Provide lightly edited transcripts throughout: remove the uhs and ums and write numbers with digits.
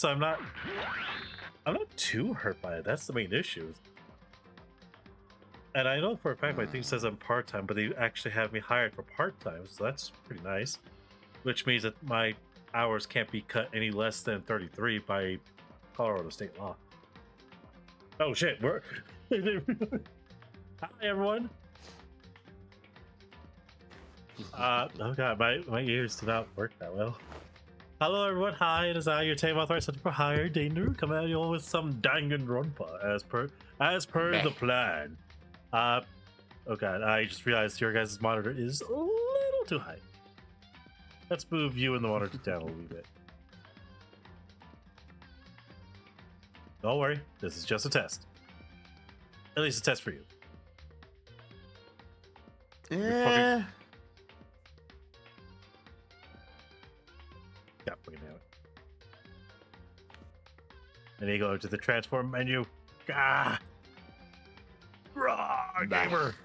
I'm not too hurt by it. That's the main issue. And I know for a fact my thing says I'm part-time, but they actually have me hired for part-time, so that's pretty nice. Which means that my hours can't be cut any less than 33 by Colorado state law. Oh shit, we're... Hi everyone! Oh god, my ears do not work that well. Hello everyone, hi, it is I, your Tame Authorized Center for Hire, 𝓲𝓪𝓷𝓮𝓷𝓭, coming at you all with some Danganronpa, as per the plan. Oh god, I just realized your guys' monitor is a little too high. Let's move you and the monitor down a wee bit. Don't worry, this is just a test. At least a test for you. Yeah. Yeah, fucking nail it. And then you go to the transform menu. Ah! Raw gamer!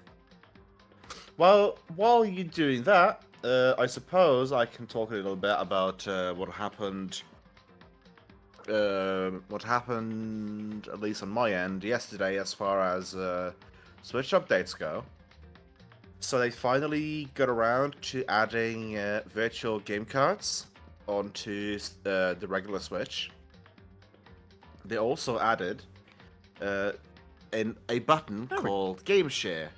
Well, while you're doing that, I suppose I can talk a little bit about what happened. What happened, at least on my end, yesterday, as far as Switch updates go. So they finally got around to adding virtual game cards onto the regular Switch. They also added a button called Game Share,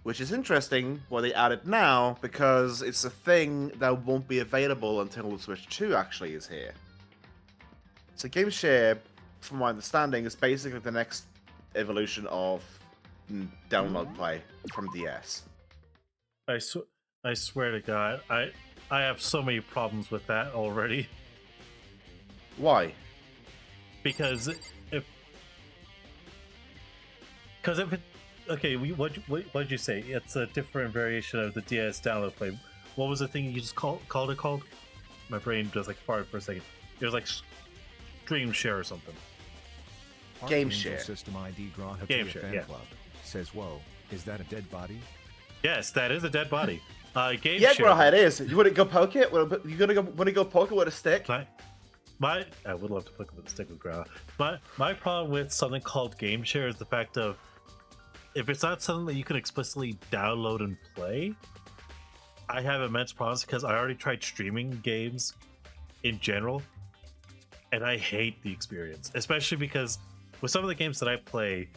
which is interesting what they added now, because it's a thing that won't be available until the Switch 2 actually is here. So Game Share, from my understanding, is basically the next evolution of download play from DS. I swear to God, I have so many problems with that already. Why? Because if it, okay, what'd you say? It's a different variation of the DS download play. What was the thing you just called it? My brain just like farted for a second. It was like Stream Share or something. Game Share. System ID Game Share, yeah. Club says, "Whoa, is that a dead body?" Yes, that is a dead body. Game yeah, Share. bro, it is. You want to go poke it? You want to go poke it with a stick? I would love to poke it with a stick with ground. My problem with something called Game Share is the fact of, if it's not something that you can explicitly download and play, I have immense problems, because I already tried streaming games in general, and I hate the experience, especially because with some of the games that I play,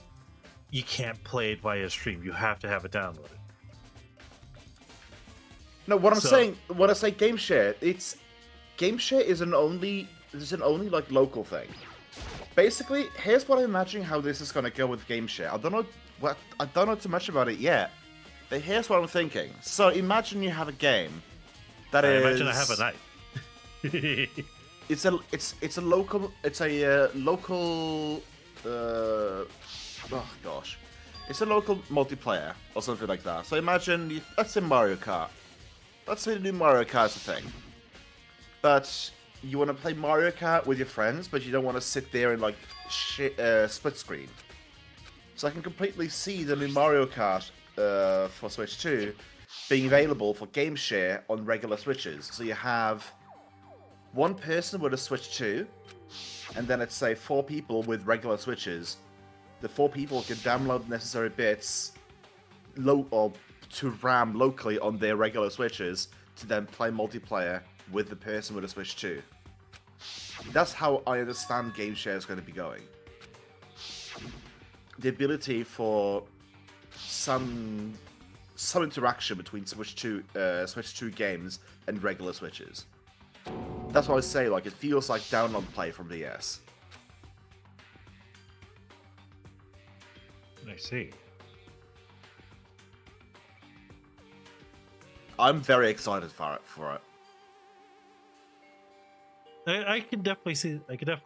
you can't play it via stream. You have to have it downloaded. No, what I'm saying, when I say Game Share, Game Share is an only like local thing. Basically, here's what I'm imagining how this is gonna go with Game Share. I don't know too much about it yet, but here's what I'm thinking. So imagine you have a game that is. Imagine I have a knife. It's a local. Oh gosh, it's a local multiplayer or something like that. So imagine, let's say Mario Kart. Let's say the new Mario Kart's a thing, but you want to play Mario Kart with your friends, but you don't want to sit there and like split screen. So I can completely see the new Mario Kart for Switch 2 being available for Game Share on regular Switches. So you have one person with a Switch 2, and then let's say 4 people with regular Switches. The 4 people can download necessary bits to RAM locally on their regular Switches to then play multiplayer with the person with a Switch 2. That's how I understand Game Share is going to be going. The ability for some interaction between Switch 2 games and regular Switches. That's why I say, like, it feels like download play from DS. I see. I'm very excited for it. I can definitely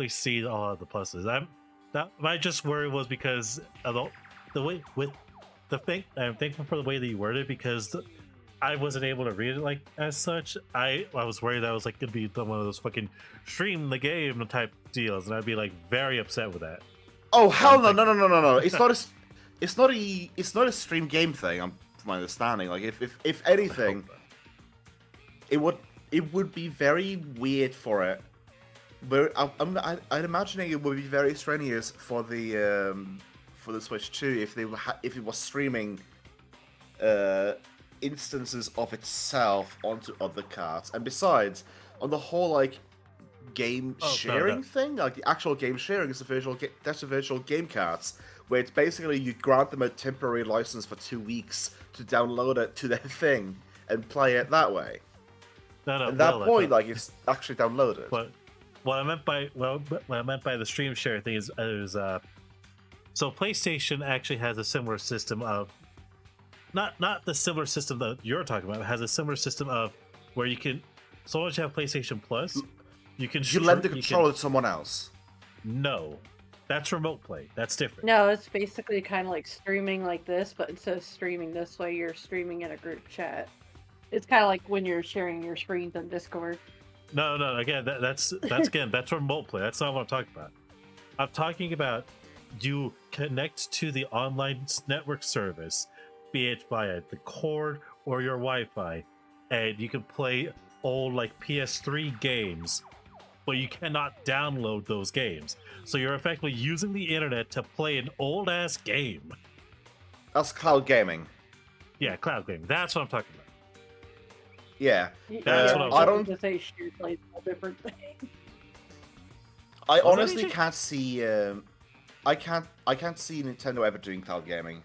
see all of the pluses. My just worry was because of the way with the thing. I'm thankful for the way that you worded it, because I wasn't able to read it like as such. I was worried that I was like gonna be one of those fucking stream the game type deals, and I'd be like very upset with that. Oh hell no! It's not a stream game thing. From my understanding, like if anything, it would be very weird for it But I'm imagining it would be very strenuous for the Switch 2 if if it was streaming instances of itself onto other cards. And besides, on the whole like game sharing thing, like the actual game sharing is that's the virtual game cards, where it's basically you grant them a temporary license for 2 weeks to download it to their thing and play it that way. At that point, like it's actually downloaded. But what I meant by the stream share thing is so PlayStation actually has a similar system of not the similar system that you're talking about. It has a similar system of where you can, so long as you have PlayStation Plus, you can lend the controller to someone else. No, that's remote play. That's different. No, it's basically kind of like streaming like this, but instead of streaming this way, you're streaming in a group chat. It's kind of like when you're sharing your screens on Discord. No. Again, that's remote play. That's not what I'm talking about. I'm talking about you connect to the online network service, be it via the cord or your Wi-Fi, and you can play old like PS3 games, but you cannot download those games. So you're effectively using the internet to play an old ass game. That's cloud gaming. Yeah, cloud gaming. That's what I'm talking about. Yeah, That's what I don't. To say she plays a different thing. I honestly can't see. I can't see Nintendo ever doing cloud gaming.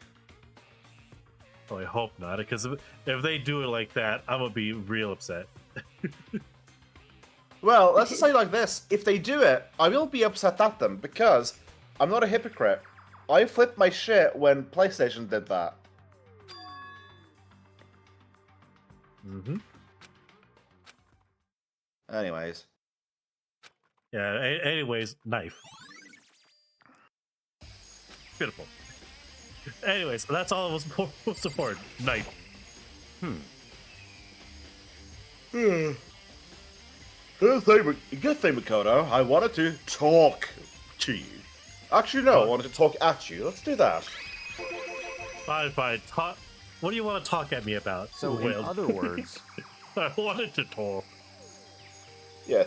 Oh, I hope not, because if they do it like that, I'm gonna be real upset. Well, let's just say like this: if they do it, I will be upset at them because I'm not a hypocrite. I flipped my shit when PlayStation did that. Mm-hmm. Anyways. Yeah. Anyways, knife. Beautiful. Anyways, that's all that was most important. Knife. Good thing, Makoto. I wanted to talk to you. Actually, no, I wanted to talk at you. Let's do that. Fine. Talk. What do you want to talk at me about? So, in other words, I wanted to talk. Yes.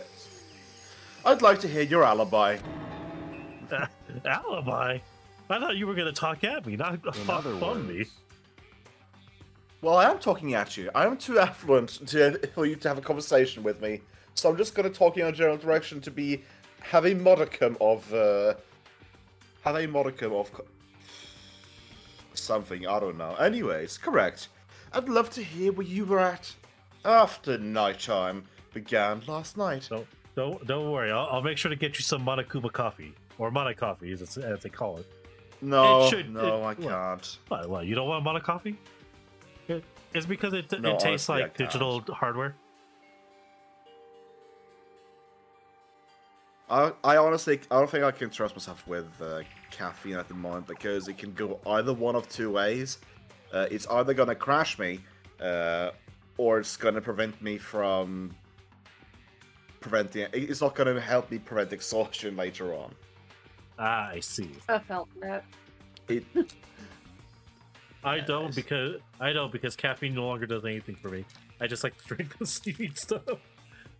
I'd like to hear your alibi. Alibi? I thought you were going to talk at me, not in other on me. words, Well, I am talking at you. I am too affluent for you to have a conversation with me, so I'm just going to talk in a general direction to have a modicum of something. I don't know. Anyways, correct. I'd love to hear where you were at after nighttime began last night. Don't worry. I'll make sure to get you some Monokuma coffee, or Mono coffee, as they call it. No, I what? can't. What? You don't want Mono coffee? It's because it tastes honestly, like digital hardware. I honestly, I don't think I can trust myself with caffeine at the moment because it can go either one of two ways. It's either gonna crash me, or it's gonna prevent me from preventing. It's not gonna help me prevent exhaustion later on. Ah, I see. I felt that. I don't because caffeine no longer does anything for me. I just like to drink the sweet stuff.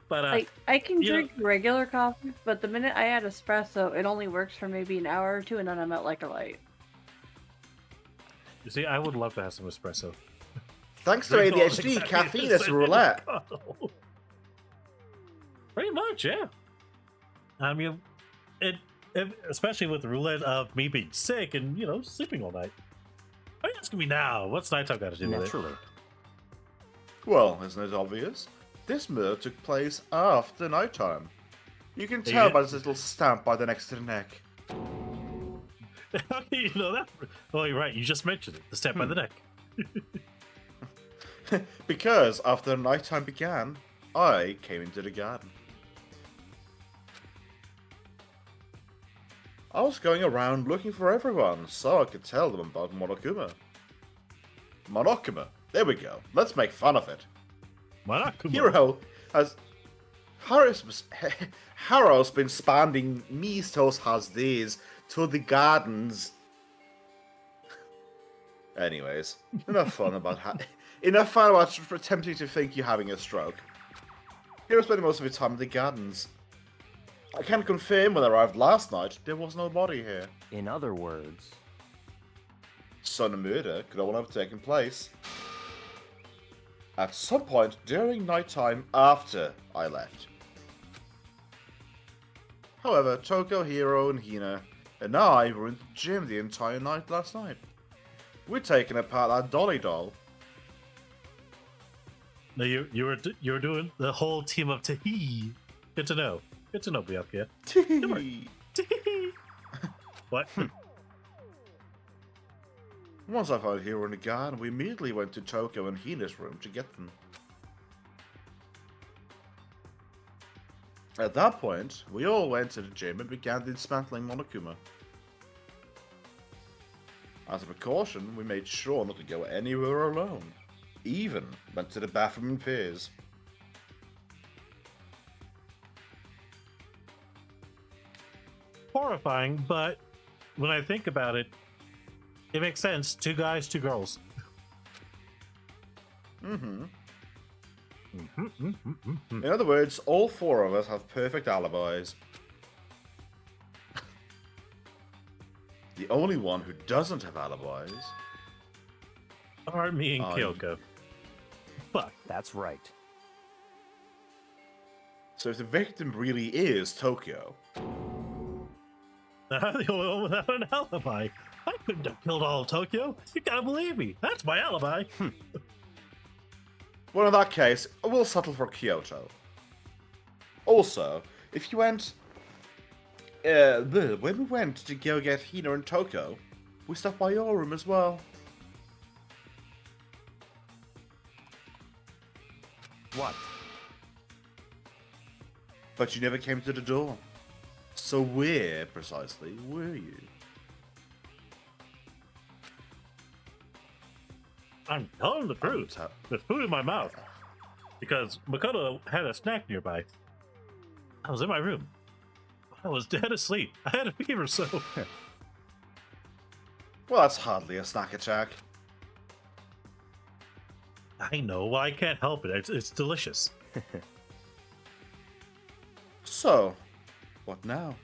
But I can drink regular coffee, but the minute I add espresso, it only works for maybe an hour or two, and then I'm at like a light. You see, I would love to have some espresso. Thanks to ADHD, caffeine is roulette. Pretty much, yeah. I mean, especially with the roulette of me being sick and sleeping all night. Why are you asking me now? What's nighttime got to do with it? naturally. Well, isn't it obvious? This murder took place after nighttime. You can tell by this little stamp by the next to the neck. How do you know that? Oh, you're right. You just mentioned it. The stamp by the neck. Because after nighttime began, I came into the garden. I was going around looking for everyone, so I could tell them about Monokuma. Monokuma. There we go. Let's make fun of it. Monokuma. Hero has... Haro's been expanding Misto's has these to the gardens. Anyways, enough fun about attempting to think you're having a stroke. Hero's spending most of his time in the gardens. I can confirm when I arrived last night, there was no body here. In other words, Some murder could all have taken place at some point during nighttime after I left. However, Toko, Hiro, and Hina and I were in the gym the entire night last night. We're taking apart that dolly doll. No, you were doing the whole team up to he. Good to know. Good to know, Byakuya. What? Once I found Hiro in the garden, we immediately went to Toko and Hina's room to get them. At that point, we all went to the gym and began dismantling Monokuma. As a precaution, we made sure not to go anywhere alone. Even went to the bathroom in pairs. Horrifying, but when I think about it, it makes sense. 2 guys, 2 girls. In other words, all 4 of us have perfect alibis. The only one who doesn't have alibis Are me and Oh, Kyoko. Fuck. that's right. So if the victim really is Tokyo, I'm the only one without an alibi. I couldn't have killed all of Tokyo. You gotta believe me. That's my alibi. well, in that case, we'll settle for Kyoto. Also, if you went... when we went to go get Hina and Toko, we stopped by your room as well. What? But you never came to the door. So where, precisely, were you? I'm telling the truth. There's food in my mouth. Because Makoto had a snack nearby. I was in my room. I was dead asleep. I had a fever, so... Well, that's hardly a snack attack. I know. I can't help it. It's delicious. So, what now?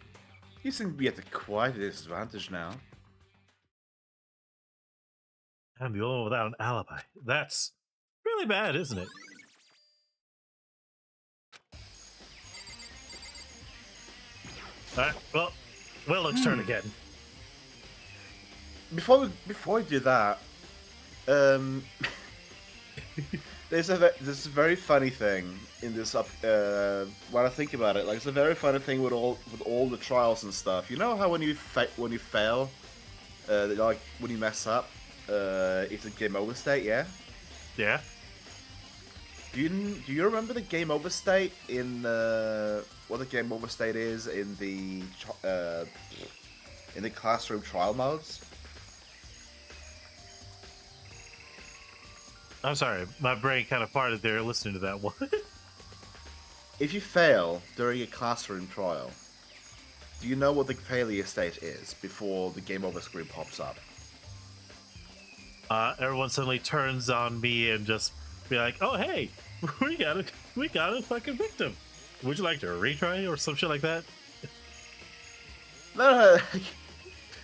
You seem to be at a quite a disadvantage now. I'm the only one without an alibi. That's really bad, isn't it? Alright, well, Whaleduck's turn again. Before we do that, there's a very funny thing in this when I think about it. Like, it's a very funny thing with all the trials and stuff. You know how when you fail, like when you mess up, it's a game over state. Yeah. Yeah? Do you remember the game over state in what the game over state is in the classroom trial modes? I'm sorry, my brain kind of farted there listening to that one. If you fail during a classroom trial, do you know what the failure state is before the game over screen pops up? Everyone suddenly turns on me and just be like, "Oh hey, we got a fucking victim. Would you like to retry or some shit like that?" No.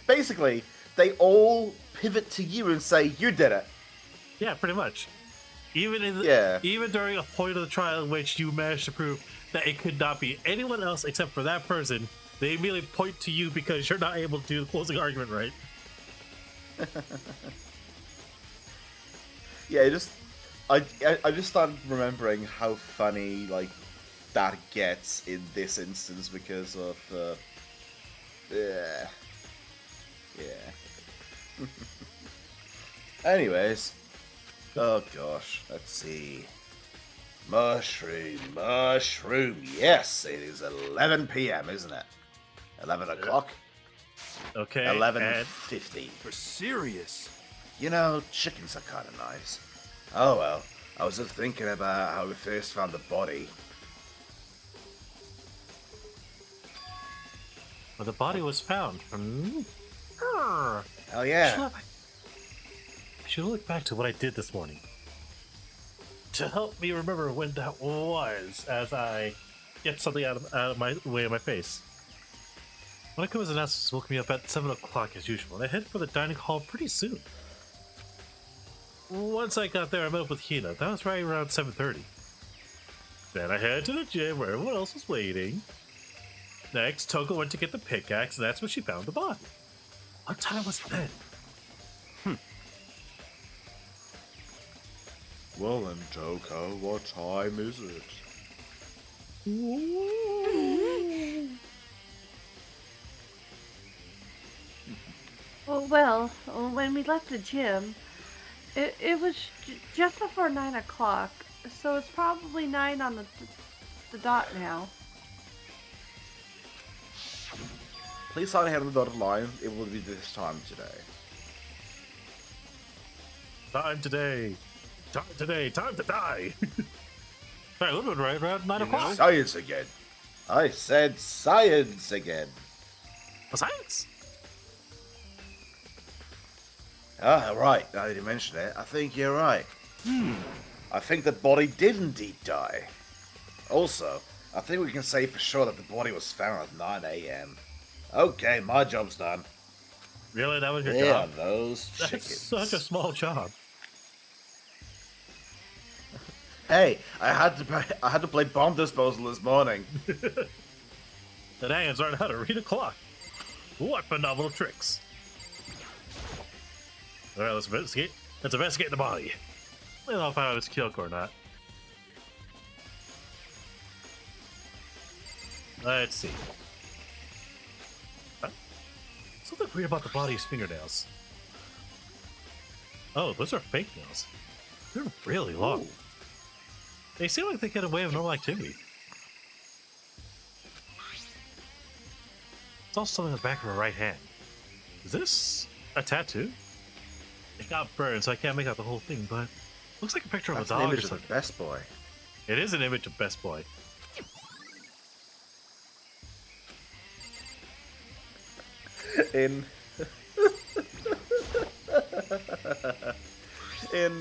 Basically, they all pivot to you and say, "You did it." Yeah, pretty much. Even during a point of the trial in which you managed to prove that it could not be anyone else except for that person, they immediately point to you because you're not able to do the closing argument right. Yeah, I just started remembering how funny like that gets in this instance because of yeah. Anyways, oh gosh, let's see. Mushroom. Yes, it is 11 p.m., isn't it? 11 o'clock. Okay. 11:50. For serious? You know, chickens are kind of nice. Oh well, I was just thinking about how we first found the body. Well, the body was found. Hell yeah. I should look back to what I did this morning to help me remember when that was, as I get something out of my way of my face. Monaco's announcers woke me up at 7 o'clock as usual, and I headed for the dining hall pretty soon. Once I got there, I met up with Hina. That was right around 7:30. Then I headed to the gym where everyone else was waiting. Next, Toko went to get the pickaxe, and that's when she found the body. What time was it then? Well then, Toko, what time is it? Well, when we left the gym, it was just before 9 o'clock, so it's probably 9 on the dot now. Please sign ahead on the dotted line. It will be this time today. Time today. Time today. Time to die. Right, we're right around 9 o'clock. Science again. I said science again. Science? Ah, right. Now that you mention it, I think you're right. I think the body did indeed die. Also, I think we can say for sure that the body was found at 9 a.m. Okay, my job's done. Really? That was your There job? are those That's chickens. such a small job. Hey, I had to play bomb disposal this morning. The Dangans learned how to read a clock. What phenomenal tricks. Alright, let's investigate. Let's investigate the body. I don't know if I was Kyoko or not. Let's see. Something weird about the body's fingernails. Oh, those are fake nails. They're really long. Ooh. They seem like they get away with normal activity. It's also something on the back of her right hand. Is this a tattoo? It got burned, so I can't make out the whole thing, but looks like a picture of That's a an dog or image of the something. best boy. It is an image of Best Boy. In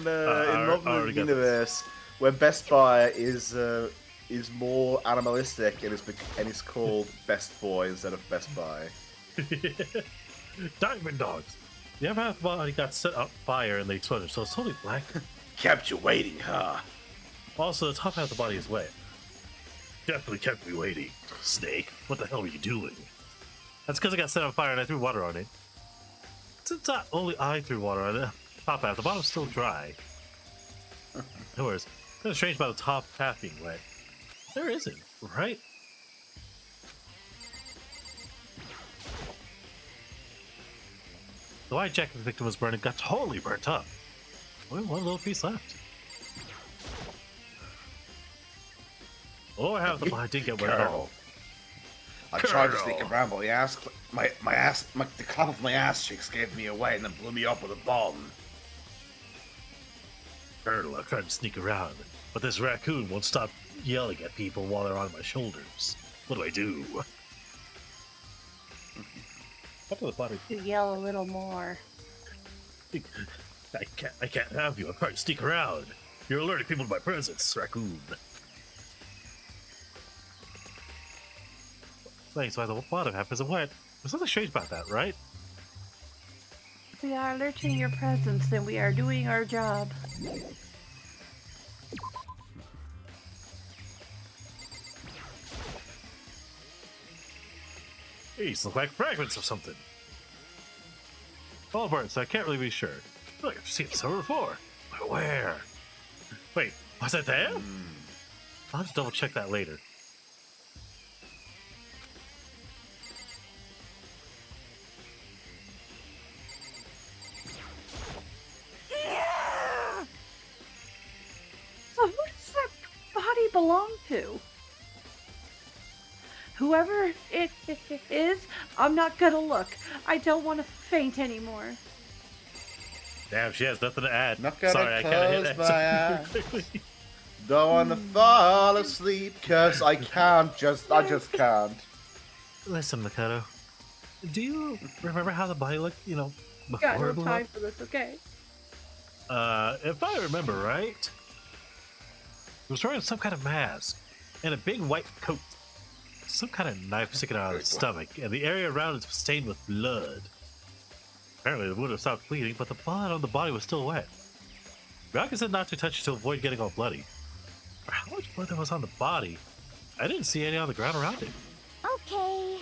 Modern Universe, where Best Buy is more animalistic and is called Best Boy instead of Best Buy. Diamond dogs. The other half of the body got set on fire and they exploded, so it's totally black. Kept you waiting, huh? Also, the top half of the body is wet. Definitely kept me waiting. Snake, what the hell were you doing? That's because I got set on fire and I threw water on it. Since only I threw water on it, top half, the bottom's still dry. No worries. Kind of strange about the top half being wet. There isn't, right? The white jacket the victim was burning got totally burnt up. Only one little piece left. Lower half of the body didn't get wet at all. I tried to Colonel. sneak around, but the clap of my ass cheeks gave me away and then blew me up with a bomb. Colonel, I tried to sneak around, but this raccoon won't stop yelling at people while they're on my shoulders. What do I do? Up to the body. You yell a little more. I can't have you. I'm trying to sneak around. You're alerting people to my presence, raccoon. Thanks, why the bottom half isn't wet. There's something strange about that, right? We are alerting your presence and we are doing our job. These look like fragments of something. All burnt, so I can't really be sure. I feel like I've seen it somewhere before. But where? Wait, was it there? I'll have to double check that later. So who does that body belong to? Whoever it is, I'm not gonna look. I don't want to faint anymore. Damn, she has nothing to add. Not gonna Sorry, I can't hit close my eyes. that quickly. Don't wanna fall asleep, cause I just can't. Listen, Makoto. Do you remember how the body looked, before Got it no blew time up? for this, okay? If I remember right, it was wearing some kind of mask. and a big white coat. Some kind of knife sticking out of his stomach, and the area around it was stained with blood. Apparently, the wound had stopped bleeding, but the blood on the body was still wet. Raka said not to touch it to avoid getting all bloody. For how much blood there was on the body, I didn't see any on the ground around it. Okay.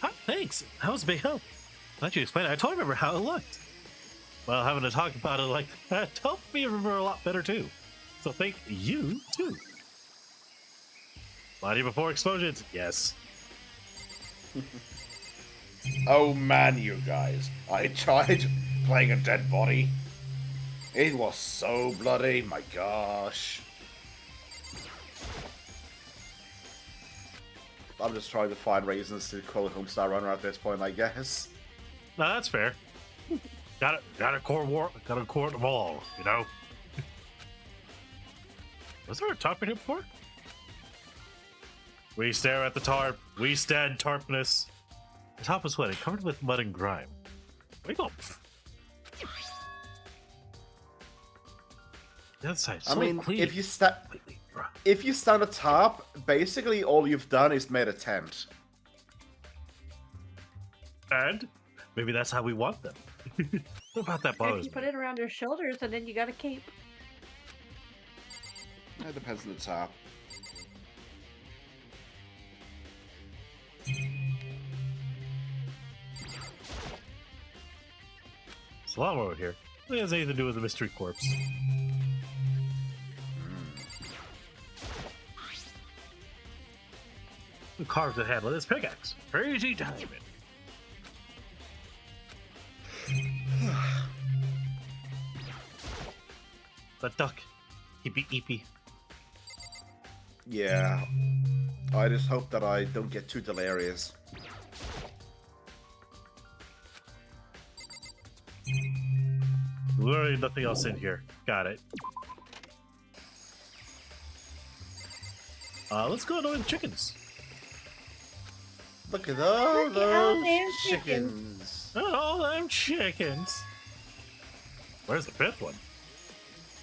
Ah, thanks. That was a big help. Glad you explained it. I totally remember how it looked. Well, having to talk about it like that helped me remember a lot better, too. So thank you, too. Body before explosions, yes. Oh man, you guys. I tried playing a dead body. It was so bloody, my gosh. I'm just trying to find reasons to call it Homestar Runner at this point, I guess. No, that's fair. Gotta core them all, you know? Was there a top in here before? We stare at the tarp. We stand tarpness. The top was wet and covered with mud and grime. Where you going? The other side, so I mean, clean. if you stand atop, basically all you've done is made a tent. And maybe that's how we want them. What about that If bothers you me? put it around your shoulders, and then you got a cape. It depends on the top. It's a lot more out here. It has anything to do with the mystery corpse. Who carved the handle of this pickaxe? Crazy diamond. The duck. Eepy eepy. Yeah. I just hope that I don't get too delirious. Literally nothing else in here. Got it. Let's go annoy the chickens. Look at all Look at all those them chickens. Oh, all them chickens. Where's the fifth one?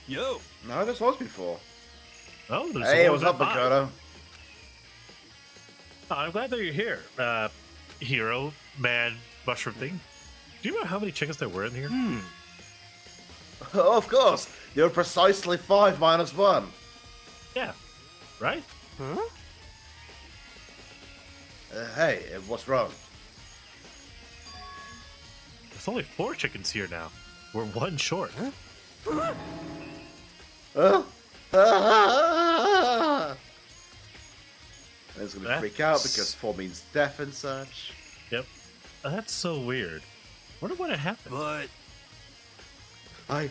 Yo! No, this was before. Oh, there's Hey, one what's up, nearby. Dakota? Oh, I'm glad that you're here, hero, man, mushroom thing. Do you know how many chickens there were in here? Oh, of course. You're precisely 5 minus 1. Yeah, right? Huh? Hey, what's wrong? There's only 4 chickens here now. We're 1 short. Huh? And it's gonna freak out That's- because 4 means death and such. Yep. That's so weird. Wonder what had happened. But I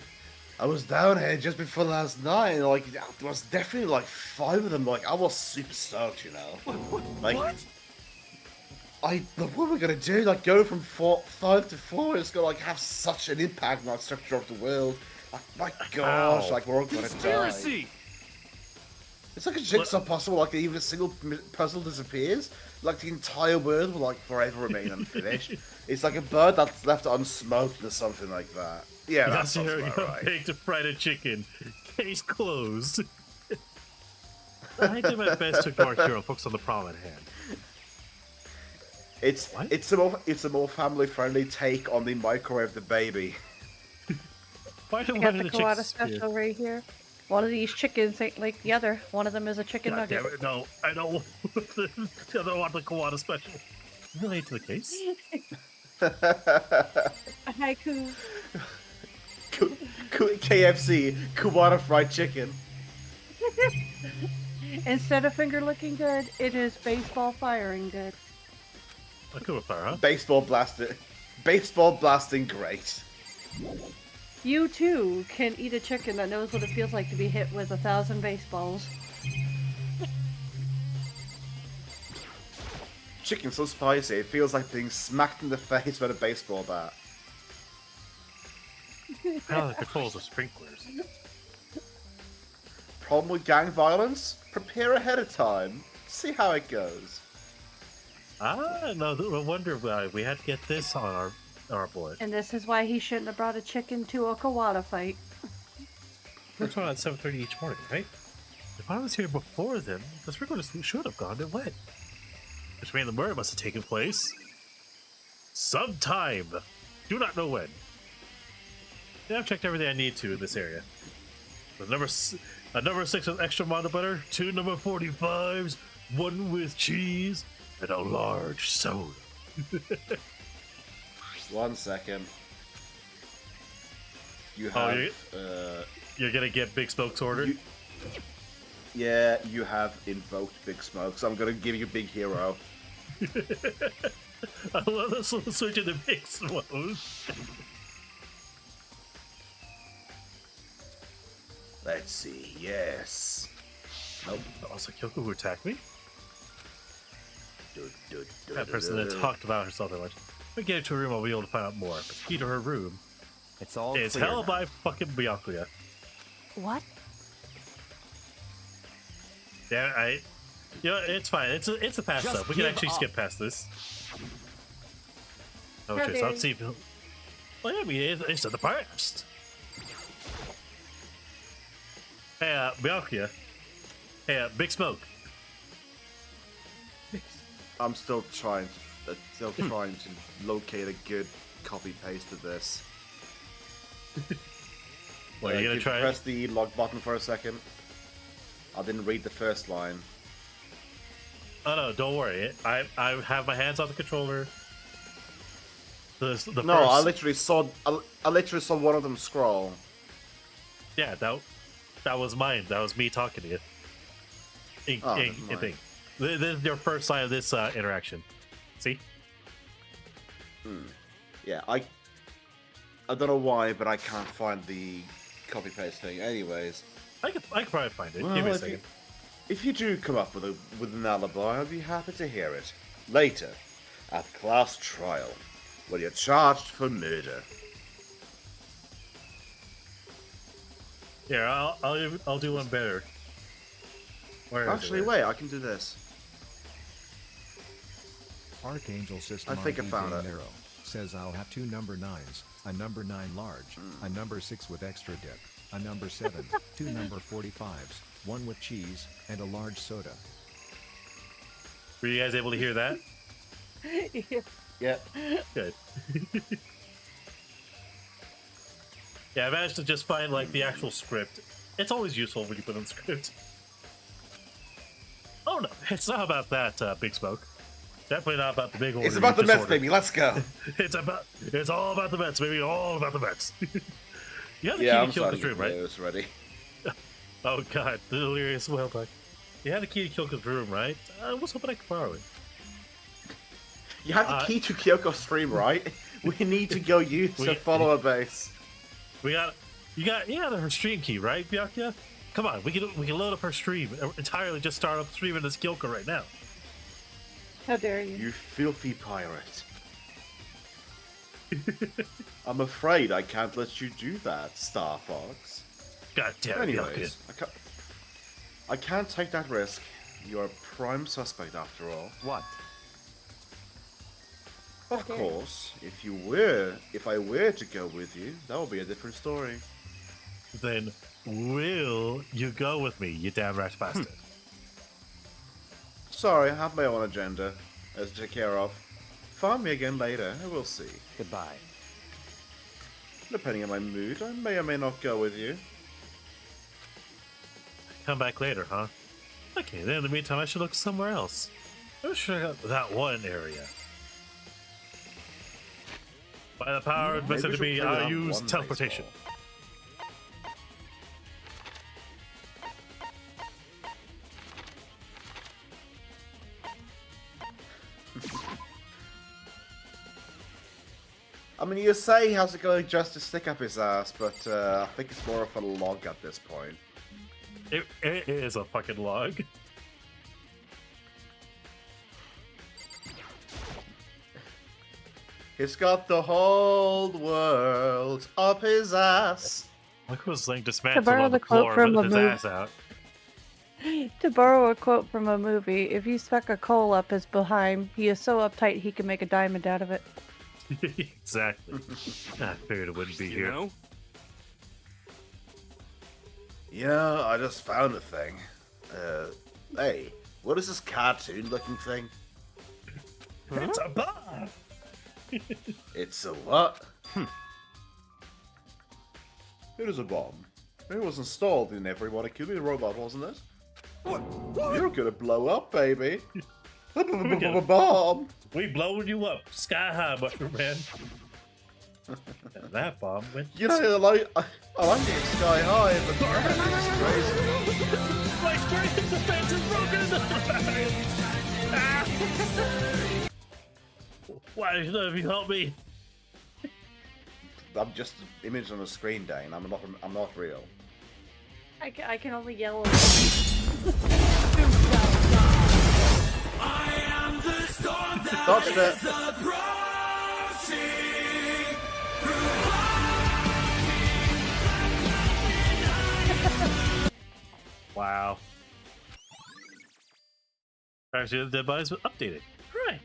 was down here just before last night, and like there was definitely like 5 of them. Like I was super stoked, you know. Like, what? What we're gonna do? Like go from 5 to 4? It's gonna like have such an impact on the structure of the world. Like, my gosh, Ow. like we're all gonna die. Conspiracy! It's like a jigsaw puzzle. Like even a single puzzle disappears, like the entire world will like forever remain unfinished. It's like a bird that's left unsmoked or something like that. Yeah, that That's sounds here, about right. baked fried chicken. Case closed. I did my best to ignore hero. Focus on the problem at hand. What? It's a more family friendly take on the microwave the baby. Why do I one got of the the Kawada chickens special right here. One of these chickens ain't like the other. One of them is a chicken God nugget. damn it, no, I don't want I don't want the Kawada special. Relate to the case? A haiku. KFC, Kawada fried chicken. Instead of finger looking good, it is baseball firing good. I could fire, huh? Baseball blasting great. You too can eat a chicken that knows what it feels like to be hit with 1,000 baseballs. Chicken so spicy, it feels like being smacked in the face with a baseball bat. How the controls are sprinklers. Problem with gang violence? Prepare ahead of time. See how it goes. Ah, no wonder why we had to get this on our board. And this is why he shouldn't have brought a chicken to a Kawada fight. We're talking at 7:30 each morning, right? If I was here before then, this record should have gone to wet. Which means the murder must have taken place sometime. Do not know when. Yeah, I've checked everything I need to in this area. With number 6 with extra mono butter, 2 number 45s, 1 with cheese, and a large soda. 1 second. You Oh, have. You're gonna get Big Smoke's order? Yeah, you have invoked Big Smoke, so I'm gonna give you Big Hero. I love this little switch into Big Smoke. Let's see, yes. Nope. Also, Kyoko who attacked me? That person that talked about herself that much. We get into her room, I'll be able to find out more. But the key to her room It's all is clear held now. by fucking Byakuya. What? Yeah, you know, it's fine. It's a pass Just up. We can give actually up. skip past this. Oh, How cheers. dare I'll see if. Well, yeah, I mean, it's in the past. Hey, Byakuya. Hey, Big Smoke. I'm still trying to locate a good copy paste of this. Well, are you gonna could try? press the log button for a second? I didn't read the first line. Oh no, don't worry. I have my hands on the controller. The No, I first, literally saw one of them scroll. yeah, that was mine. That was me talking to you. Oh, never mind. Thing. This is your first sign of this interaction. See? Yeah, I don't know why, but I can't find the copy paste thing. Anyways, I could probably find it. well, Give me a if second. if you do come up with an alibi, I'd be happy to hear it later at the class trial, when you're charged for murder. Yeah, I'll do one better. Where is Actually, it? wait, I can do this. Archangel System I think I found it. 𝓕𝓻𝓲𝓵 says I'll have 2 number 9s, a number 9 large, a number 6 with extra dip, a number 7, 2 number 45s, 1 with cheese, and a large soda. Were you guys able to hear that? Yeah. Good. Yeah, I managed to just find like the actual script. It's always useful when you put in the script. Oh no, it's not about that, Big Smoke. Definitely not about the big order. It's about you the just Mets, ordered. baby. Let's go. It's all about the Mets, baby. All about the Mets. You have the Yeah, I'm key to starting Kyoko's to room, get right? nervous already. Oh god, the delirious Whaleduck. You have the key to Kyoko's room, right? I was hoping I could borrow it. You have the key to Kyoko's stream, right? We need to go use a follower base. You got her stream key, right, Byakuya? Come on, we can load up her stream entirely. Just start up streaming this Kyoko right now. How dare you? You filthy pirate. I'm afraid I can't let you do that, Star Fox. God damn it, Byakuya. Anyways, I can't take that risk. You're a prime suspect after all. What? Of Okay. course, if I were to go with you, that would be a different story. Then will you go with me, you damn rat bastard? Sorry, I have my own agenda to take care of. Find me again later, and we'll see. Goodbye. Depending on my mood, I may or may not go with you. Come back later, huh? Okay, then in the meantime, I should look somewhere else. Let's check out that one area. By the power Maybe invested we in should me, play I that use one teleportation. baseball. I mean, you say he has to go just to stick up his ass, but I think it's more of a log at this point. It is a fucking log. He's got the whole world up his ass. Look was like To dismantled borrow on the the quote floor from with a his movie. ass out. To borrow a quote from a movie, if you stuck a coal up his behind, he is so uptight he can make a diamond out of it. Exactly. I figured it wouldn't be You here. know? Yeah, I just found a thing. Hey, what is this cartoon-looking thing? It's a bomb! It's a what? It is a bomb. It was installed in every Monokumi robot, wasn't it? You're gonna blow up, baby. Bomb. We blowing you up, sky high, Mushroom Man. And that bomb went. You know, I like it sky high, but it's crazy. My strength defense is broken! Ah! Why did none of you help me? I'm just an image on a screen, Dane. I'm not real. I can only yell. Dodged it. Wow. Actually, the dead bodies was updated. Right.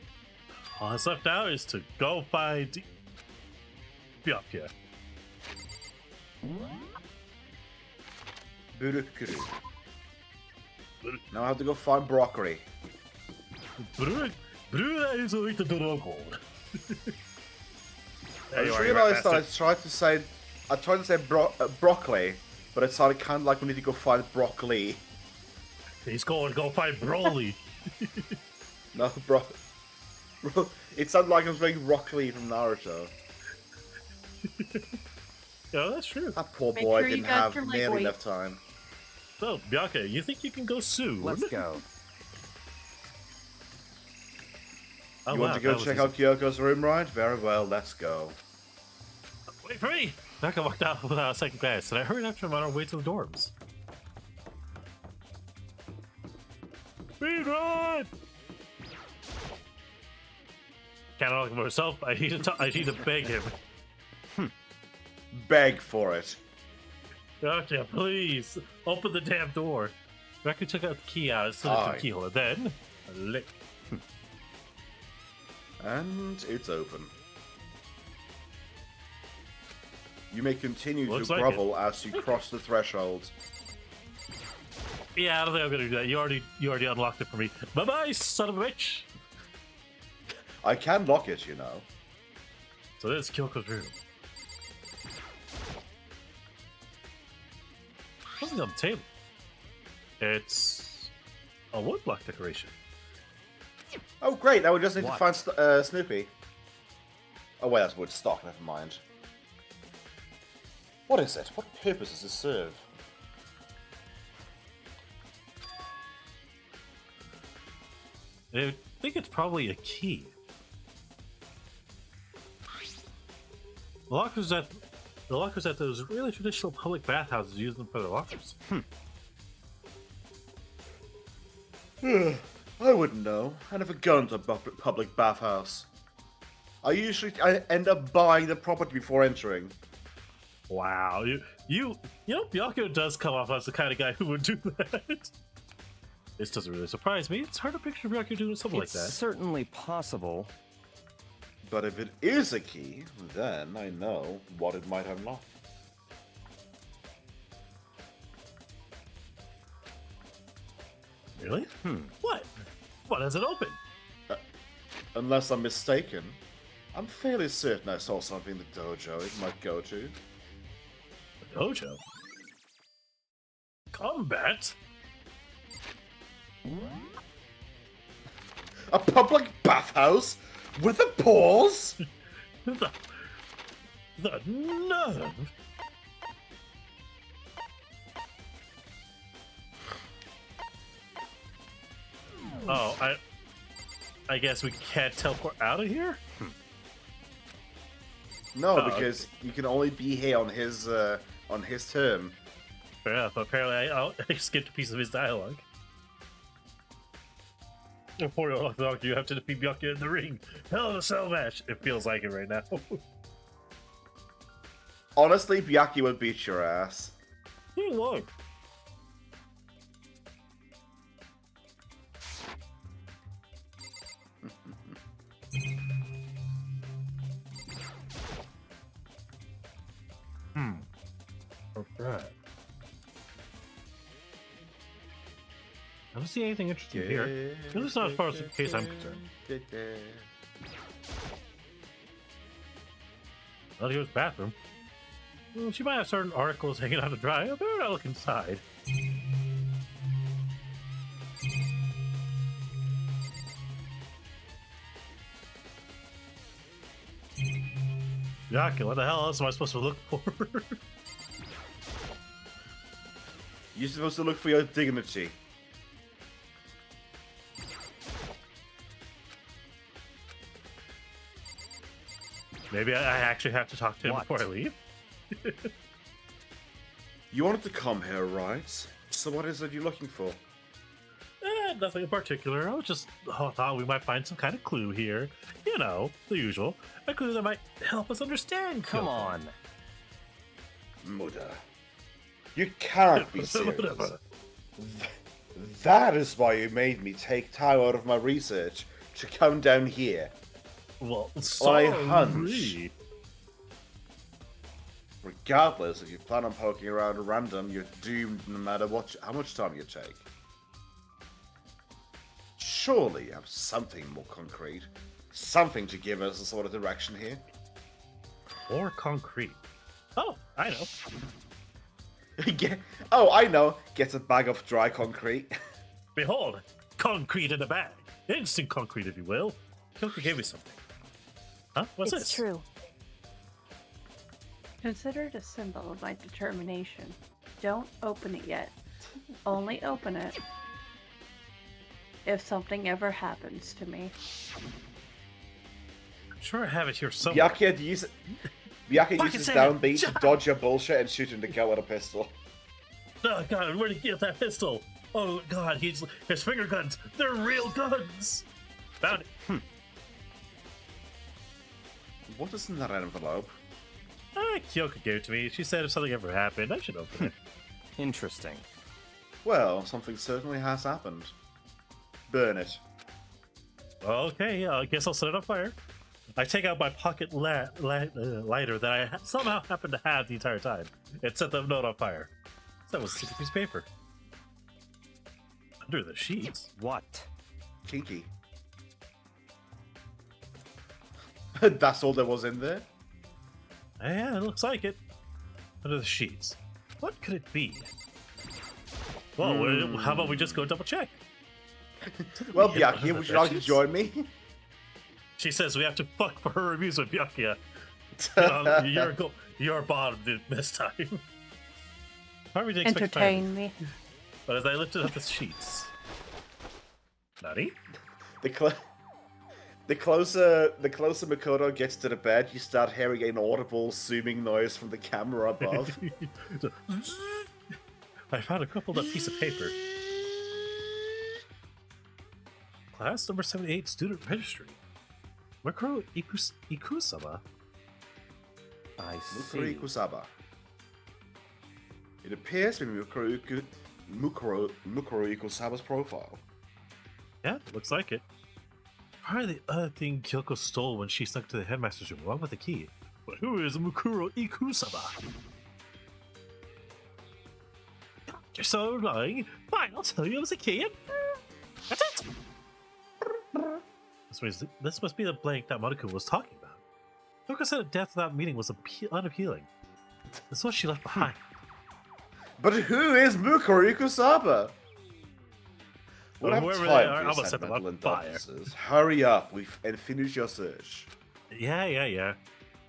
All that's left now is to go find Byakuya. 𝓕𝓻𝓲𝓷𝓮. Now I have to go find broccoli. 𝓕𝓻𝓲𝓷𝓮. I just realized that I tried to say broccoli, but it sounded kind of like we need to go find broccoli. He's going to go find Broly. No, bro. It sounded like I was making broccoli from Naruto. Yeah, that's true. That poor Make boy sure you didn't got have your, like, nearly weight. enough time. So, Byakuya, you think you can go soon? Let's go. Oh, You want wow, to go that was check easy. out Kyoko's room, right? Very well, let's go. Wait for me! Byakuya walked out without a second glance, and I hurried after him on our way to the dorms. Speed run! Can't unlock it for myself. I need to beg him. Beg for it. Byakuya, please open the damn door. Byakuya took out the key out and slid it to the Aye. keyhole. Then, a lick. And it's open. You may continue Looks to like grovel as you cross the threshold. Yeah, I don't think I'm gonna do that. You already unlocked it for me. Bye bye, son of a bitch. I can lock it, you know. So this is Kyoko's room. Something on the table. It's a woodblock decoration. Oh, great! Now we just need to What? find Snoopy. Oh, wait, that's Woodstock. Never mind. What is it? What purpose does it serve? I think it's probably a key. The lockers at those really traditional public bathhouses use them for their lockers. I wouldn't know. I never go into a public bathhouse. I end up buying the property before entering. Wow, you know Byakuya does come off as the kind of guy who would do that. This doesn't really surprise me. It's hard to picture Byakuya doing something It's like that. certainly possible. But if it is a key, then I know what it might unlock. Really? What? What has it open? Unless I'm mistaken, I'm fairly certain I saw something in the dojo it might go to. The dojo? Combat? A public bathhouse? With a pause? The nerve! Oh, I guess we can't teleport out of here? No, Oh, because you can only be here on his turn. Fair enough, but apparently I skipped a piece of his dialogue. Before you unlock the lock, you have to defeat Byakuya in the ring. Hell of a cell match! It feels like it right now. Honestly, Byakuya would beat your ass. Look. Okay. I don't see anything interesting here. At least not as far as the case I'm concerned. Well, here's the bathroom. Well, she might have certain articles hanging out to dry. I better not look inside. Yaki, what the hell else am I supposed to look for? You're supposed to look for your dignity. Maybe I actually have to talk to him before I leave? You wanted to come here, right? So what is it you're looking for? Nothing in particular. I was just thought we might find some kind of clue here. You know, the usual. A clue that might help us understand. Come on. Mother. You can't be serious. Whatever. That is why you made me take time out of my research to come down here. Well, I sorry. hunch. Regardless, if you plan on poking around at random, you're doomed no matter how much time you take. Surely you have something more concrete. Something to give us a sort of direction here. Or concrete. Oh, I know. Oh, I know. Get a bag of dry concrete. Behold, concrete in a bag. Instant concrete, if you will. Kyoko gave me something. Huh? What's this? It's true. Consider it a symbol of my determination. Don't open it yet. Only open it if something ever happens to me. I'm sure I have it here somewhere. Byakuya uses say downbeat to it. dodge your bullshit and shoot him to go with a pistol. Oh god, where'd he get that pistol? Oh god, his finger guns. They're real guns. Found it. What is in that envelope? Kyoko gave it to me. She said if something ever happened, I should open it. Interesting. Well, something certainly has happened. Burn it. Okay, I guess I'll set it on fire. I take out my pocket lighter that I somehow happened to have the entire time and set the note on fire. That was a secret piece of paper. Under the sheets? What? Kinky. That's all there was in there? Yeah, it looks like it. Under the sheets. What could it be? Well, how about we just go double check? Well, Byakuya, would you like to join me? She says we have to fuck for her amusement, Byakuya. You're bottom this time. Probably didn't expect to find Entertain me. But as I lifted up the sheets, Nutty? The closer Makoto gets to the bed, you start hearing an audible zooming noise from the camera above. I found a crumpled up piece of paper. Class number 78 student registry. Mukuro Ikusaba. I Mukuro see. Ikusaba. It appears to be Mukuro Ikusaba's profile. Yeah, looks like it. Probably the other thing Kyoko stole when she snuck to the headmaster's room, along with the key. But who is Mukuro Ikusaba? You're so lying. Fine, I'll tell you it was a key. That's it. This must be the blank that Maruko was talking about. Kyoko said a death without meaning was unappealing. This is what she left behind. But who is Mukuro Ikusaba? We'll have whoever time they for are, your I'm gonna set them sentimental on fire. indulgences. Hurry up and finish your search. Yeah.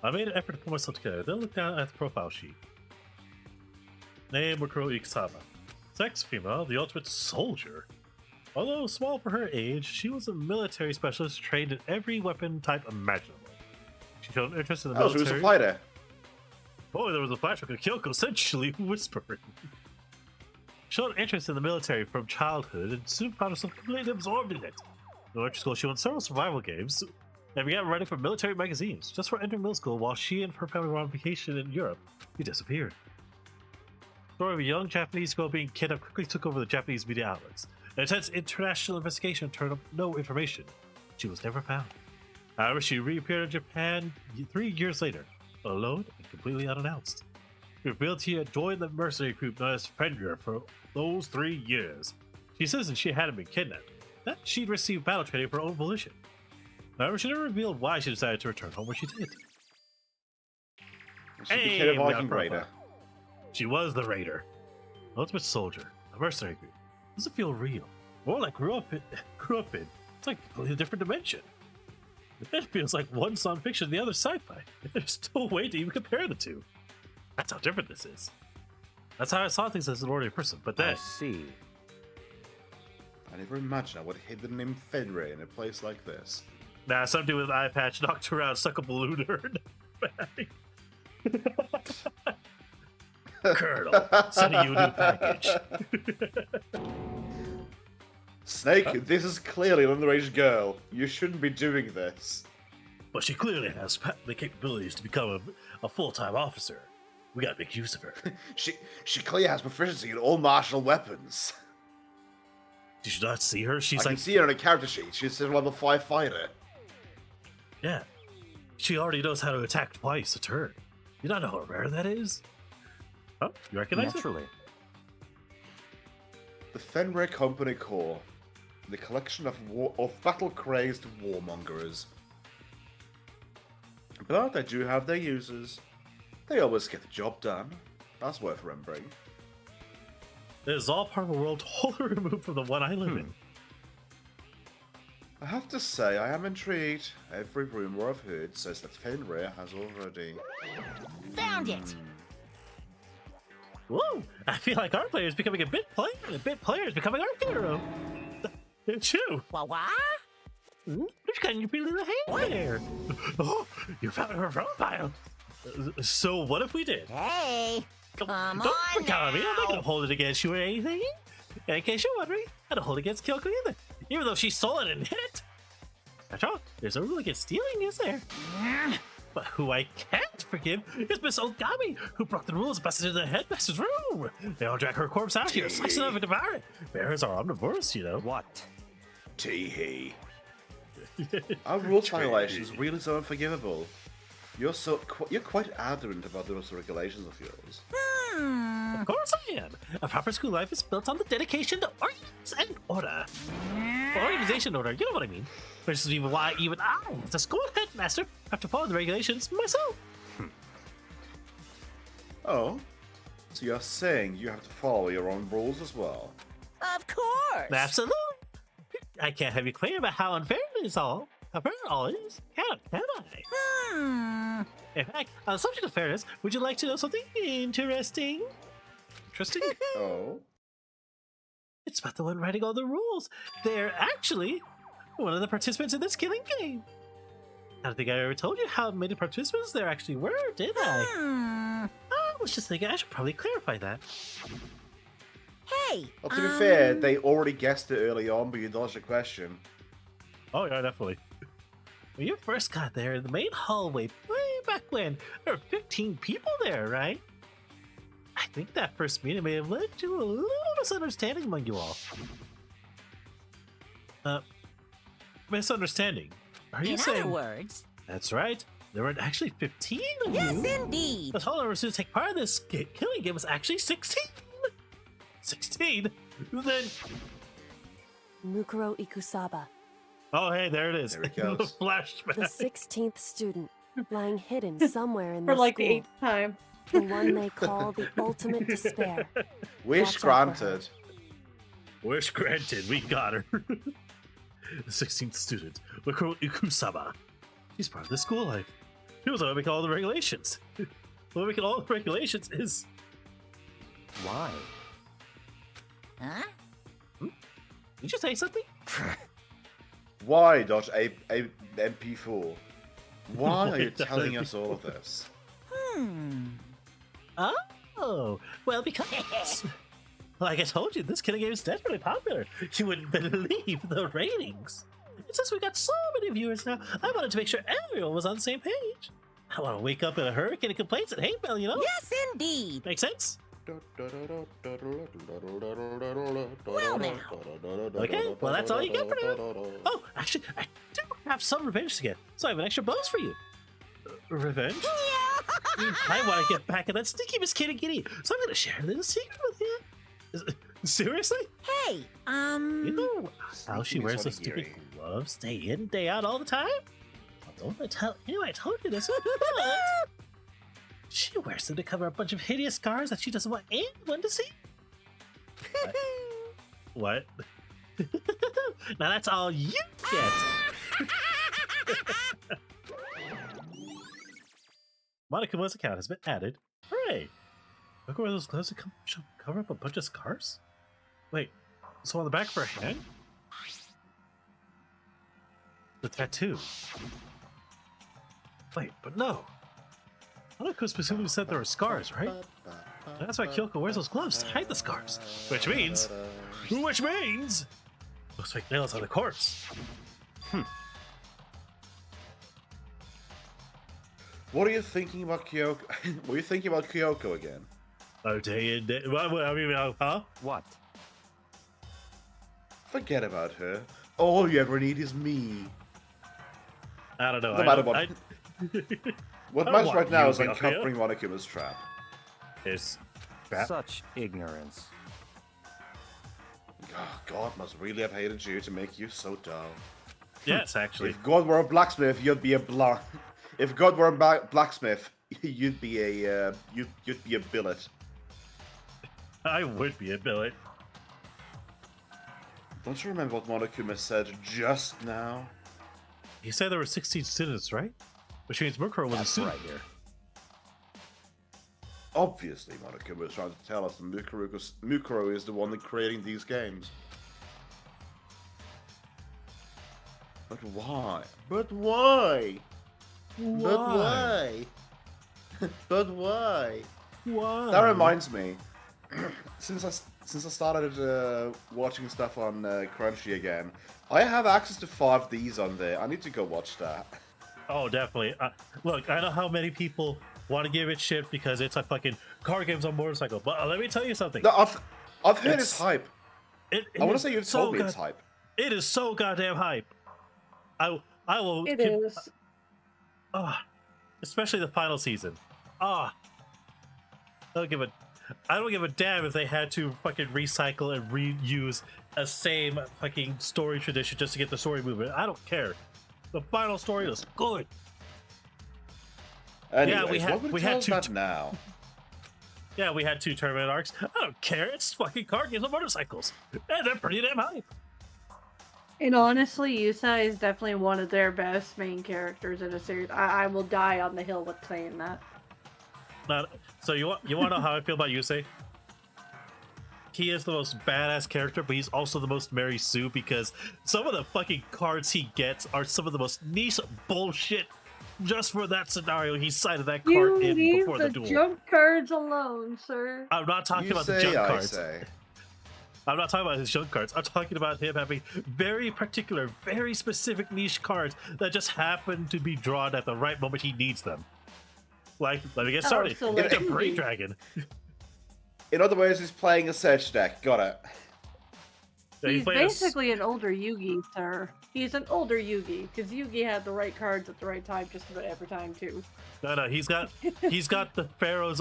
I made an effort to put myself together. Then look down at the profile sheet. Name Mukuro Ikusaba. Sex female, the ultimate soldier. Although small for her age, she was a military specialist trained in every weapon type imaginable. She showed an interest in the military. She was a fighter. Boy, there was a flashback of Kyoko essentially whispering. Showed an interest in the military from childhood and soon found herself completely absorbed in it. In elementary school, she won several survival games and began writing for military magazines. Just for entering middle school, while she and her family were on vacation in Europe, she disappeared. The story of a young Japanese girl being kidnapped quickly took over the Japanese media outlets. An intense international investigation turned up no information. She was never found. However, she reappeared in Japan 3 years later, alone and completely unannounced. Revealed he had joined the mercenary group known as Fenrir for those 3 years. She says that she hadn't been kidnapped, that she'd received battle training of her own volition. However, she never revealed why she decided to return home when she did. She Hey, became a we got Viking a profile. raider. She was the raider, an ultimate soldier, a mercenary group. Doesn't feel real. More like grew up in. It's like a completely different dimension. It feels like one's non-fiction and the other sci-fi. There's no way to even compare the two. That's how different this is. That's how I saw things as an ordinary person. But I then, see. I never imagined I would hit the name Fenrir in a place like this. nah, some dude with an eye patch knocked around, stuck a balloon in her bag. Colonel, sending you a new package. Snake, this is clearly an underage girl. You shouldn't be doing this. But she clearly has the capabilities to become a full-time officer. We gotta make use of her. She clearly has proficiency in all martial weapons. Did you not see her? She's I like, can see her on a character sheet. She's a level 5 fighter. yeah. She already knows how to attack twice a turn. You not know how rare that is? Oh, you recognize it? Naturally. The Fenrir Company Corps. The collection of battle-crazed warmongers. But they do have their users. They always get the job done. That's worth remembering. It is all part of a world totally removed from the one I live in. I have to say, I am intrigued. Every rumor I've heard says that Fenrir has already... Found it! Whoa! I feel like our player is becoming a bit player, and a bit player is becoming our hero. It's you. What? Which kind of your pretty little hand there? Oh, you found her profile. So what if we did? Hey! Come Don't on tell me. I'm not now. gonna hold it against you or anything. And in case you're wondering, I don't hold it against Kyoko either. Even though she stole it and hid it. After all, there's a rule against stealing, is there? But who I can't forgive is Miss Ogami, who broke the rules and busted into the headmaster's room. They all drag her corpse out here, slice it up and devour it. Bears are omnivorous, you know. What? Tee-hee. Our rules violations really so unforgivable. You're quite adamant about those regulations of yours. Of course I am. A proper school life is built on the dedication to ordinance and order. Organization order, you know what I mean. Which is even why even I, as a school headmaster, have to follow the regulations myself. Oh, so you're saying you have to follow your own rules as well? Of course! Absolutely. I can't have you claim about how unfair it is all. How fair it all is. Can I? In fact, on the subject of fairness, would you like to know something interesting? Interesting? Oh? It's about the one writing all the rules. They're actually one of the participants in this killing game. I don't think I ever told you how many participants there actually were, did I? I was just thinking I should probably clarify that. Hey! Well, to be fair, they already guessed it early on, but you dodged the question. Oh yeah, definitely. When you first got there in the main hallway, way back when, there were 15 people there, right? I think that first meeting may have led to a little misunderstanding among you all. Misunderstanding? Are you In saying? other words, That's right. There were actually 15 of yes, you. indeed. The total number of students to take part in this killing game was actually 16. 16? Then, 𝓕𝓻𝓲𝓵𝓬, oh hey, there it is. There it The goes. the flashback. 16th student, lying hidden somewhere in For the like school, the 8th time. the one they call the ultimate despair. Wish Watch out for granted. Wish granted, we got her. The 16th student, 𝓕𝓻𝓲𝓵𝓬. She's part of the school life. She was making all the regulations. What making all the regulations is. Why? Huh? Did you just say something? Why, MP4? Why are you telling us all of this? Oh, well, because. Like I told you, this killing game is definitely popular. You wouldn't believe the ratings. And since we got so many viewers now, I wanted to make sure everyone was on the same page. I don't want to wake up in a hurricane of complaints and hate mail, you know? Yes, indeed. Make sense? Well, now. Okay, well, that's all you get for now. Oh, actually, I do have some revenge to get, so I have an extra bonus for you. Revenge? I want to get back at that sneaky Miss Kitty Kitty, so I'm going to share a little secret with you. Seriously? Hey, You know how she Speaking wears is those stupid onigiri. gloves day in, day out, all the time? Don't I tell you? I told you this. But she wears them to cover a bunch of hideous scars that she doesn't want anyone to see. What? Now that's all you get. Monaco's account has been added. Hooray! Look where those gloves cover up a bunch of scars? Wait, so on the back of her hand? The tattoo. Wait, but no. Monoko specifically said there were scars, right? That's why Kyoko wears those gloves to hide the scars. Which means... Looks like nails on the corpse. What are you thinking about Kyoko? What are you thinking about Kyoko again? Oh, day in, day... huh? What? Forget about her. All you ever need is me. I don't know. No matter what. What I don't matters want right now you, is Miyako. uncovering Monokuma's trap. Is that... Such ignorance. Oh, God must really have hated you to make you so dull. Yes, actually. If God were a blacksmith, you'd be a If God were a blacksmith, you'd be a you'd be a billet. I would be a billet. Don't you remember what Monokuma said just now? He said there were 16 students, right? Which means Mukuro was a That's student right. here. Obviously, Monokuma is trying to tell us that Mukuro is the one creating these games. But why? But why? But why? But why? Why? That reminds me. since I started watching stuff on Crunchy again, I have access to 5Ds on there. I need to go watch that. Oh, definitely. Look, I know how many people want to give it shit because it's a fucking car games on motorcycle, but let me tell you something. No, I've heard it's hype. It I want to is say you've so told me it's hype. It is so goddamn hype. I will. It is. Especially the final season. I don't give a damn if they had to fucking recycle and reuse a same fucking story tradition just to get the story moving. I don't care. The final story was good. Anyways, Yeah, what would we tell had us two that now? Yeah, we had 2 tournament arcs. I don't care. It's fucking car games on motorcycles, and they're pretty damn hype. And honestly, Yusa is definitely one of their best main characters in a series. I will die on the hill with saying that. So you want to know how I feel about Yusei? He is the most badass character, but he's also the most Mary Sue because some of the fucking cards he gets are some of the most niche bullshit. Just for that scenario, he cited that card You in leave before the the duel. junk cards alone, sir. I'm not talking You about the say, junk I cards. say. I'm not talking about his junk cards. I'm talking about him having very particular, very specific niche cards that just happen to be drawn at the right moment he needs them. Like, let me get started. so It's a like- Brain Dragon. In other words, he's playing a Sedge deck. Got it. He's playing a s- basically an older Yugi, sir. He's an older Yugi, because Yugi had the right cards at the right time just about every time too. No, he's got the Pharaoh's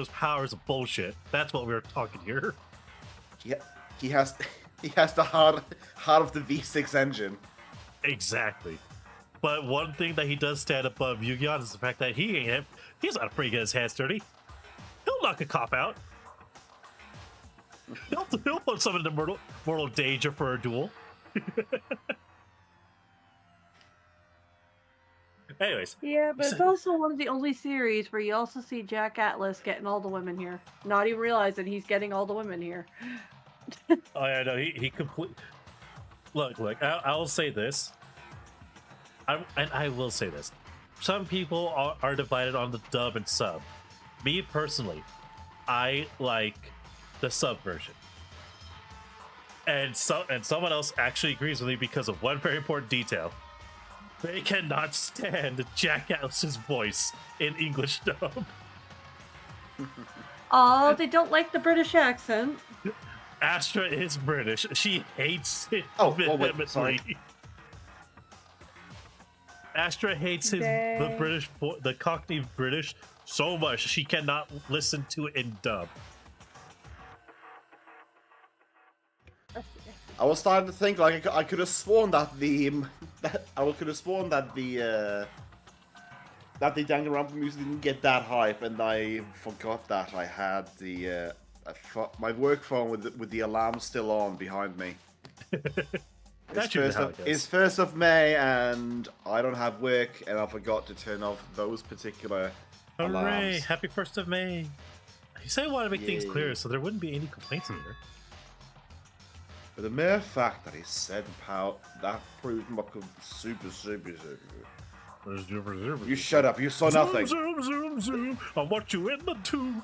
powers of bullshit. That's what we're talking here. Yeah, he has the heart of the V6 engine. Exactly. But one thing that he does stand above Yu-Gi-Oh! Is the fact that he's not afraid to get his hands dirty. He'll knock a cop out. He'll put someone into mortal danger for a duel. Anyways, Yeah, but it's also one of the only series where you also see Jack Atlas getting all the women here. Not even realizing he's getting all the women here. oh yeah, no, he complete. Look, I will say this. I will say this. Some people are divided on the dub and sub. Me personally, I like the sub version. And someone else actually agrees with me because of one very important detail. They cannot stand Jack Atlas's voice in English dub. Oh, they don't like the British accent. Astra is British. She hates it Oh, wait, vehemently. sorry. Astra hates Dang. the Cockney British so much she cannot listen to it in dub. I was starting to think like I could have sworn that the Danganronpa music didn't get that hype, and I forgot that I had the my work phone with the alarm still on behind me. That's usually how it goes. It's 1st of May, and I don't have work, and I forgot to turn off those particular Hooray! alarms. Happy 1st of May. You say I want to make things Yeah. clear so there wouldn't be any complaints in here. But the mere fact that he said that proved my super. You shut up. You saw nothing. Zoom, zoom, zoom. I want you in the tomb.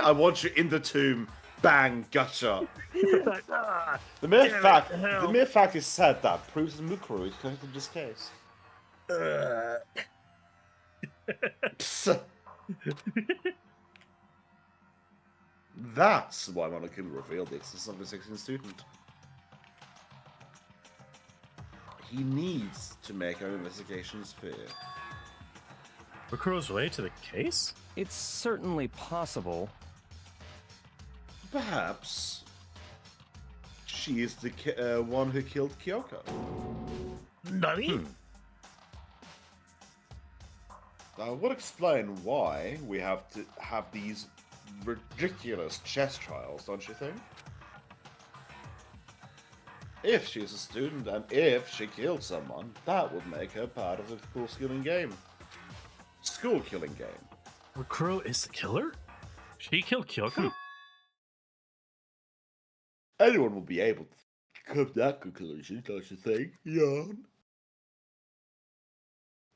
I want you in the tomb. Bang, gotcha. Ah, The mere Damn it, fact, hell. the mere fact he said that proves that Mukuro is connected to this case. That's why Monokuma revealed the existence of the 16th student. He needs to make our investigations fair. Makuro's way to the case? It's certainly possible. Perhaps she is the one who killed Kyoko. Nani? That would explain why we have to have these ridiculous chess trials, don't you think? If she's a student and if she killed someone, that would make her part of the school killing game. Makuro is the killer? She killed Kyoko? Anyone will be able to come to that conclusion, don't you think, Jan?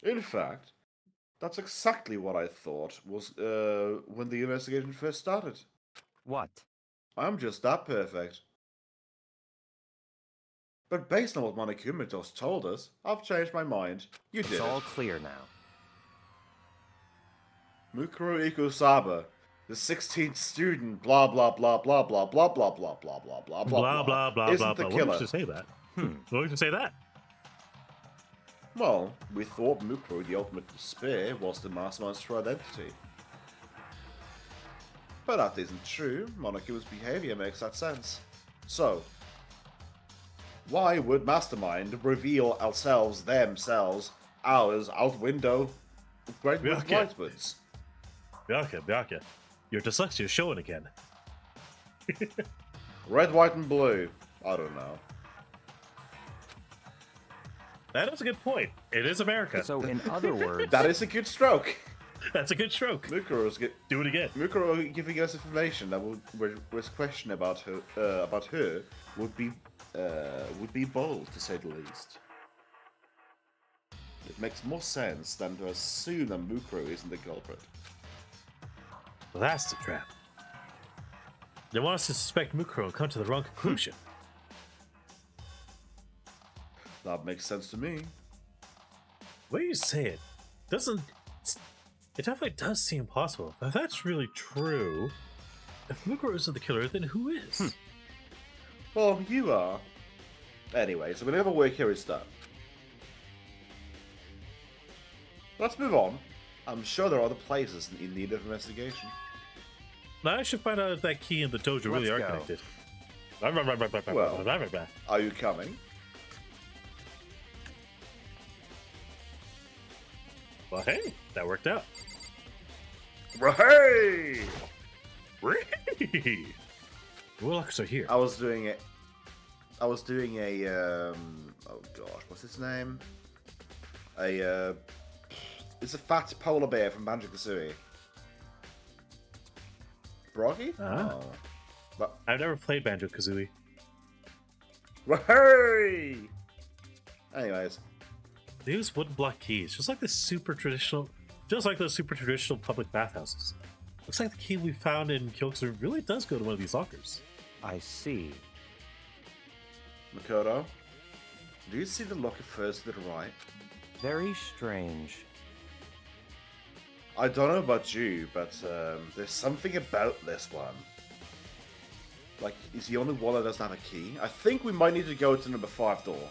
In fact, that's exactly what I thought was when the investigation first started. What? I'm just that perfect. But based on what Monokuma just told us, I've changed my mind. You did It's all it. clear now. Mukuro Ikusaba, the 16th student, blah blah blah blah blah blah blah blah blah blah blah Blah, blah, blah, isn't blah, the blah. What killer. makes you say that? What makes you say that? Well, we thought Mukuro, the ultimate despair, was the mastermind's true identity. But that isn't true. Monokuma's behavior makes that sense. So, why would Mastermind reveal themselves, ours, out window, Great Byakuya. Whitewoods? Byakuya, your dyslexia is showing again. Red, white, and blue. I don't know. That is a good point. It is America. So, in other words, That is a good stroke. That's a good stroke. Do it again. Mukuro giving us information that was question about her would be bold to say the least. It makes more sense than to assume that Mukuro isn't the culprit. Well, that's the trap. They want us to suspect Mukuro and come to the wrong conclusion. That makes sense to me. The way you say it doesn't. It definitely does seem possible. If that's really true, if Mukuro isn't the killer, then who is? Well, you are. Anyway, so whenever work here is done. Let's move on. I'm sure there are other places in need of investigation. Now I should find out if that key and the dojo really are Let's go. connected. Well. Are you coming? Well, hey, that worked out. Hey! Warlockers are here. I was doing a oh gosh, what's his name? It's a fat polar bear from Banjo-Kazooie. Broggy? Ah. Oh. But, I've never played Banjo-Kazooie. hey! Anyways, They use wooden block keys, just like those super traditional public bathhouses. Looks like the key we found in Kyokuzu really does go to one of these lockers. I see. Makoto, do you see the locker first to the right? Very strange. I don't know about you, but there's something about this one. Like, he's the only one that doesn't have a key. I think we might need to go to number 5 door.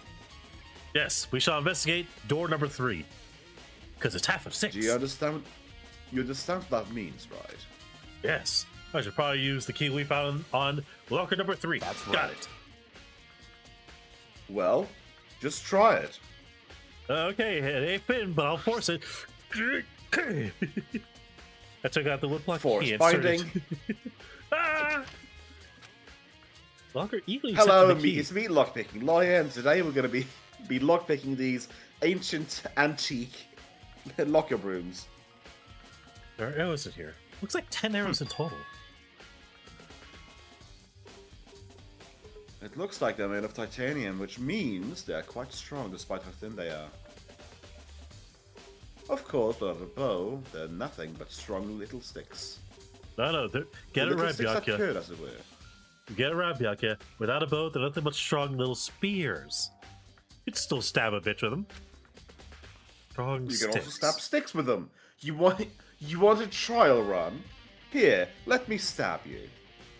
Yes, we shall investigate door number 3. Because it's half of 6. Do you understand? You understand what that means, right? Yes. I should probably use the key we found on locker number 3. That's Got right. it. Well, just try it. Okay, it ain't fitting, but I'll force it. I took out the woodblock Force key and binding. started- Ah! Locker eagerly Hello, accepted the key. it's me, Lockpicking Lawyer, and today we're going to be lockpicking these ancient, antique locker brooms. There are arrows in here. Looks like 10 arrows in total. It looks like they're made of titanium, which means they're quite strong despite how thin they are. Of course, without a bow, they're nothing but strong little sticks. No, get it Little right, sticks that Byakuya. could, as it were. Get it right, Byakuya. Without a bow, they're nothing but strong little spears. You'd still stab a bitch with them. Strong You sticks. can also stab sticks with them. You want a trial run? Here, let me stab you.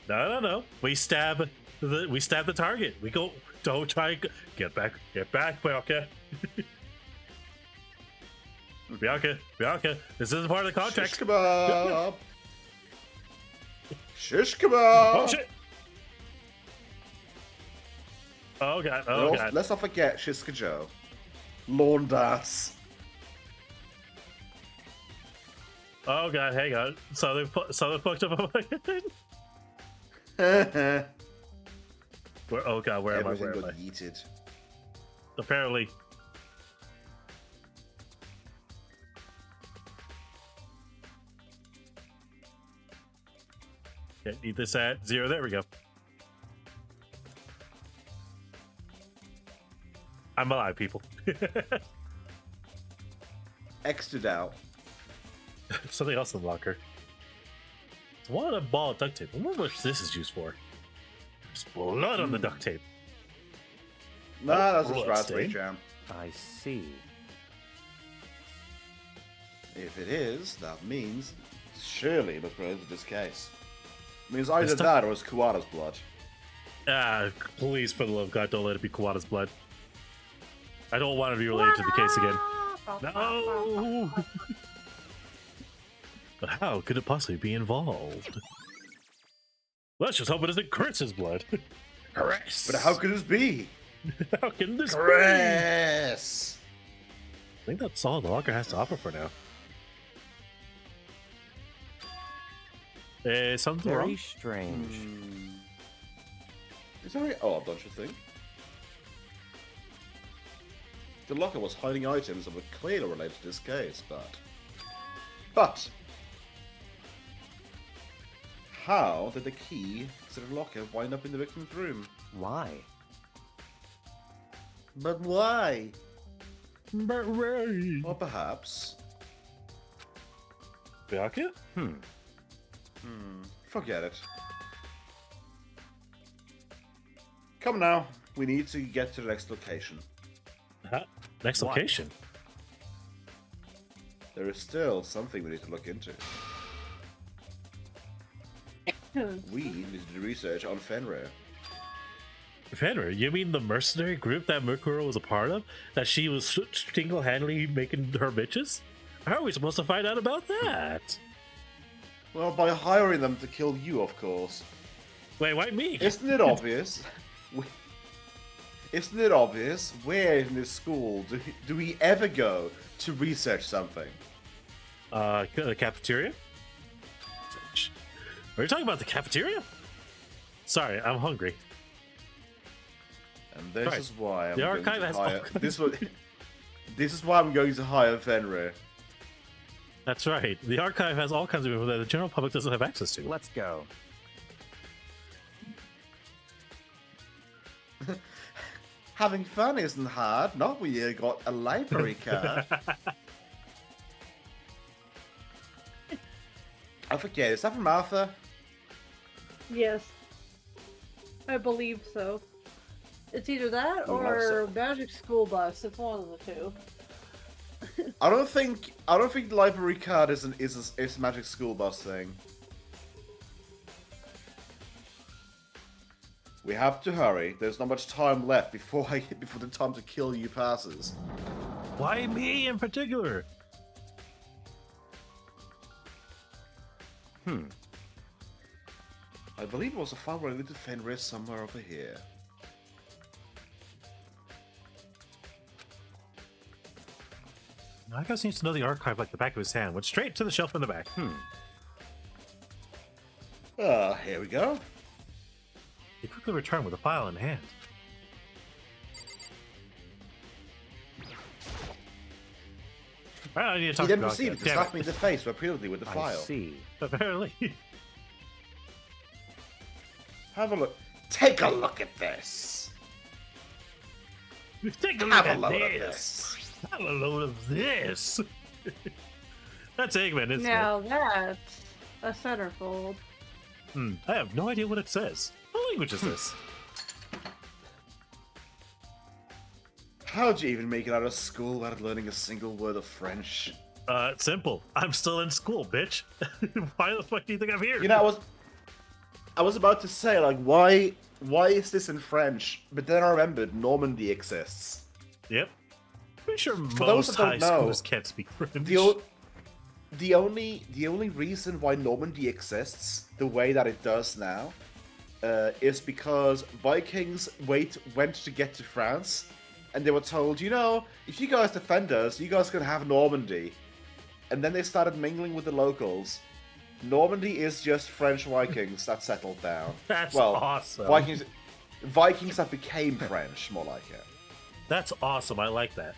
No. We stab the target. We go. Don't try. Get back, Byakuya. Byakuya. This isn't part of the contract. Shish kebab. Shish Oh kebab. shit! Oh god! And Oh also, god! let's not forget Shiska Joe. Lawn darts. Oh god! Hang on. Something fucked up on my head. Everything Oh god! Where am I? got yeeted. Apparently. Okay, need this at 0. There we go. I'm alive, people. X'd out. Something else in the locker. What a ball of duct tape. I wonder what this is used for. There's blood on the duct tape. Nah, that's just blood raspberry stain. jam. I see. If it is, that means surely it was related to this case. It means either This ti- that or it's Kuwata's blood. Ah, please, for the love of God, don't let it be Kawada's blood. I don't want to be related to the case again. No! But how could it possibly be involved? Let's just hope it isn't Chris's blood. Chris! But how could this be? How can this be? Chris! I think that's all the locker has to offer for now. Something Very wrong? strange. It's very odd, don't you think? The locker was hiding items that were clearly related to this case, but how did the key to the locker wind up in the victim's room? Why? But why? But right. Or perhaps... Byakuya? Forget it. Come now, we need to get to the next location. Huh? Next What? location? There is still something we need to look into. We need to do research on Fenrir. Fenrir, you mean the mercenary group that Mukuro was a part of? That she was single-handedly making her bitches? How are we supposed to find out about that? Well, by hiring them to kill you, of course. Wait, why me? Isn't it obvious? Isn't it obvious? Where in this school do we ever go to research something? The cafeteria? Are you talking about the cafeteria? Sorry, I'm hungry. And this Right. is why I'm The going archive to has hire. all- This is why I'm going to hire Fenrir. That's right. The archive has all kinds of info that the general public doesn't have access to. Let's go. Having fun isn't hard, not when you got a library card. I forget, is that from Arthur? Yes. I believe so. It's either that We love or so- Magic School Bus. It's one of the two. I don't think the library card is a Magic School Bus thing. We have to hurry. There's not much time left before the time to kill you passes. Why me in particular? I believe it was a file related to Fenrir somewhere over here. My guy seems to know the archive like the back of his hand. Went straight to the shelf in the back. Here we go. He quickly returned with a file in hand. I need to talk He didn't about receive that. it. Damn Slapped me in the face repeatedly with the I file. see. Apparently. Have a look. Take a look at this. Take a look Have a at load of this. Have a load of this. That's Eggman, isn't Now that's a centerfold. it? I have no idea what it says. What language is this? How'd you even make it out of school without learning a single word of French? It's simple. I'm still in school, bitch. Why the fuck do you think I'm here? You know, I was about to say, like, why is this in French? But then I remembered Normandy exists. Yep. Pretty sure those most that don't high know, schools can't speak French. The only reason why Normandy exists the way that it does now is because Vikings went to get to France, and they were told, you know, if you guys defend us, you guys can have Normandy. And then they started mingling with the locals. Normandy is just French Vikings that settled down. That's well, awesome. Vikings that became French, more like it. That's awesome. I like that.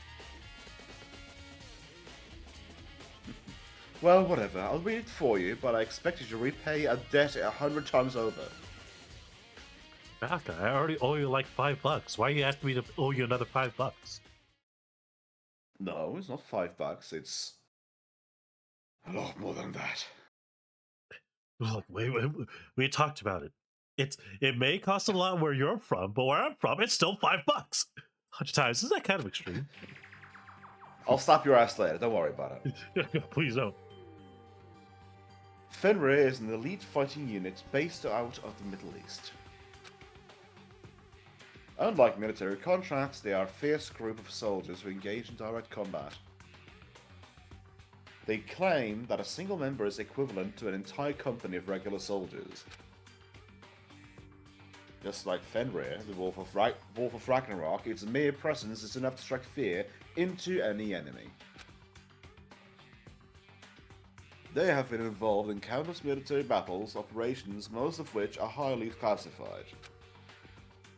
Well, whatever. I'll read it for you, but I expect you to repay a debt 100 times over. Baka, I already owe you like $5. Why are you asking me to owe you another $5? No, it's not $5. It's a lot more than that. Look, we talked about it. It may cost a lot where you're from, but where I'm from, it's still $5. 100 times. Isn't that kind of extreme? I'll slap your ass later. Don't worry about it. Please don't. 𝓲𝓪𝓷𝓮 is an elite fighting unit based out of the Middle East. Unlike military contracts, they are a fierce group of soldiers who engage in direct combat. They claim that a single member is equivalent to an entire company of regular soldiers. Just like 𝓲𝓪𝓷, the Wolf of 𝓲𝓪𝓷𝓾𝓲, its mere presence is enough to strike fear into any enemy. They have been involved in countless military battles, operations, most of which are highly classified.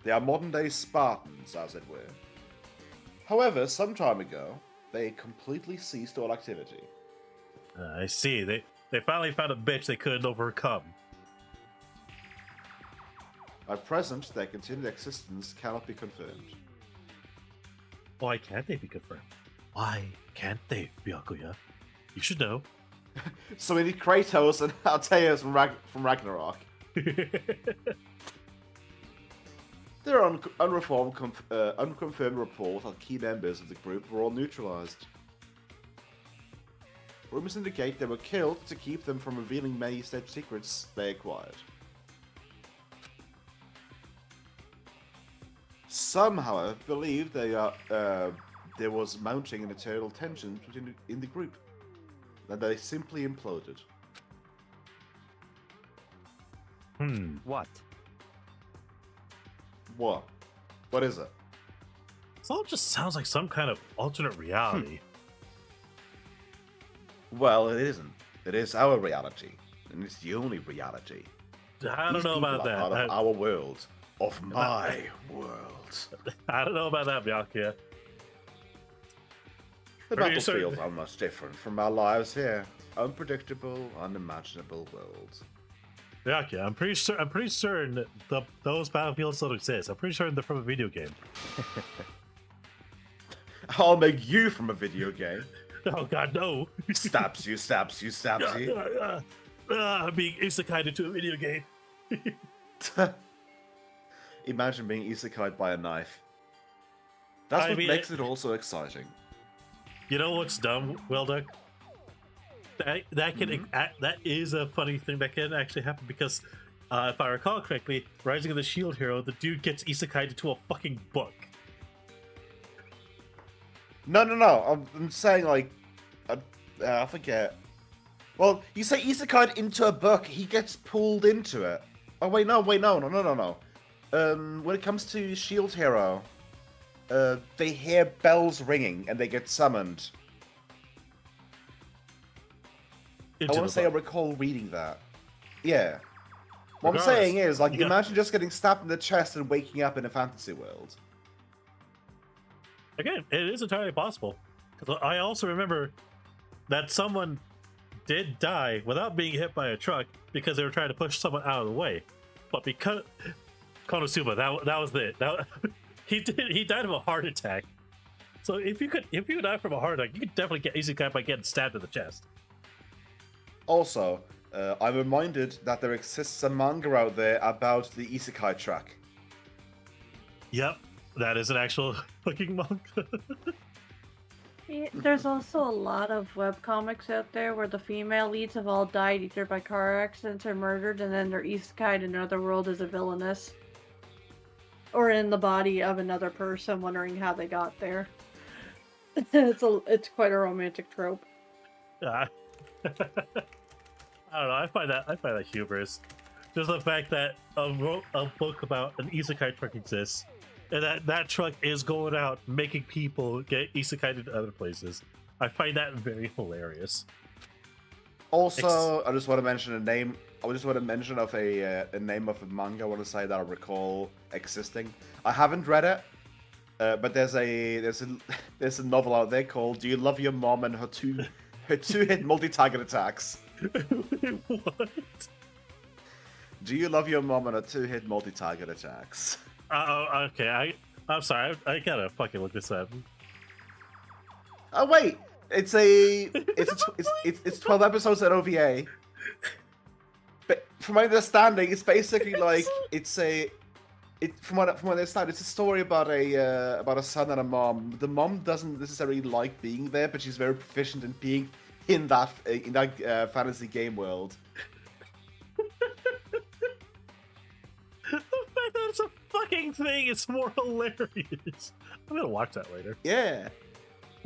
They are modern-day Spartans, as it were. However, some time ago, they completely ceased all activity. I see. They finally found a bitch they couldn't overcome. At present, their continued existence cannot be confirmed. Why can't they be confirmed? Why can't they, Byakuya? You should know. So we need Kratos and Atreus from Ragnarok. There are unconfirmed reports that key members of the group were all neutralized. Rumors indicate they were killed to keep them from revealing many state secrets they acquired. Some, however, believe there was mounting an eternal tension in the group, that they simply imploded. What? What? What is it? This all just sounds like some kind of alternate reality. Well, it isn't. It is our reality, and it's the only reality. I don't These know people about are that. part of our world, of my world. I don't know about that, Byakuya. The Are you certain- battlefields are much different from our lives here. Unpredictable, unimaginable worlds. Byakuya, I'm pretty certain that those battlefields don't exist. I'm pretty certain they're from a video game. I'll make you from a video game. Oh god, no! Stabs you, stabs you, stabs you. I'm being isekai into a video game. Imagine being isekai'd by a knife. That's I what mean, makes it all so exciting. You know what's dumb, Whaleduck? That is a funny thing that can actually happen because, if I recall correctly, Rising of the Shield Hero, the dude gets isekai'd into a fucking book. No. I'm saying, like, I forget. Well, you say isekai'd into a book, he gets pulled into it. Oh, wait, no. When it comes to Shield Hero, they hear bells ringing and they get summoned. I want to say I recall reading that. Yeah. What I'm saying is, like, imagine just getting stabbed in the chest and waking up in a fantasy world. Again, it is entirely possible. Because I also remember that someone did die without being hit by a truck because they were trying to push someone out of the way. But because Konosuba, that was it. He died of a heart attack. So if you die from a heart attack, you could definitely get isekai by getting stabbed in the chest. Also, I'm reminded that there exists a manga out there about the isekai track. Yep, that is an actual fucking manga. Yeah, there's also a lot of webcomics out there where the female leads have all died either by car accidents or murdered, and then they're isekai in another world as a villainess. Or in the body of another person, wondering how they got there. It's quite a romantic trope. I don't know. I find that humorous. Just the fact that a book about an isekai truck exists, and that truck is going out making people get isekai into other places. I find that very hilarious. Also, I just want to mention a name. I just want to mention of a name of a manga I want to say that I recall existing. I haven't read it, but there's a novel out there called "Do You Love Your Mom and Her Two-Hit Multi-Target Attacks?" What? Do you love your mom and her two-hit multi-target attacks? Oh, okay. I'm sorry. I gotta fucking look this up. Oh wait, it's 12 episodes at OVA. But from my understanding, it's basically like from what I understand, it's a story about a son and a mom. The mom doesn't necessarily like being there, but she's very proficient in being in that fantasy game world. The fact that it's a fucking thing is more hilarious. I'm gonna watch that later. Yeah.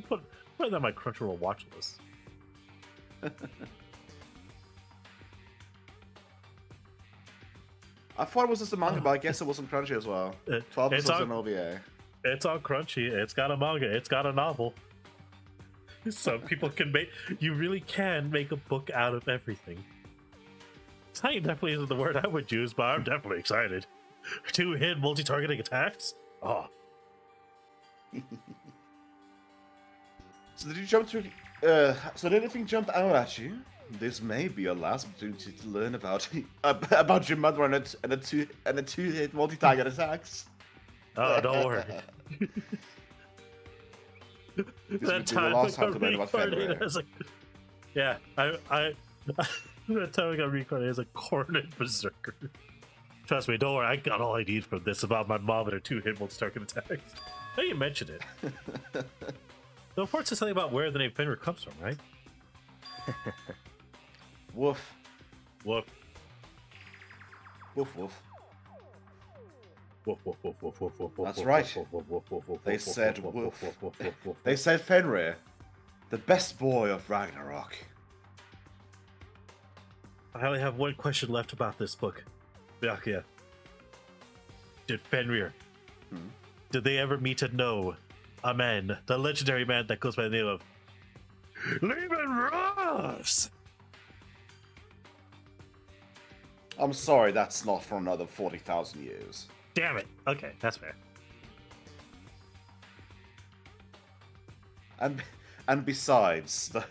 Put that on my Crunchyroll watch list. I thought it was just a manga, but I guess it was on Crunchy as well. 12 episodes on OVA. It's on Crunchy. It's got a manga. It's got a novel. So people can make. You really can make a book out of everything. Exciting definitely isn't the word I would use, but I'm definitely excited. Two-hit multi-targeting attacks? Oh. So did you jump through? So did anything jump out at you? This may be your last opportunity to learn about your mother and a two-hit multi-target attacks. Oh, don't worry. That time the last time to learn about Fenrir. Yeah, that time I got reincarnated as a cornered berserker. Trust me, don't worry, I got all I need from this about my mom and her two-hit multi-target attacks. Now you mentioned it. The report says something about where the name Fenrir comes from, right? Woof. Woof. Woof woof. Woof, woof, woof, woof, woof, woof, That's woof, right. woof, woof, woof, woof, woof, They woof, said woof, woof. woof, woof, woof, woof, They woof. said Fenrir, the best boy of Ragnarok. I only have one question left about this book. Byakuya. Did Fenrir, did they ever meet and know a man, the legendary man that goes by the name of 𝓕𝓻𝓷𝓼? I'm sorry, that's not for another 40,000 years. Damn it. Okay, that's fair. And besides, never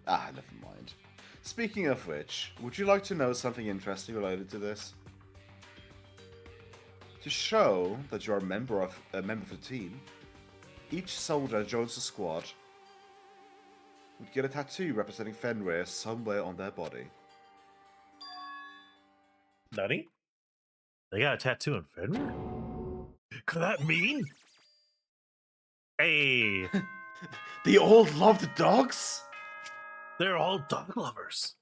mind. Speaking of which, would you like to know something interesting related to this? To show that you're a member of the team, each soldier that joins the squad would get a tattoo representing Fenrir somewhere on their body. Nutty? They got a tattoo on Fenrir? Could that mean? Hey, They all love the dogs? they're all dog lovers.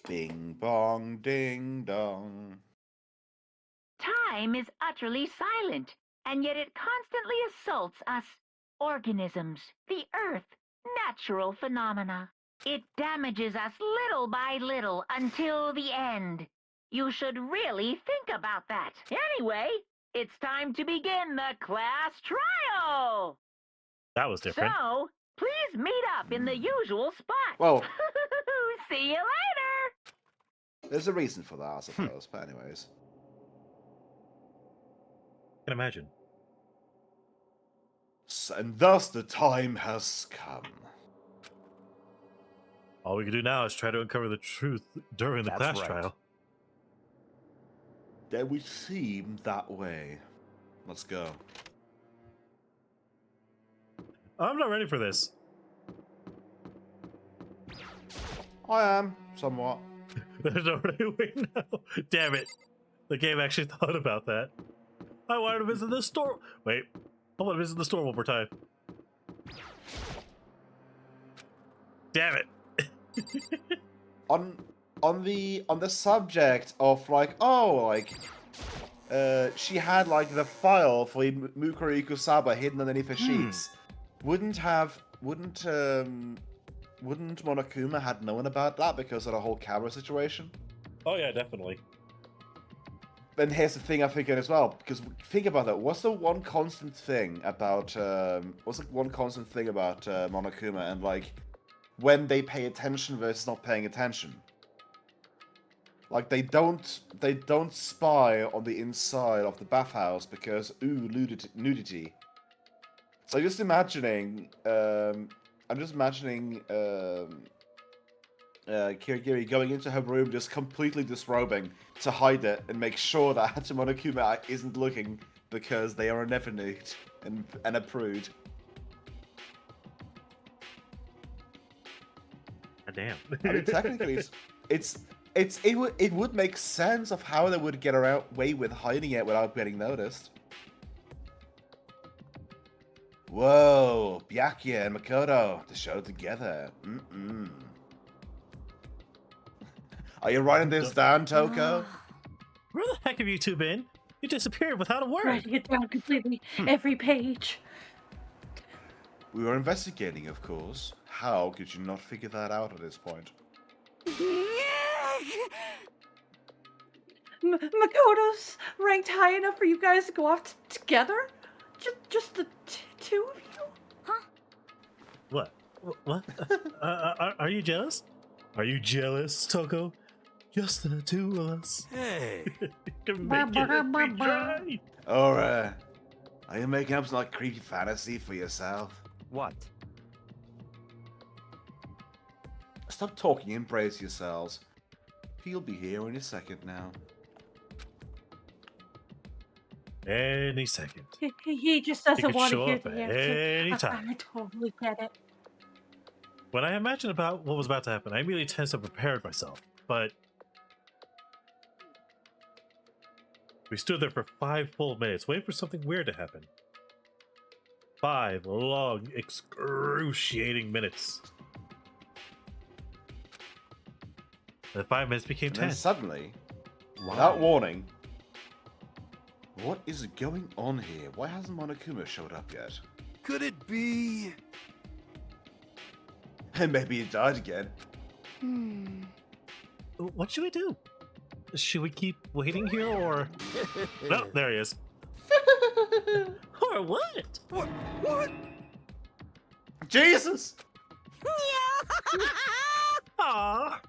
Bing bong ding dong. Time is utterly silent, and yet it constantly assaults us organisms, the Earth, natural phenomena. It damages us little by little until the end. You should really think about that. Anyway, it's time to begin the class trial. That was different. So, please meet up in the usual spot. Well, See you later. There's a reason for that, I suppose. But anyways. I can imagine. And thus the time has come. All we can do now is try to uncover the truth during the That's class right. trial. That would seem that way. Let's go. I'm not ready for this. I am, somewhat. There's no right way now. Damn it. The game actually thought about that. I wanted to visit the store. Wait. I want to visit the store one more time. Damn it. On the subject of like, oh, like she had like the file for Mukuriku Saba hidden underneath the sheets. Wouldn't Monokuma had known about that because of the whole camera situation? Oh yeah, definitely. And here's the thing I'm thinking as well, because think about that. What's the one constant thing about Monokuma and like when they pay attention versus not paying attention? Like they don't spy on the inside of the bathhouse because nudity. So I'm just imagining Kirigiri going into her room just completely disrobing to hide it and make sure that Monokuma isn't looking because they are never nude and a prude. Damn. I mean, technically, it would make sense of how they would get away with hiding it without getting noticed. Whoa, Byakuya and Makoto, the show together. Are you writing this down, Toko? Where the heck have you two been? You disappeared without a word. Writing it down completely, every page. We were investigating, of course. How could you not figure that out at this point? Makoto's ranked high enough for you guys to go off together? Just the two of you? Huh? What? What? Are you jealous? Are you jealous, Toko? Just the two of us. Hey. Can make it if we try. Or, are you making up some like creepy fantasy for yourself? What? Stop talking, embrace yourselves. He'll be here in a second now. Any second. He just He doesn't could want to show hear up the at answer. any time. I totally get it. When I imagined about what was about to happen, I immediately tensed and prepared myself. But we stood there for 5 full minutes, waiting for something weird to happen. 5 long, excruciating minutes. The 5 minutes became And 10. then suddenly, without warning, what is going on here? Why hasn't Monokuma showed up yet? Could it be? And maybe he died again. What should we do? Should we keep waiting here or... No, there he is. Or what? What? Jesus! Aw.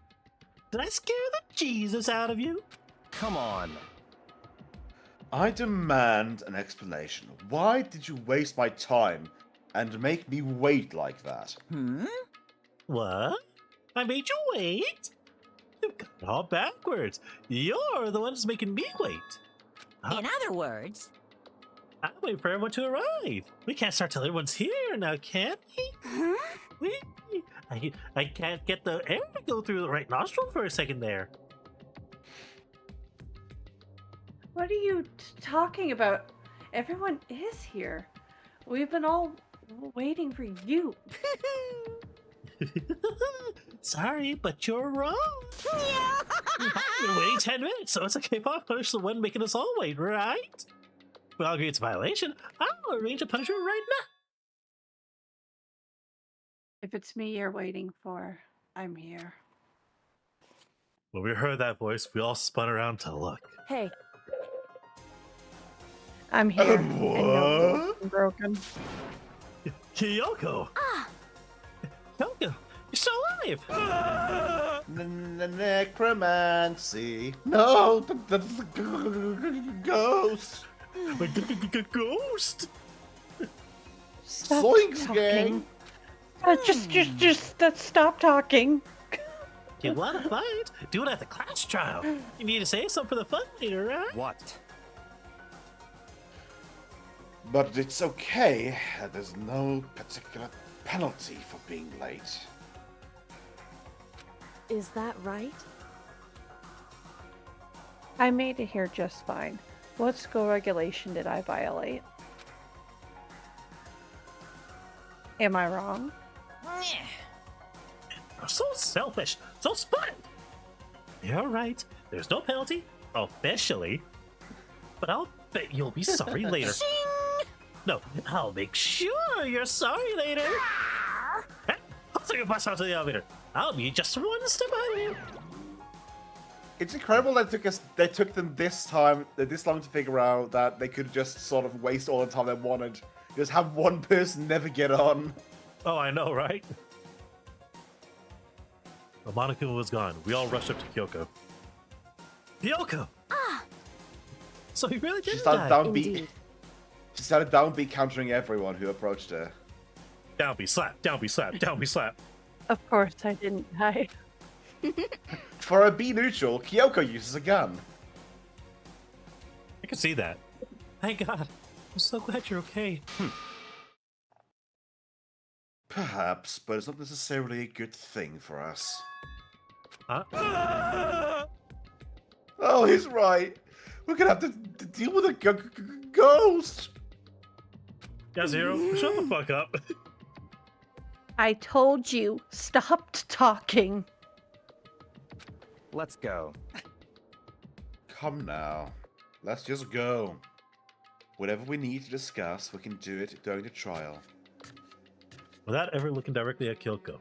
Did I scare the Jesus out of you? Come on. I demand an explanation. Why did you waste my time and make me wait like that? What? I made you wait? You've got it all backwards. You're the one who's making me wait. In other words, I'm waiting for everyone to arrive. We can't start till everyone's here now, can we? I can't get the air to go through the right nostril for a second there. What are you talking about? Everyone is here. We've been all waiting for you. Sorry, but you're wrong. You're waiting 10 minutes, so it's okay if I punish the one making us all wait, right? If we all agree it's a violation, I'll arrange a punishment right now. If it's me you're waiting for, I'm here. When we heard that voice, we all spun around to look. Hey, I'm here. And no What? I'm broken. Kyoko! Kyoko, you're still alive! Necromancy. No, that's a ghost. Ghost. Stop Zoinks, talking. gang. Just stop talking. You want to fight? Do it at the class trial. You need to say something for the fun leader, right? What? But it's okay. There's no particular penalty for being late. Is that right? I made it here just fine. What school regulation did I violate? Am I wrong? You're so selfish, so split. You're right. There's no penalty, officially. But I'll bet you'll be sorry later. No, I'll make sure you're sorry later. Hey, I'll take a bus out to the elevator. I'll be just one step behind you. It's incredible that they took them this long to figure out that they could just sort of waste all the time they wanted. Just have one person never get on. Oh, I know, right? Well, Monokuma was gone. We all rushed up to Kyoko. Kyoko! So he really She did started die. Indeed. She started downbeat countering everyone who approached her. Down be slap, down be slap, down be slap. Of course I didn't die. For a B neutral, Kyoko uses a gun. I can see that. Thank God. I'm so glad you're okay. Perhaps, but it's not necessarily a good thing for us. Huh? Oh, he's right. We're gonna have to deal with a ghost. Yeah, Zero, shut the fuck up. I told you, stopped talking. Let's go. Come now. Let's just go. Whatever we need to discuss, we can do it during the trial. Without ever looking directly at Kyoko,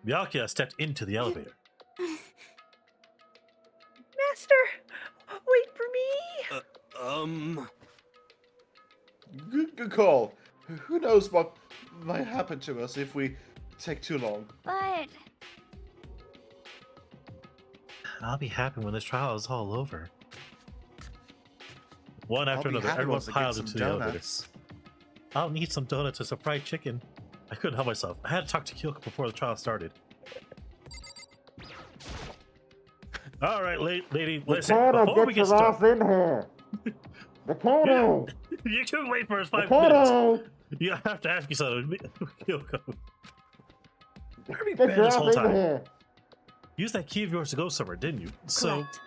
Byakuya stepped into the elevator. Master, wait for me. Good call. Who knows what might happen to us if we take too long. But I'll be happy when this trial is all over. One after I'll be another, happy everyone once I get piled some into the elevator. donuts. I'll need some donuts or some fried chicken. I couldn't help myself. I had to talk to Kyoko before the trial started. All right, lady, listen. Before we get started, in here. Dakota! you can wait for us 5 minutes. You have to ask you something, Kyoko. Where have you been Get your this ass whole in time? here. Used that key of yours to go somewhere, didn't you? So, Correct.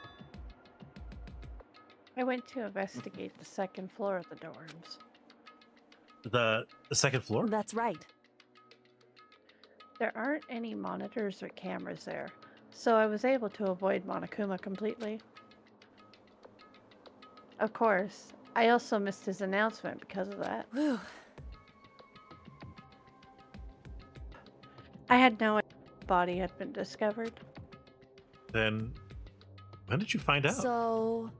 I went to investigate the second floor of the dorms. the second floor? That's right. There aren't any monitors or cameras there, so I was able to avoid Monokuma completely. Of course, I also missed his announcement because of that. Whew. I had no idea the body had been discovered. Then, when did you find out? So,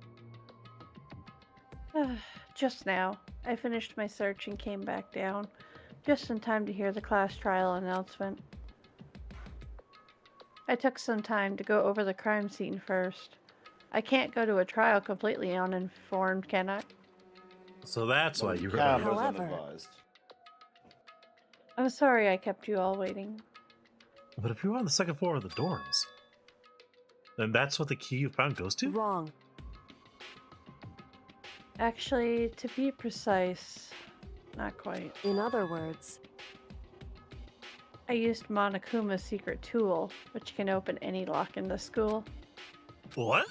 Just now, I finished my search and came back down, just in time to hear the class trial announcement. I took some time to go over the crime scene first. I can't go to a trial completely uninformed, can I? So that's why you were. Cameras However- unadvised. I'm sorry I kept you all waiting. But if you were on the second floor of the dorms, then that's what the key you found goes to? wrong. Actually, to be precise, not quite. In other words, I used Monokuma's secret tool, which can open any lock in the school. What?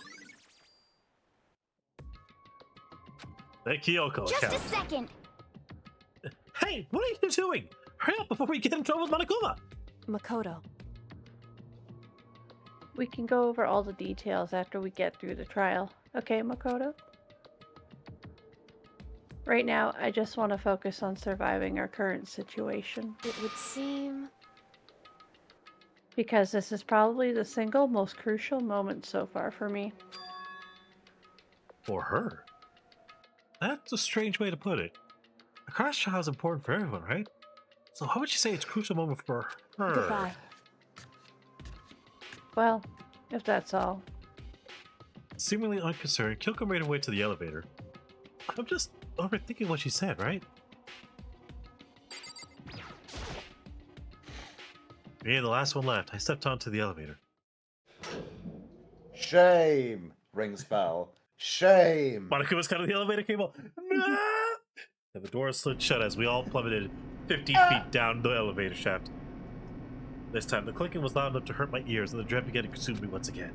That Kyoko Just a account. second. Hey, what are you doing? Hurry up before we get in trouble with Monokuma! Makoto. We can go over all the details after we get through the trial. Okay, Makoto? Right now, I just want to focus on surviving our current situation, It would seem... because this is probably the single most crucial moment so far for me. For her? That's a strange way to put it. A crash trial is important for everyone, right? So how would you say it's a crucial moment for her? Goodbye. Well, If that's all. Seemingly unconcerned, Kyoko made her way to the elevator. I'm just overthinking what she said, right? Being the last one left, I stepped onto the elevator. Shame, rings bell. Shame. Monokuma's cut of the elevator cable. No! And the door slid shut as we all plummeted 50 feet down the elevator shaft. This time, the clicking was loud enough to hurt my ears, and the dread began to consume me once again.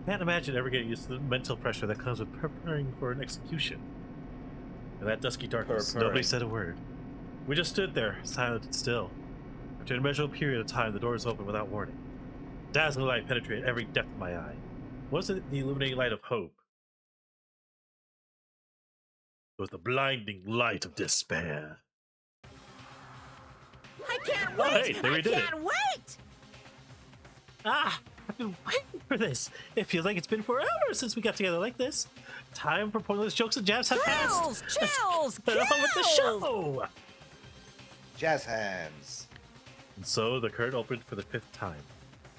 Can't imagine ever getting used to the mental pressure that comes with preparing for an execution. In that dusky darkness, nobody said a word. We just stood there, silent and still. After an immeasurable period of time, the doors opened without warning. A dazzling light penetrated every depth of my eye. It wasn't the illuminating light of hope. It was the blinding light of despair. I can't Oh, wait! hey, there we I did it. can't wait! Ah, I've been waiting for this. It feels like it's been forever since we got together like this. Time for pointless jokes and jabs have Chills! passed. Chills! Let's get on with the chills! show. Jazz hands. And so the curtain opened for the 5th time.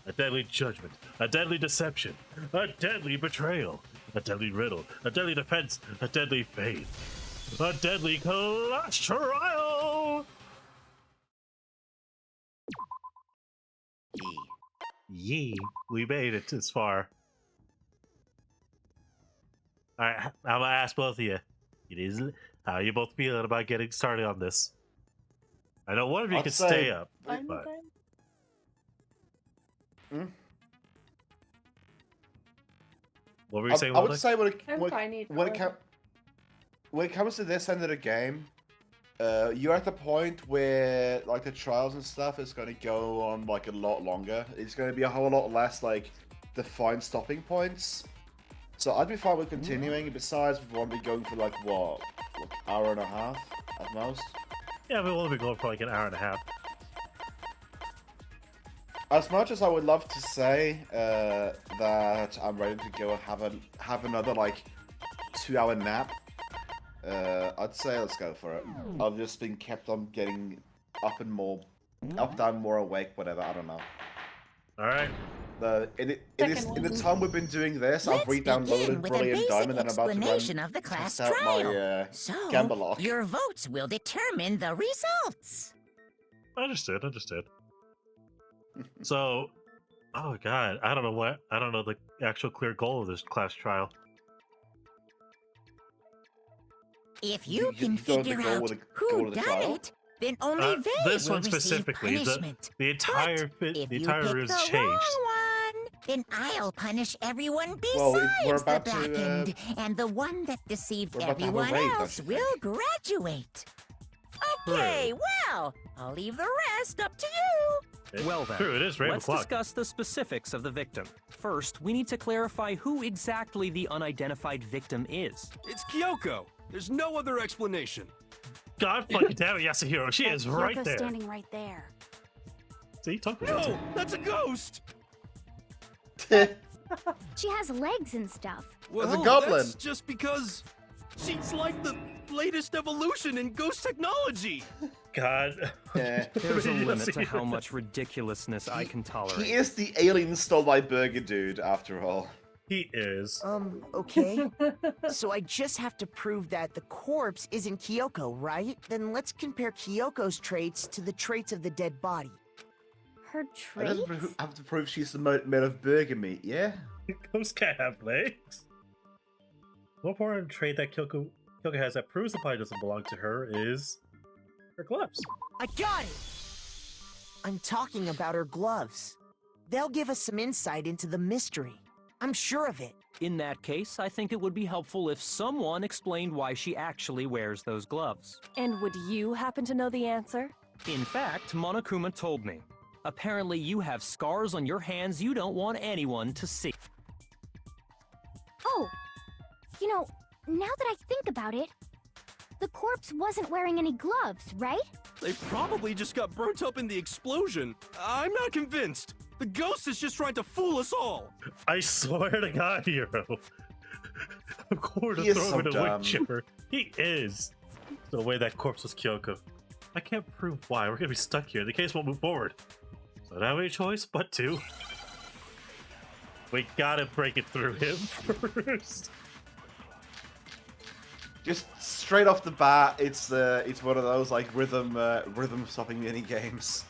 A deadly judgment, a deadly deception, a deadly betrayal, a deadly riddle, a deadly defense, a deadly faith, a deadly clash trial. Yee, we made it this far. Alright, I'm gonna ask both of you. How are you both feeling about getting started on this? I know one of you I'd can say- stay up, I'm but fine. what were you saying? I would Waleduck? say I'm fine, when it comes to this end of the game, you're at the point where like the trials and stuff is going to go on like a lot longer. It's going to be a whole lot less like defined stopping points. So I'd be fine with continuing. Besides, we won't be going for like what, like hour and a half at most. Yeah, we'll only be going for like an hour and a half. As much as I would love to say that I'm ready to go have another like 2-hour nap, I'd say let's go for it. I've just been kept on getting up, down, more awake, whatever. I don't know. All right. In the time we've been doing this, I've Let's re-downloaded begin with a Brilliant basic Diamond, and I'm about to explanation of the test class out my trial. So, Gambalock. your votes will determine the results. Understood. So, oh god, I don't know the actual clear goal of this class trial. If you You can don't have to figure go out with the- who go with the done trial? it, then only they This will one receive specifically, punishment. the entire But if the you entire pick room's the changed. wrong one, then I'll punish everyone Well, besides we're the about to, blackened, and the one that deceived we're about to have a everyone rave, don't else you will graduate. Okay, well, I'll leave the rest up to you. Well then, True, it is rave let's o'clock. discuss the specifics of the victim. First, we need to clarify who exactly the unidentified victim is. It's Kyoko. There's no other explanation. God fucking damn it, Yasuhiro, she is right Kyoko's there. standing right there. See, talk about it. No, that's a ghost. She has legs and stuff. Well, a goblin. That's just because she's like the latest evolution in ghost technology. God. There's a limit to Yasuhiro. how much ridiculousness I can tolerate. He is the alien stole my burger dude, after all. He is. Okay. So I just have to prove that the corpse isn't Kyoko, right? Then let's compare Kyoko's traits to the traits of the dead body. Her I don't traits? have to prove she's the made of burger meat, yeah? Ghosts can't have legs. One important trait that Kyoko has that proves the body doesn't belong to her is her gloves. I got it! I'm talking about her gloves. They'll give us some insight into the mystery. I'm sure of it. In that case, I think it would be helpful if someone explained why she actually wears those gloves. And would you happen to know the answer? In fact, Monokuma told me. Apparently you have scars on your hands you don't want anyone to see. Oh, you know, now that I think about it, the corpse wasn't wearing any gloves, right? They probably just got burnt up in the explosion. I'm not convinced. The ghost is just trying to fool us all. I swear to God, Hero. I'm going to He is throw so him in a dumb. wood chipper. He is. The way that corpse was Kyoko. I can't prove why. We're gonna be stuck here. The case won't move forward. So I don't have any choice but to. We gotta break it through him first. Just straight off the bat, it's one of those like rhythm stopping mini games.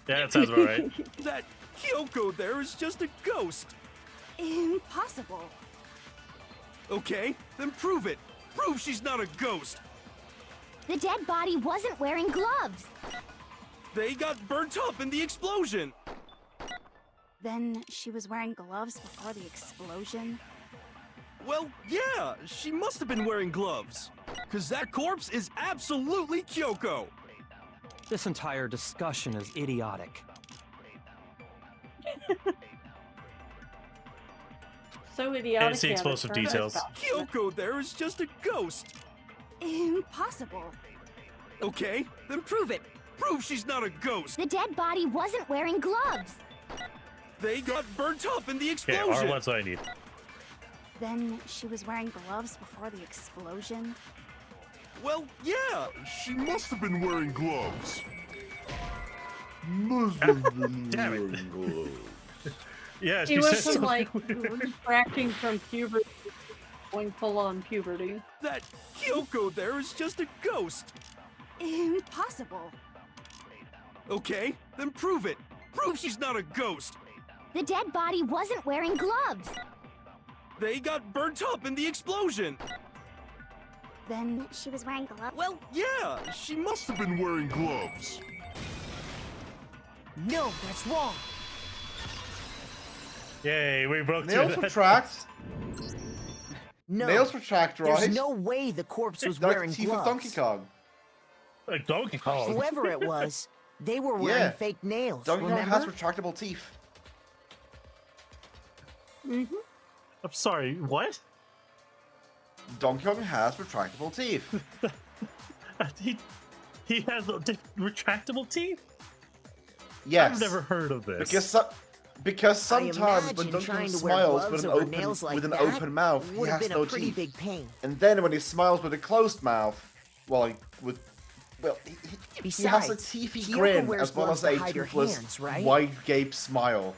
Yeah, that sounds about right. That Kyoko there is just a ghost. Impossible. Okay, then prove it. Prove she's not a ghost. The dead body wasn't wearing gloves. They got burnt up in the explosion. Then she was wearing gloves before the explosion? Well, yeah, she must have been wearing gloves. Because that corpse is absolutely Kyoko. This entire discussion is idiotic. So idiotic. It's the explosive details. Kyoko there is just a ghost. Impossible. Okay, then prove it. Prove she's not a ghost. The dead body wasn't wearing gloves. They got burnt up in the Okay, explosion. R1's what I need. Then she was wearing gloves before the explosion? Well, yeah, she must have been wearing gloves. Damn it. Yeah, He she went said from something like weird. retracting from puberty, going full on puberty. That Kyoko there is just a ghost. Impossible. Okay, then prove it. Prove she's not a ghost. The dead body wasn't wearing gloves. They got burnt up in the explosion. Then she was wearing gloves? Well, yeah, she must have been wearing gloves. No, that's wrong. Yay, we broke through Nails that. retract. No. Nails retract, right? There's no way the corpse was Like wearing the teeth gloves. of Donkey Kong. Like Donkey Kong. Whoever it was, they were wearing Yeah. fake nails. Donkey Kong remember? has retractable teeth. Mm-hmm. I'm sorry, what? Donkey Kong has retractable teeth. he has retractable teeth? Yes. I've never heard of this. Because sometimes when imagine Donkey Kong trying to wear smiles gloves with an over open nails like that open mouth, he would have has been a no pretty teeth. big pain. And then when he smiles with a closed mouth, well, he has a Besides, teethy Kyoko grin wears as well gloves as to a hide her toothless, hands, right? wide gape smile.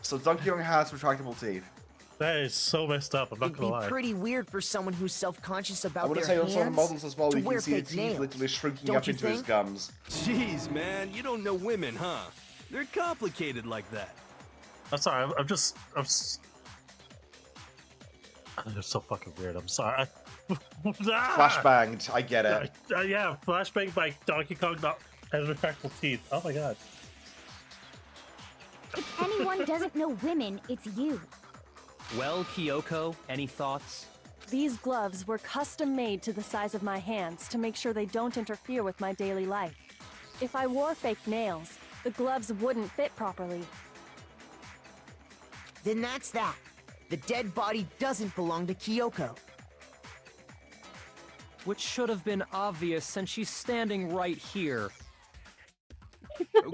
So Donkey Kong has retractable teeth. That is so messed up, I'm not It'd gonna be lie. pretty weird for someone who's self-conscious I about want their to say on hands some models as well, to you wear can see the fake teeth nails. literally shrinking Don't up you into his think? gums. Jeez, man, you don't know women, huh? They're complicated like that. I'm sorry, they're so fucking weird, I'm sorry. Flashbanged, I get it. Yeah, flashbang by Donkey Kong not has retractable teeth. Oh my god. If anyone doesn't know women, it's you. Well, Kyoko, any thoughts? These gloves were custom made to the size of my hands to make sure they don't interfere with my daily life. If I wore fake nails, the gloves wouldn't fit properly. Then that's that. The dead body doesn't belong to Kyoko. Which should have been obvious since she's standing right here.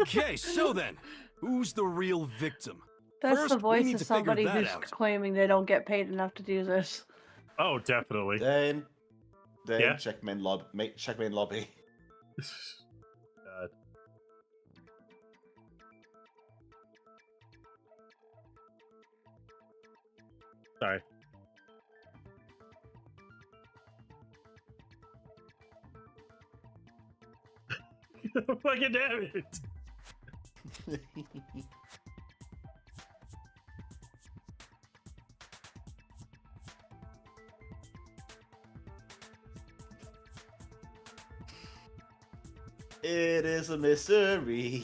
Okay, so then, who's the real victim? That's First, the we voice need of to figure somebody that who's out. claiming they don't get paid enough to do this. Oh, definitely. Then Yeah. check main lobby. God. Sorry. Fucking damn it! It is a mystery.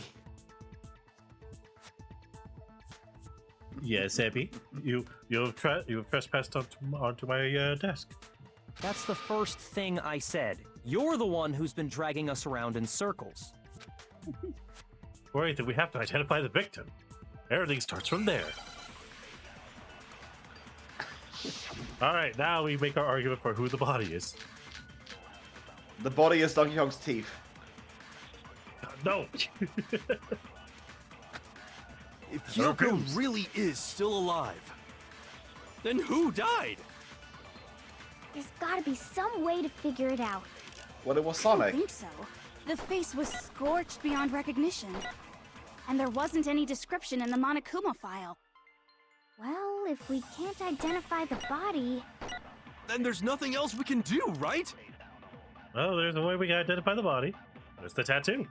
Yes, Abby. You've trespassed onto my desk. That's the first thing I said. You're the one who's been dragging us around in circles. Worried that we have to identify the victim. Everything starts from there. Alright, now we make our argument for who the body is. The body is Donkey Kong's teeth. No! If Kyoko really is still alive, then who died? There's gotta be some way to figure it out. Well, it was I Sonic. don't think so. The face was scorched beyond recognition. And there wasn't any description in the Monokuma file. Well, if we can't identify the body... Then there's nothing else we can do, right? Well, there's a way we can identify the body. There's the tattoo.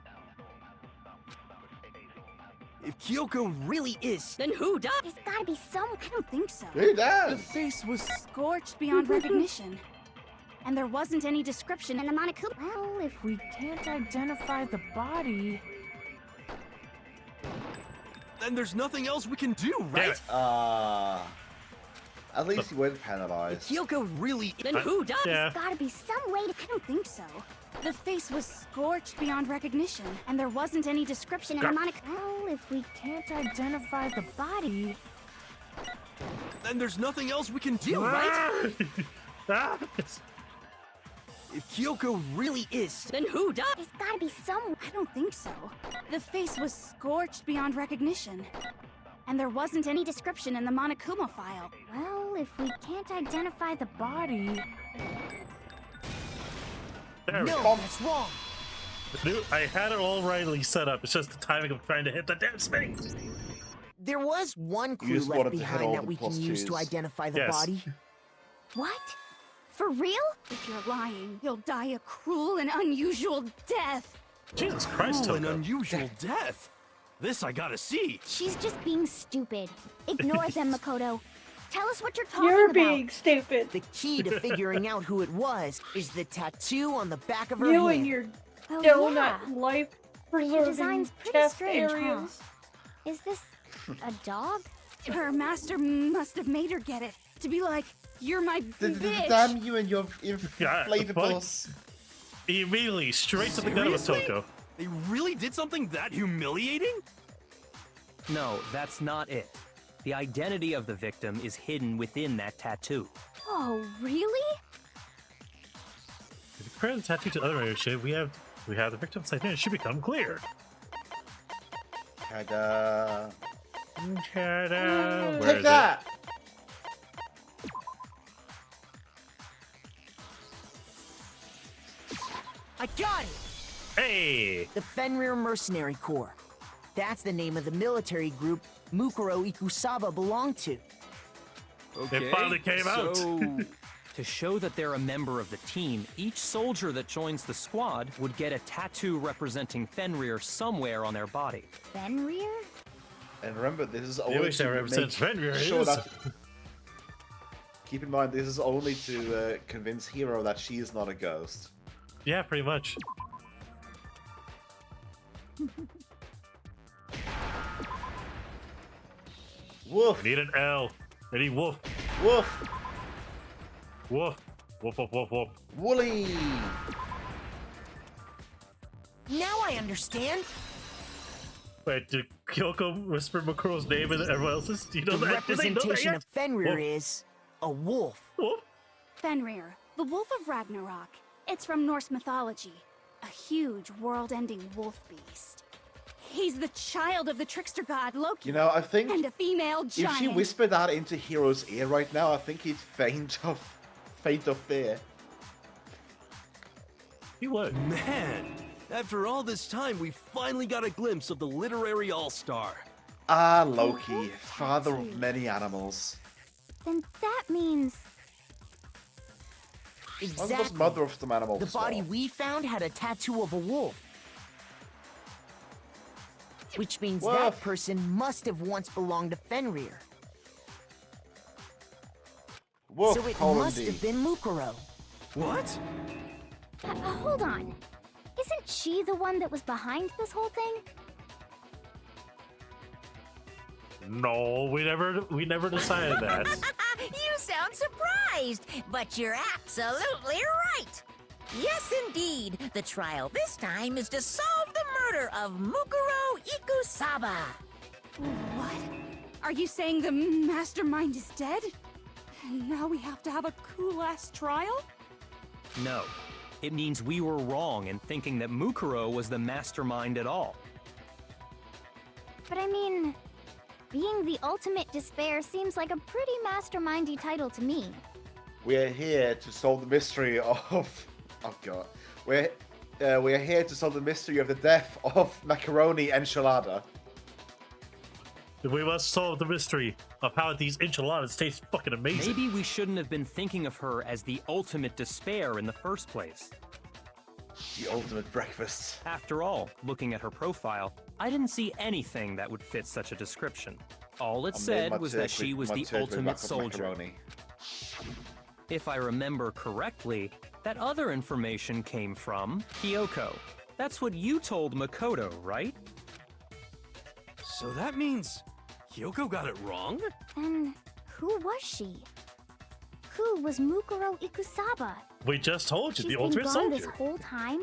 If Kyoko really is, Then who does? There's gotta be some... I don't think so. Who does? The face was scorched beyond recognition. And there wasn't any description in the Monokuma. Well, if We can't identify the body. then there's nothing else we can do, right? At least you weren't penalized. Kyoko really Then who does? Yeah. there's gotta be some way to... I don't think so. The face was scorched beyond recognition. And there wasn't any description In the Monokuma... Well, if we Can't identify the body. then there's nothing else we can do, right? Ah! If Kyoko really is, Then who does? There's gotta be some... I don't think so. The face was scorched beyond recognition. And there wasn't any description in the Monokuma file. Well, if we can't identify the Body. There we No, go. that's wrong. I had it all rightly set up. It's just the timing of trying to hit the damn spinning. There was one clue just left wanted to hit all behind that the we can plus use to twos. identify the Yes. body. What? For real? If you're lying, you'll die a cruel and unusual death. Jesus Christ, cruel and Toko. unusual death. This I gotta see. She's just being stupid. Ignore them, Makoto. Tell us what you're talking You're about. being stupid. The key to figuring out who it was is the tattoo on the back of her You hand. and your Oh, donut yeah. life Your preserving design's pretty chest strange, areas. huh? Is this a dog? Her master must have made her get it. To be like, you're my bitch. Damn you and your Yeah, inflatables. Immediately, straight to the gun with Seriously? Toko. They really did something that humiliating? No, that's not it. The identity of the victim is hidden within that tattoo. Oh, really? If you compare the tattoo to other shit, we have the victim's identity. It should become clear. Ta-da. Ta-da. Where Take is that! I got it! it? Hey! The Fenrir Mercenary Corps. That's the name of the military group Mukuro Ikusaba belonged to. Okay. finally came out. So, To show that they're a member of the team, each soldier that joins the squad would get a tattoo representing Fenrir somewhere on their body. Fenrir? And remember, this is The only wish that to represents make Fenrir sure is. that... Keep in mind, this is only to convince Hero that she is not a ghost. Yeah, pretty much. Woof! Need an L. I need woof. Woof! Woof. Woof, woof, woof, woof. Woolly! Now I understand. Wait, did Kyoko whisper Makuro's name and everyone else's? Do you know The that? Did they know that representation yet? of Fenrir Woof. is a wolf. Woof. Fenrir, the wolf of Ragnarok. It's from Norse mythology. A huge, world-ending wolf beast. He's the child of the trickster god Loki. You know, I think and a female if giant. she whispered that into Hero's ear right now, I think he'd faint of fear. He would. man, after all this time, we finally got a glimpse of the literary all-star. Ah, Loki, father of many animals. Then that means... Exactly. Almost mother of some animals. The as well. body we found had a tattoo of a wolf. Which means that Wolf. person must have once belonged to Fenrir. Woof, So it colon must D. have been Mukuro. What? hold on. Isn't she the one that was behind this whole thing? No, we never decided that. You sound surprised, but you're absolutely right. Yes, indeed. The trial this time is to solve the murder of Mukuro Ikusaba. What? Are you saying the mastermind is dead? And now we have to have a cool-ass trial? No. It means we were wrong in thinking that Mukuro was the mastermind at all. But I mean, being the ultimate despair seems like a pretty mastermindy title to me. We're here to solve the mystery of... Oh god. We're here to solve the mystery of the death of Macaroni Enchilada. We must solve the mystery of how these enchiladas taste fucking amazing. Maybe we shouldn't have been thinking of her as the ultimate despair in the first place. The ultimate breakfast. After all, looking at her profile, I didn't see anything that would fit such a description. All it said was that she was the ultimate soldier. If I remember correctly, that other information came from Kyoko. That's what you told Makoto, right? So that means Kyoko got it wrong? Then who was she? Who was Mukuro Ikusaba? We just told you, She's the been ultimate gone soldier. this whole time?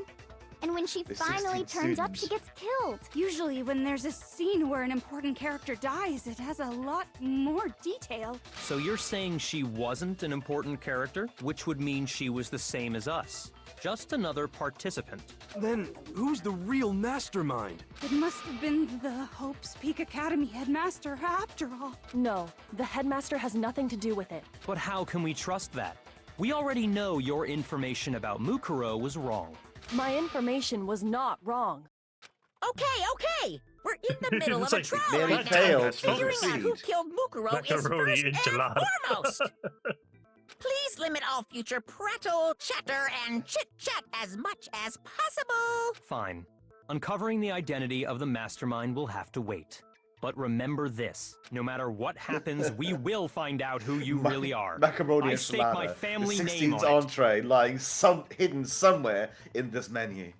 And when she The finally 16 turns up, she students. gets killed. Usually when there's a scene where an important character dies, it has a lot more detail. So you're saying she wasn't an important character, which would mean she was the same as us. Just another participant. Then who's the real mastermind? It must have been the Hope's Peak Academy headmaster after all. No, the headmaster has nothing to do with it. But how can we trust that? We already know your information about Mukuro was wrong. My information was not wrong. Okay. We're in the middle of It's a like trial Mary right now. failed to Figuring out who succeed. killed Mukuro is Macaroni first and enchilada. foremost. Please limit all future prattle, chatter, and chit-chat as much as possible. Fine. Uncovering the identity of the mastermind will have to wait. But remember this, no matter what happens, we will find out who you really are. Macaroni I stake my enchilada, family the name 16th on it. entree lying hidden somewhere in this menu.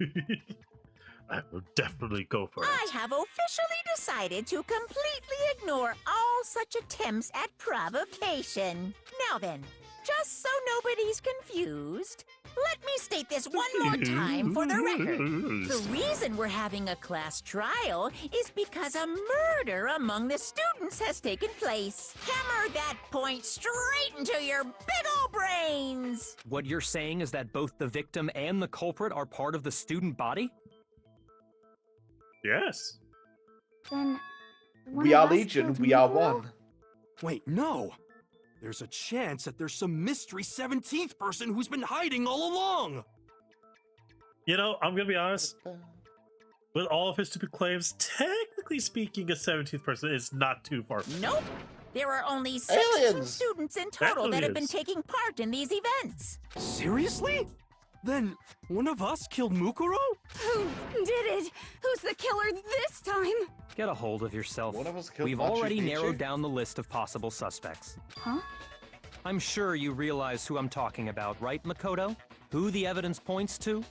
I will definitely go for it. I have officially decided to completely ignore all such attempts at provocation. Now then, just so nobody's confused, let me state this one more time for the record. The reason we're having a class trial is because a murder among the students has taken place. Hammer that point straight into your big ol' brains! What you're saying is that both the victim and the culprit are part of the student body? Yes. Then one We of are us Legion, killed we are Mukuro? one. Wait, no! There's a chance that there's some mystery 17th person who's been hiding all along! You know, I'm gonna be honest. With all of his stupid claims, technically speaking, a 17th person is not too far from Nope. There are only 16 Aliens. students in total that have been Aliens. taking part in these events. Seriously? Then one of us killed Mukuro? Who did it? Who's the killer this time? Get a hold of yourself. One of us killed We've Machu already Picchu? narrowed down the list of possible suspects. Huh? I'm sure you realize who I'm talking about, right, Makoto? Who the evidence points to?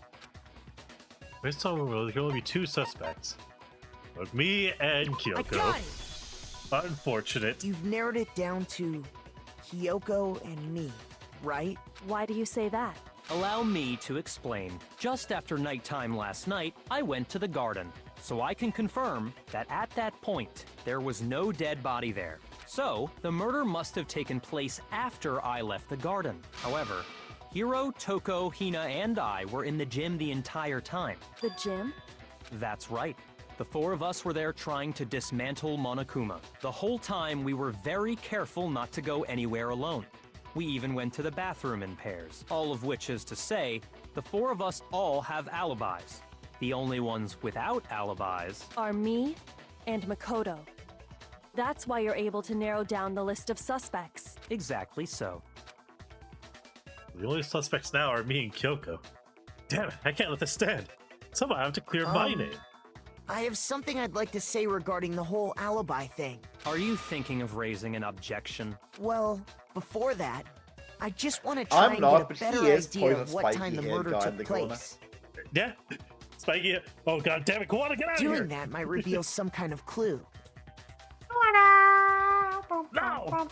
Based on there can only be two suspects. But me and I Kyoko. got it! Unfortunate. You've narrowed it down to Kyoko and me, right? Why do you say that? Allow me to explain. Just after nighttime last night, I went to the garden, so I can confirm that at that point, there was no dead body there. So, the murder must have taken place after I left the garden. However, Hiro, Toko, Hina, and I were in the gym the entire time. The gym? That's right. The four of us were there trying to dismantle Monokuma. The whole time, we were very careful not to go anywhere alone. We even went to the bathroom in pairs, all of which is to say, the four of us all have alibis. The only ones without alibis Are me and Makoto. That's why you're able to narrow down the list of suspects. exactly so. The only suspects now are me and Kyoko. Damn it, I can't let this stand. Somehow I have to clear my name. I have something I'd like to say regarding the whole alibi thing. Are you thinking of raising an objection? Well, before that, I just want to try I'm and not, get but a better he is idea poison of what spiky time the head murder guy in took the corner. place. Yeah. Spiky. Oh god damn it, Koala, get out of here! Doing that might reveal some kind of clue. No!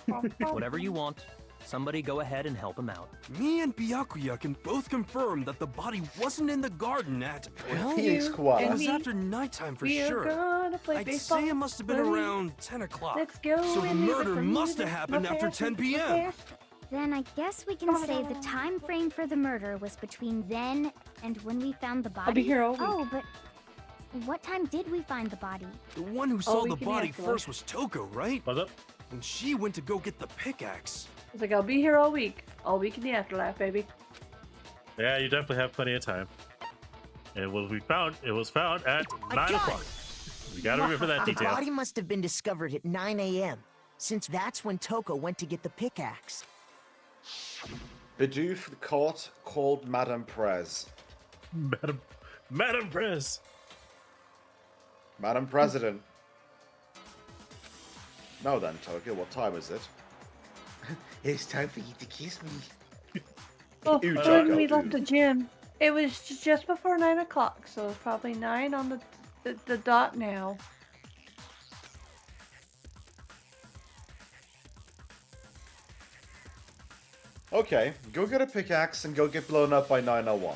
Whatever you want. Somebody go ahead and help him out. Me and Byakuya can both confirm that the body wasn't in the garden at, well, Phoenix it Koala. was after nighttime for We are sure. gonna play I'd baseball. say it must have been Buddy. around 10 o'clock. Let's go. So the and leave it murder for must have music. happened Look after at 10 it, p.m. look at it. Then I guess we can say the time frame for the murder was between then and when we found the body. I'll be here all week. Oh, but what time did we find the body? The one who saw we the can body answer. first was Toko, right? What's up? And she went to go get the pickaxe. It's like, I'll be here all week. All week in the afterlife, baby. Yeah, you definitely have plenty of time. And it was found at 9 got o'clock. You gotta remember that The detail. body must have been discovered at 9 a.m., since that's when Toko went to get the pickaxe. Bidoof court called Madame Prez. Madame Prez. Madam President. Now then, Tokyo, what time is it? It's time for you to kiss me. Oh, Ooh, when Tokyo, we ooh. left the gym, it was just before 9 o'clock, so it's probably 9 on the dot now. Okay, go get a pickaxe and go get blown up by 901.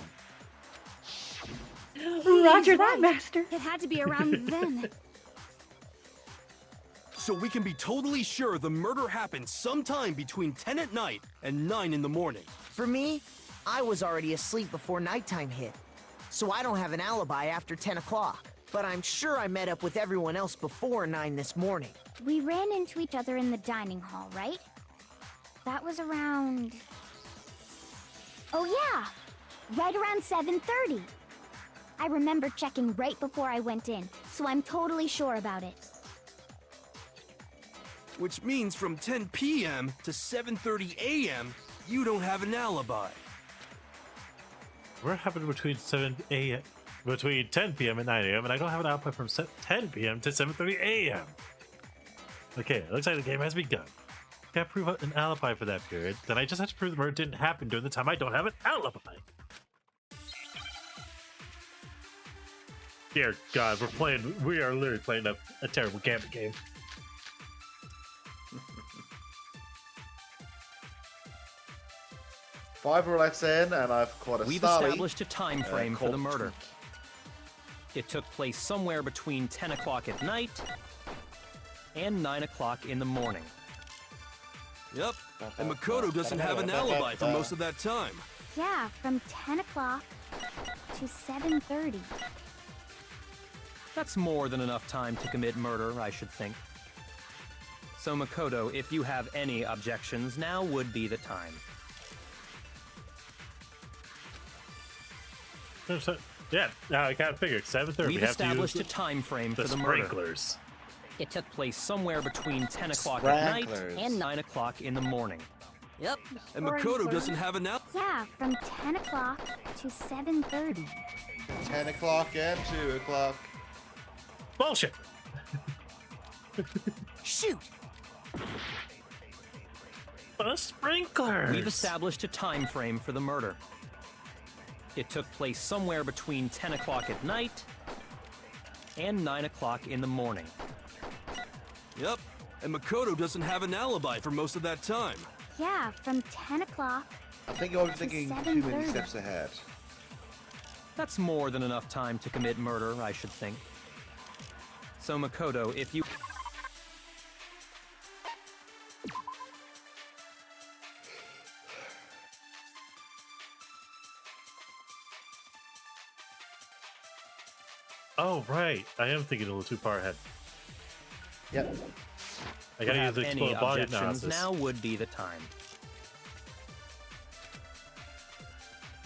Roger that, Master. It had to be around then. So we can be totally sure the murder happened sometime between 10 at night and 9 in the morning. For me, I was already asleep before nighttime hit, so I don't have an alibi after 10 o'clock. But I'm sure I met up with everyone else before 9 this morning. We ran into each other in the dining hall, right? That was around... Oh yeah! Right around 7:30. I remember checking right before I went in, so I'm totally sure about it. Which means from 10 p.m. to 7:30 a.m., you don't have an alibi. What happened between 7 a.m. between 10 p.m. and 9 a.m. and I don't have an output from 10 p.m. to 7:30 a.m. Okay, it looks like the game has begun. Can't prove an alibi for that period. Then I just have to prove the murder didn't happen during the time I don't have an alibi. Dear God, we are literally playing a terrible gambit game. Five roulettes in, and I've caught a We've Starly, established a time frame for called the murder. It took place somewhere between 10 o'clock at night and 9 o'clock in the morning. Yep, and Makoto doesn't have an alibi for most of that time. Yeah, from 10 o'clock to 7:30. That's more than enough time to commit murder, I should think. So Makoto, if you have any objections, now would be the time. Yeah, now I kind of figured 7:30. We've we have established to a use time frame the for the murder. sprinklers. It took place somewhere between 10 o'clock at night and 9 o'clock in the morning. Yep, and Makoto doesn't have an alibi. Yeah, from 10 o'clock to 7:30. 10 o'clock and 2 o'clock. Bullshit! Shoot! The sprinklers! We've established a time frame for the murder. It took place somewhere between 10 o'clock at night and 9 o'clock in the morning. Yep, and Makoto doesn't have an alibi for most of that time. Yeah, from 10 o'clock. I think you're thinking too many 7:30. steps ahead. That's more than enough time to commit murder, I should think. So Makoto, if you... Oh, right. I am thinking a little too far ahead. Yep. I gotta use the any explode body objections, analysis. now would be the time.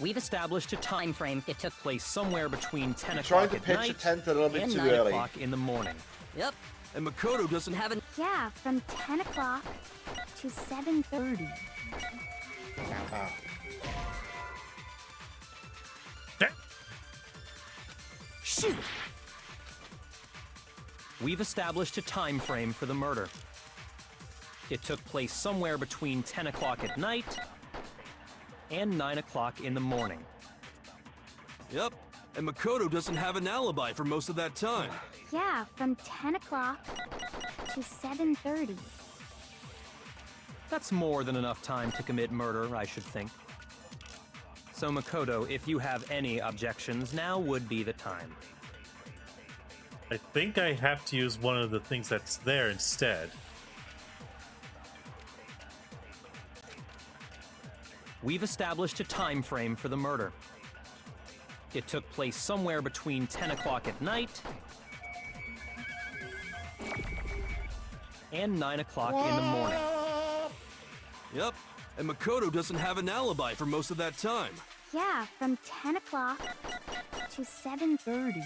We've established a time frame. It took place somewhere between 10 I'm o'clock trying to at pitch night a tent a little bit and too 9 early. o'clock in the morning. Yep, and Makoto doesn't have an... Yeah, from 10 o'clock to 7:30. Shoot! We've established a time frame for the murder. It took place somewhere between 10 o'clock at night and 9 o'clock in the morning. Yep, and Makoto doesn't have an alibi for most of that time. Yeah, from 10 o'clock to 7:30. That's more than enough time to commit murder, I should think. So Makoto, if you have any objections, now would be the time. I think I have to use one of the things that's there instead. We've established a time frame for the murder. It took place somewhere between 10 o'clock at night and 9 o'clock in the morning. Yep, and Makoto doesn't have an alibi for most of that time. Yeah, from 10 o'clock to 7:30.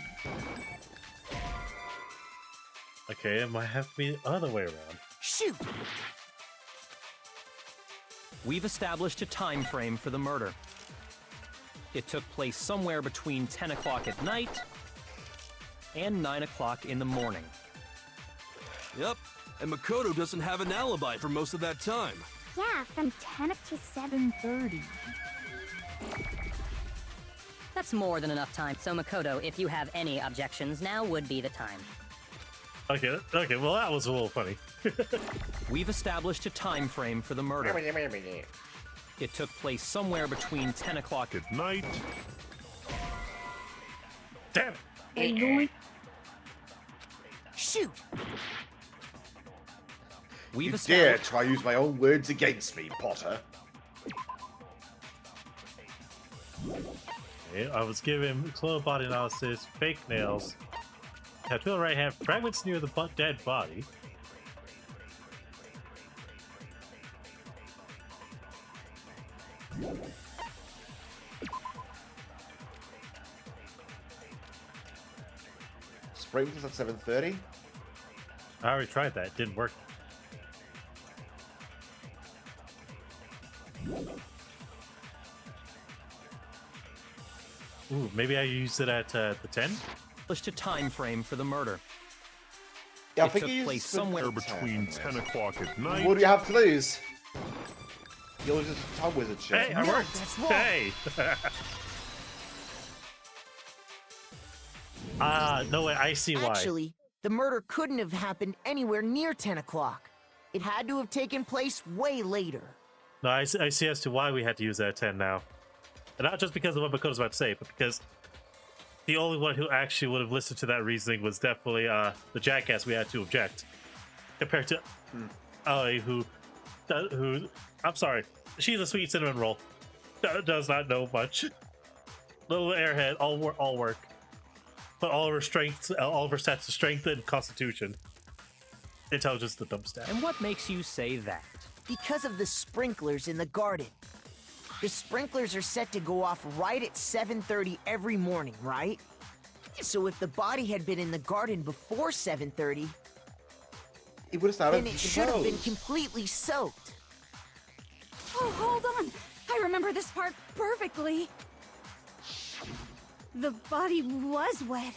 Okay, it might have to be the other way around. Shoot! We've established a time frame for the murder. It took place somewhere between 10 o'clock at night and 9 o'clock in the morning. Yep, and Makoto doesn't have an alibi for most of that time. Yeah, from 10 up to 7:30. That's more than enough time. So Makoto, if you have any objections, now would be the time. Okay, well that was a little funny. We've established a time frame for the murder. It took place somewhere between 10 o'clock at night. Damn it! Shoot! You dare try use my own words against me, Potter. Okay, I was given clone body analysis, fake nails, tattoo on the right hand, fragments near the dead body. Sprinklers at 7:30. I already tried that. It didn't work. Ooh, maybe I used it at the 10? Established a time frame for the murder. Yeah, I it think took you place somewhere between 10 o'clock at night. What do you have to lose? You'll just time wizard shit. Hey, I worked. Hey. No way. I see why. Actually, the murder couldn't have happened anywhere near 10 o'clock. It had to have taken place way later. No, I see as to why we had to use that at 10 now. And not just because of what Makoto's about to say, but because the only one who actually would have listened to that reasoning was definitely the jackass we had to object. Compared to Aoi, who, I'm sorry, she's a sweet cinnamon roll. Does not know much. Little airhead, all work. But all of her strengths, all of her stats of strength and constitution. Intelligence, the dump stat. And what makes you say that? Because of the sprinklers in the garden. The sprinklers are set to go off right at 7:30 every morning, right? So if the body had been in the garden before 7:30, it would have started. Then it should have been completely soaked. Oh, hold on. I remember this part perfectly. The body was wet.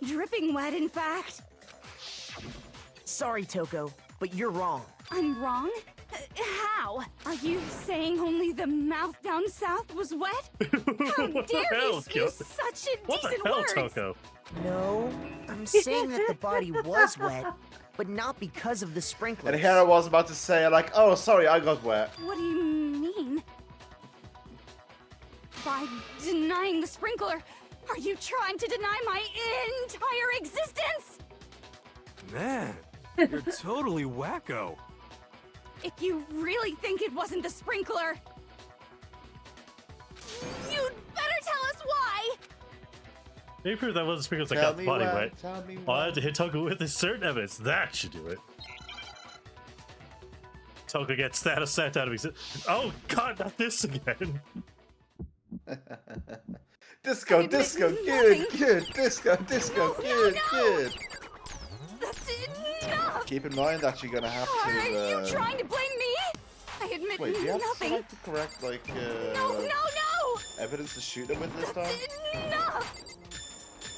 Dripping wet, in fact. Sorry, Toko, but you're wrong. I'm wrong? How? Are you saying only the mouth down south was wet? How dare you use such a decent hell, words? Toko? No, I'm saying that the body was wet, but not because of the sprinklers. And here I was about to say, like, oh, sorry, I got wet. What do you mean? By denying the sprinkler, are you trying to deny my entire existence? Man, you're totally wacko. If you really think it wasn't the sprinkler, you'd better tell us why! Maybe prove that wasn't sprinklers that got the body wet. I had to hit Toko with this certain evidence. That should do it. Toko gets status set out of existence. Oh god, not this again. Disco, good, disco, good. That's enough! Keep in mind that you're gonna have to. Are you trying to blame me? I admit wait, do you have to nothing. select the correct, like, No! evidence to shoot him with this time? Enough!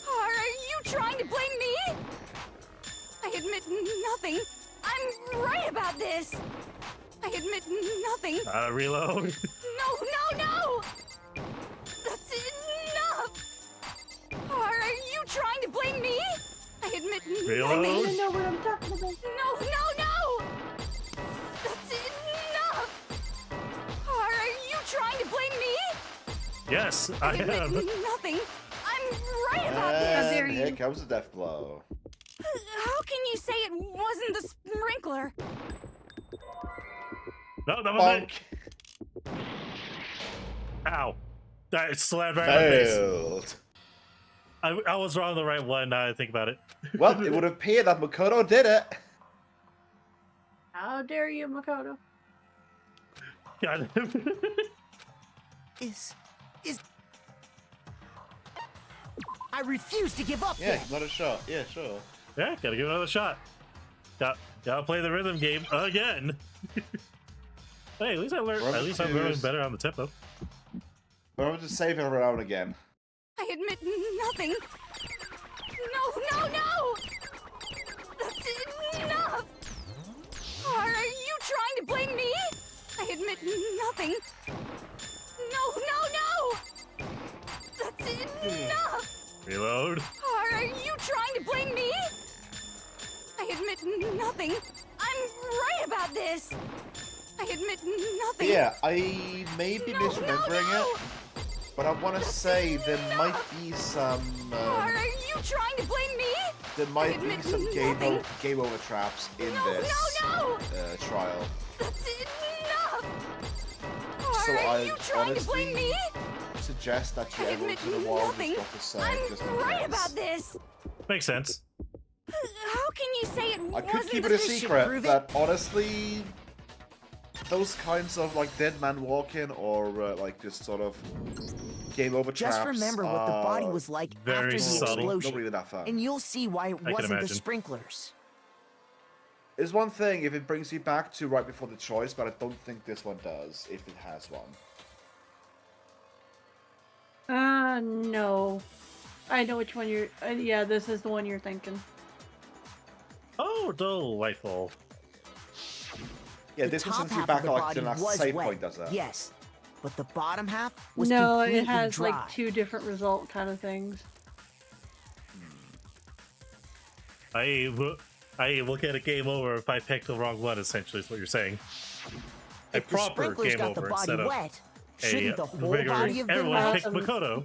Are you trying to blame me? I admit nothing. I'm right about this. I admit nothing. Reload. No! That's enough! Are you trying to blame me? I admit Reload. nothing. I don't even know what I'm talking about. No! That's enough! Are you trying to blame me? Yes, I admit am. nothing. I'm right about this. And here comes the death blow. How can you say it wasn't the sprinkler? No, that was it. Ow. That slammed right in my face. Failed. I was wrong the right one now that I think about it. Well, it would appear that Makoto did it. How dare you, Makoto? God. Is... I refuse to give up Yeah, yet. another shot. Yeah, sure. Yeah, gotta give it another shot. Gotta play the rhythm game again. Hey, at least I learned. At least I'm learning better on the tempo. Remember to save it around again. I admit nothing. No! That's enough! Are you trying to blame me? I admit nothing. No! That's enough! Reload. Are you trying to blame me? I admit nothing. I'm right about this. I admit nothing. Yeah, I may be misremembering it, but I want to say there might be some. Are you trying to blame me? There might be some game over traps in this trial. That's enough. So Are you trying to blame honestly me? suggest that you I ever admit to the wild nothing. with Dr. Sand, I'm just in right case. about this. Makes sense. How can you say it I wasn't could keep it the a secret, but honestly, those kinds of like dead man walking or like just sort of game over traps. Just remember what the body was like after the explosion, Not really that fun. and you'll see why it wasn't the sprinklers. It's one thing if it brings you back to right before the choice, but I don't think this one does, if it has one. No. I know which one you're... yeah, this is the one you're thinking. Oh, delightful. Yeah, The this one top sends you half back of the like body the last was save wet, point, does that? Yes, but the bottom half was No, completely it has dry. like 2 different result kind of things. I will get a game over if I pick the wrong one, essentially, is what you're saying. A If the proper sprinklers game got the over body instead of wet, shouldn't the whole regular, body have been everyone wet? picked Makoto.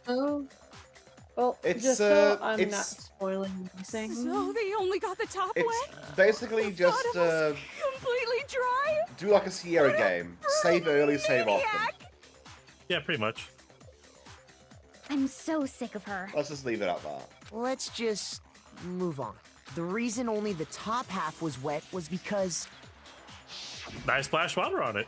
Oh. Well, It's, just so I'm not it's- spoiling anything. So they only got the top It's wet? basically just Completely dry? do like a Sierra game. Save early, save often. Yeah, pretty much. I'm so sick of her. Let's just leave it at that. Let's just move on. The reason only the top half was wet was because Nice splash water on it.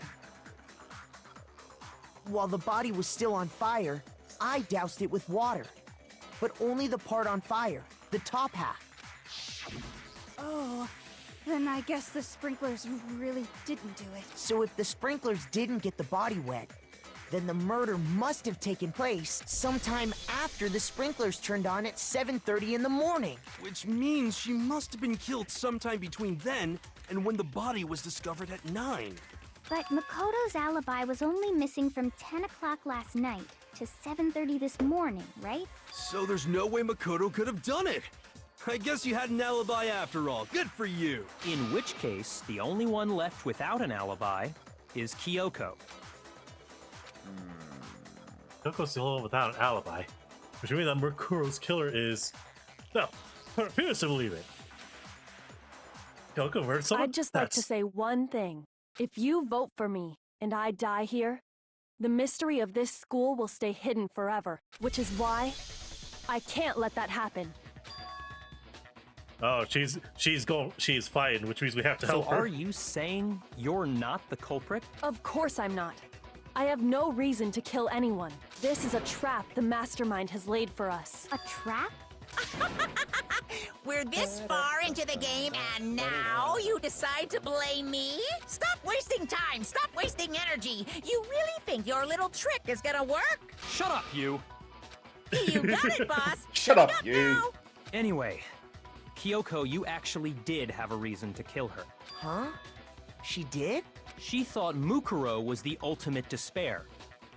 while the body was still on fire, I doused it with water. But only the part on fire, the top half. Oh, then I guess the sprinklers really didn't do it. So if the sprinklers didn't get the body wet, then the murder must have taken place sometime after the sprinklers turned on at 7:30 in the morning. Which means she must have been killed sometime between then and when the body was discovered at 9. But Makoto's alibi was only missing from 10 o'clock last night to 7:30 this morning, right? So there's no way Makoto could have done it. I guess you had an alibi after all. Good for you. In which case, the only one left without an alibi is Kyoko. Kyoko's the only one without an alibi, which means that Mukuro's killer is... no, her appears to believe it. Kyoko murdered someone? I'd just like to say one thing. If you vote for me and I die here, the mystery of this school will stay hidden forever, which is why I can't let that happen. Oh, she's fighting, which means we have to So help her. are you saying you're not the culprit? Of course I'm not. I have no reason to kill anyone. This is a trap the mastermind has laid for us. A trap? We're this far into the game, and now you decide to blame me? Stop wasting time! Stop wasting energy! You really think your little trick is gonna work? Shut up, you! You got it, boss! Shut up, you! Anyway, Kyoko, you actually did have a reason to kill her. Huh? She did? She thought Mukuro was the ultimate despair.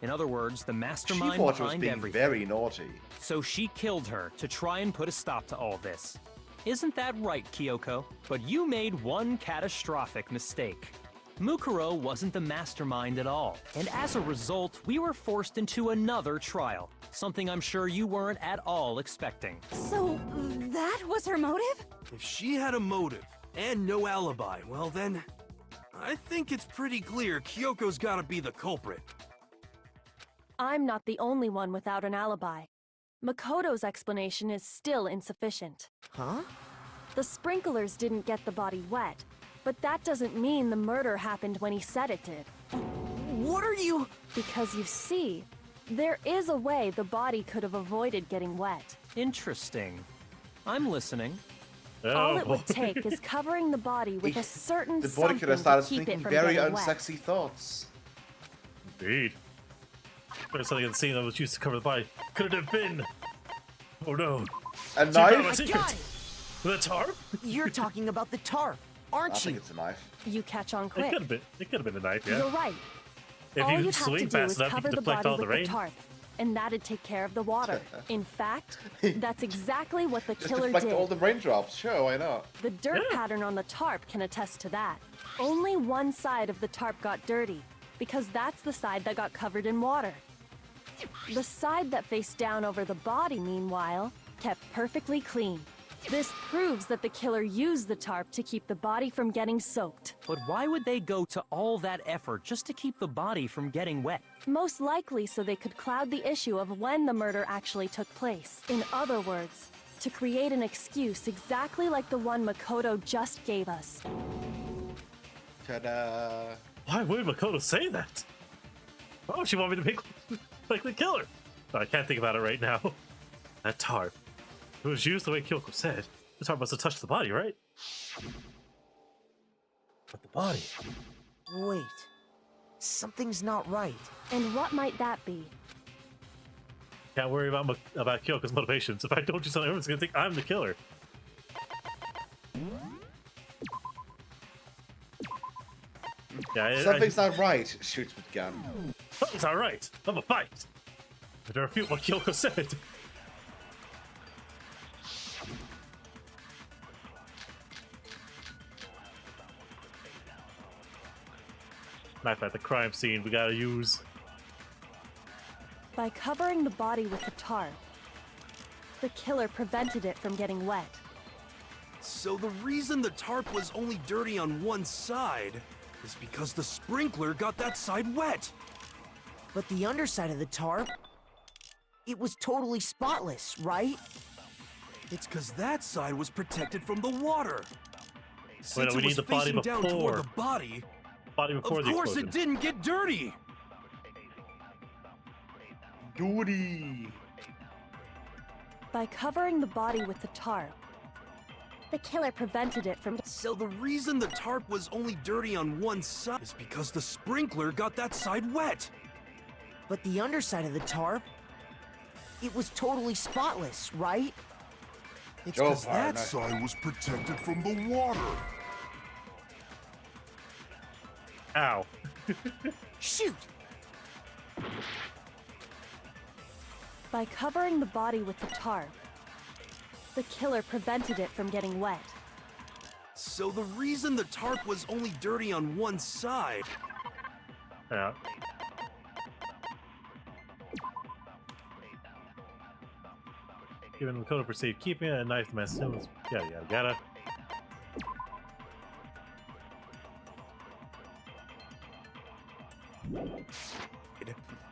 In other words, the She mastermind thought she was behind being everything. very naughty. So she killed her to try and put a stop to all this. Isn't that right, Kyoko? But you made one catastrophic mistake. Mukuro wasn't the mastermind at all, and as a result, we were forced into another trial, something I'm sure you weren't at all expecting. So that was her motive? If she had a motive and no alibi, well then, I think it's pretty clear Kyoko's gotta be the culprit. I'm not the only one without an alibi. Makoto's explanation is still insufficient. Huh? The sprinklers didn't get the body wet, but that doesn't mean the murder happened when he said it did. What are you... Because you see, there is a way the body could have avoided getting wet. Interesting. I'm listening. All Oh, it would take is covering the body with a certain The body something could have to started keep it thinking from very getting wet. unsexy thoughts. Indeed. There's something in the scene that was used to cover the body. Could it have been? Oh no. A She found my knife? secret. Got it. The tarp? You're talking about the tarp, aren't I you? think it's a knife. You catch on It quick. could have been. It could have been a knife. Yeah. You're right. If all you you'd have to swing do fast is enough, you cover can the deflect body all the with the rain. tarp, and that'd take care of the water. In fact, that's exactly what the Just killer deflect did. all the raindrops. Sure, why not? The dirt pattern on the tarp can attest to that. Only one side of the tarp got dirty, because that's the side that got covered in water. The side that faced down over the body, meanwhile, kept perfectly clean. This proves that the killer used the tarp to keep the body from getting soaked. But why would they go to all that effort just to keep the body from getting wet? Most likely so they could cloud the issue of when the murder actually took place. In other words, to create an excuse exactly like the one Makoto just gave us. Ta-da! Why would Makoto say that? Oh, she wanted me to make like the killer. I can't think about it right now. That tarp. It was used the way Kyoko said. The tarp must have touched the body, right? But the body. Wait. Something's not right. And what might that be? Can't worry about Kyoko's motivations. If I don't do something, everyone's gonna think I'm the killer. Yeah, Something's not right. Shoots with gun. Something's not right. I'm a fight. To refute what Kyoko said. Knife at the crime scene. We gotta use. By covering the body with the tarp, the killer prevented it from getting wet. So the reason the tarp was only dirty on one side is because the sprinkler got that side wet. But the underside of the tarp, it was totally spotless, right? It's because that side was protected from the water. Since we it need was the body facing down before. toward the body, Body before of the course explosion. it didn't get dirty. Duty. By covering the body with the tarp, the killer prevented it from. So the reason the tarp was only dirty on one side is because the sprinkler got that side wet. But the underside of the tarp, it was totally spotless, right? It's Go, because that partner. side was protected from the water. Ow. Shoot! By covering the body with the tarp, the killer prevented it from getting wet. So the reason the tarp was only dirty on one side. Yeah. Given Makoto for safekeeping and a knife mess. Yada yada yada.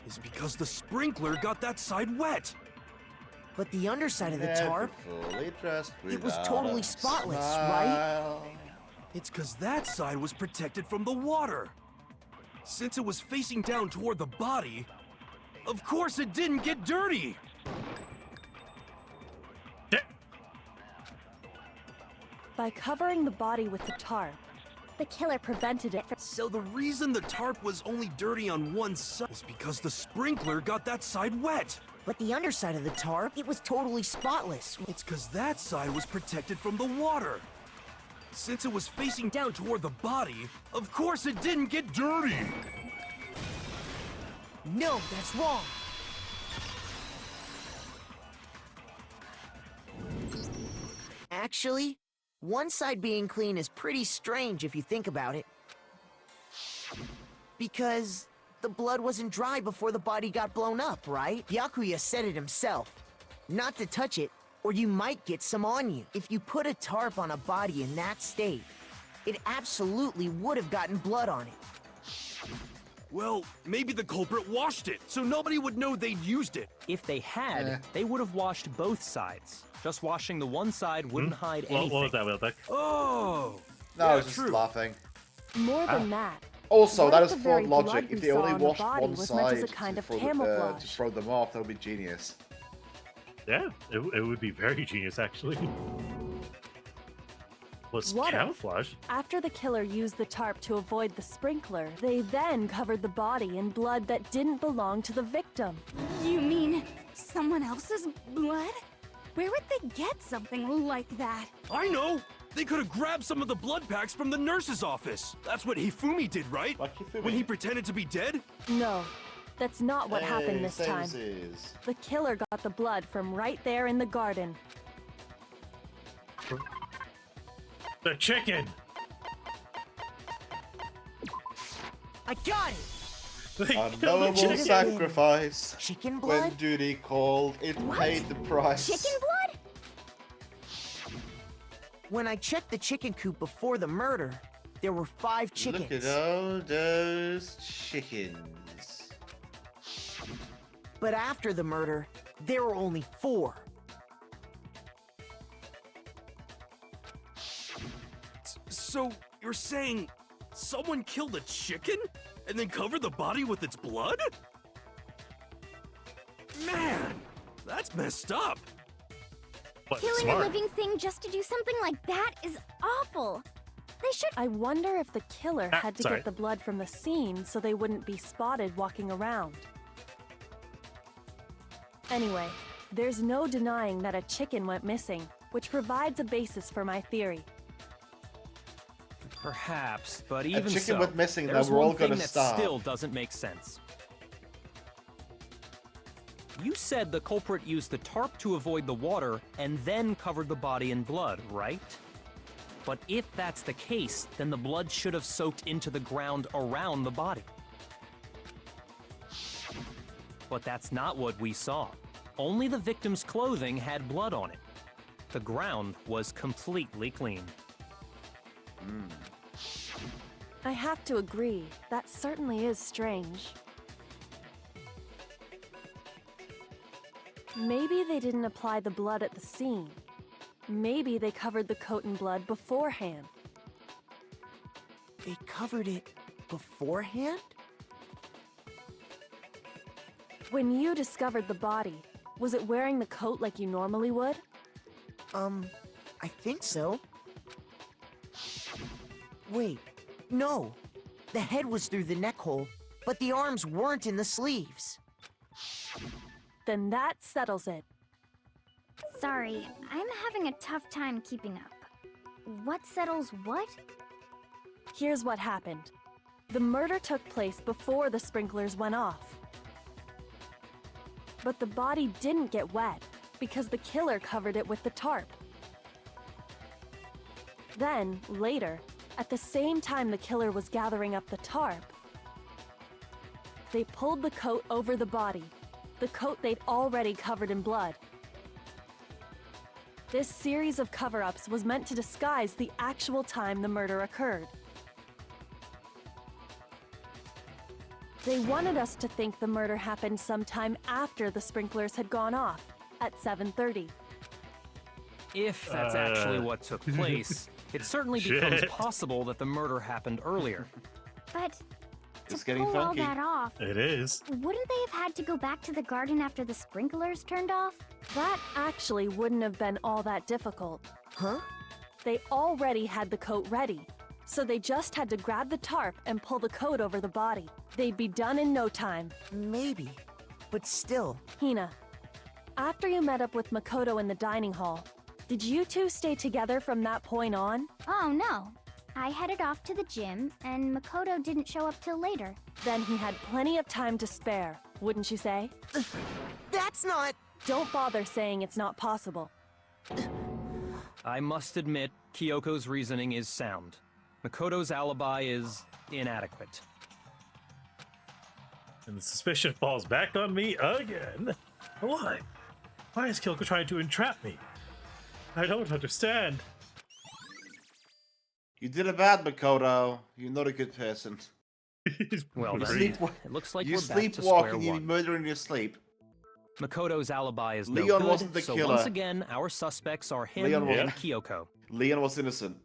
Is because the sprinkler got that side wet. But the underside of the Never tarp, fully dressed it was without totally a spotless, right? smile. It's because that side was protected from the water. Since it was facing down toward the body, of course it didn't get dirty. By covering the body with the tarp, the killer prevented it from. So the reason the tarp was only dirty on one side is because the sprinkler got that side wet. But the underside of the tarp, it was totally spotless. It's because that side was protected from the water. Since it was facing down toward the body, of course it didn't get dirty. No, that's wrong. Actually, one side being clean is pretty strange if you think about it. Because the blood wasn't dry before the body got blown up, right? Byakuya said it himself. Not to touch it, or you might get some on you. If you put a tarp on a body in that state, it absolutely would have gotten blood on it. Well, maybe the culprit washed it, so nobody would know they'd used it. If they had, they would have washed both sides. Just washing the one side wouldn't hide What anything. was that, Whaleduck? Oh! No, yeah, I was just true. laughing. More than that. Also, what that if is the flawed very logic. blood If we they saw only on the washed body one was meant as side a kind of to camouflage. throw them off, that would be genius. Yeah, it would be very genius, actually. Was What if, camouflage? after the killer used the tarp to avoid the sprinkler, they then covered the body in blood that didn't belong to the victim? You mean someone else's blood? Where would they get something like that? I know! They could have grabbed some of the blood packs from the nurse's office. That's what Hifumi did, right? Like Hifumi. When he pretended to be dead? No, that's not what happened this time. Samesies. The killer got the blood from right there in the garden. The chicken! I got it! They A killed the noble chicken! sacrifice. Chicken When blood? duty called, it paid the price. Chicken blood? When I checked the chicken coop before the murder, there were 5 chickens. Look at all those chickens. But after the murder, there were only 4. So, you're saying someone killed a chicken and then covered the body with its blood? Man, that's messed up. But Killing smart. a living thing just to do something like that is awful. They should. I wonder if the killer had to sorry. get the blood from the scene so they wouldn't be spotted walking around. Anyway, there's no denying that a chicken went missing, which provides a basis for my theory. Perhaps, but even chicken so, went missing, there's now we're all one thing gonna that starve. still doesn't make sense. You said the culprit used the tarp to avoid the water and then covered the body in blood, right? But if that's the case, then the blood should have soaked into the ground around the body. But that's not what we saw. Only the victim's clothing had blood on it. The ground was completely clean. I have to agree, that certainly is strange. Maybe they didn't apply the blood at the scene. Maybe they covered the coat in blood beforehand. They covered it beforehand? When you discovered the body, was it wearing the coat like you normally would? I think so. Wait, no. The head was through the neck hole, but the arms weren't in the sleeves. Then that settles it. Sorry, I'm having a tough time keeping up. What settles what? Here's what happened. The murder took place before the sprinklers went off. But the body didn't get wet because the killer covered it with the tarp. Then, later, at the same time the killer was gathering up the tarp, they pulled the coat over the body, the coat they'd already covered in blood. This series of cover-ups was meant to disguise the actual time the murder occurred. They wanted us to think the murder happened sometime after the sprinklers had gone off, at 7:30. If that's actually what took place, it certainly becomes possible that the murder happened earlier. But It's to getting pull funky. all that off, It is. wouldn't they have had to go back to the garden after the sprinklers turned off? That actually wouldn't have been all that difficult. Huh? They already had the coat ready, so they just had to grab the tarp and pull the coat over the body. They'd be done in no time. Maybe, but still. Hina, after you met up with Makoto in the dining hall, did you two stay together from that point on? Oh no. I headed off to the gym, and Makoto didn't show up till later. Then he had plenty of time to spare, wouldn't you say? That's not... Don't bother saying it's not possible. I must admit, Kyoko's reasoning is sound. Makoto's alibi is inadequate. And the suspicion falls back on me again. Why? Why is Kyoko trying to entrap me? I don't understand. You did a bad, Makoto. You're not a good person. Well, You then, sleep- it looks like you we're back to square sleepwalk and you one. murder in your sleep. Makoto's alibi is Leon no good, wasn't the so killer. once again, our suspects are him Leon and wasn't. Kyoko. Leon was innocent.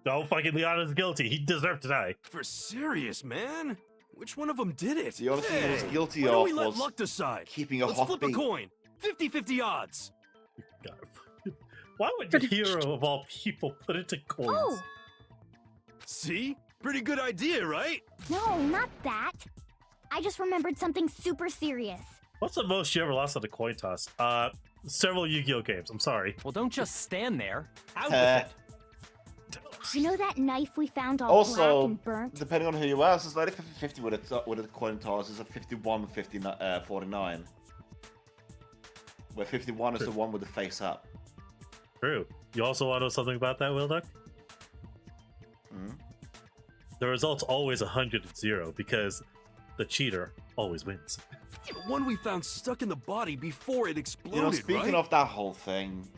No, fucking Leon is guilty. He deserved to die. For serious, man? Which one of them did it? The only thing he was guilty why don't of we let was luck decide? keeping a Let's hot flip beat. a coin. 50-50 odds. God. Why would the hero of all people put it to coins? Oh! See? Pretty good idea, right? No, not that. I just remembered something super serious. What's the most you ever lost on a coin toss? Several Yu-Gi-Oh games. I'm sorry. Well, don't just stand there. Out with it. You know that knife we found all black Also, and burnt? depending on who you ask, it's like 50-50 with a coin toss. It's a 51-49. Where 51 is the one with the face up. True. You also want to know something about that, Whaleduck? Hmm? The result's always 100-0 because the cheater always wins. The one we found stuck in the body before it exploded, You know, speaking right? of that whole thing,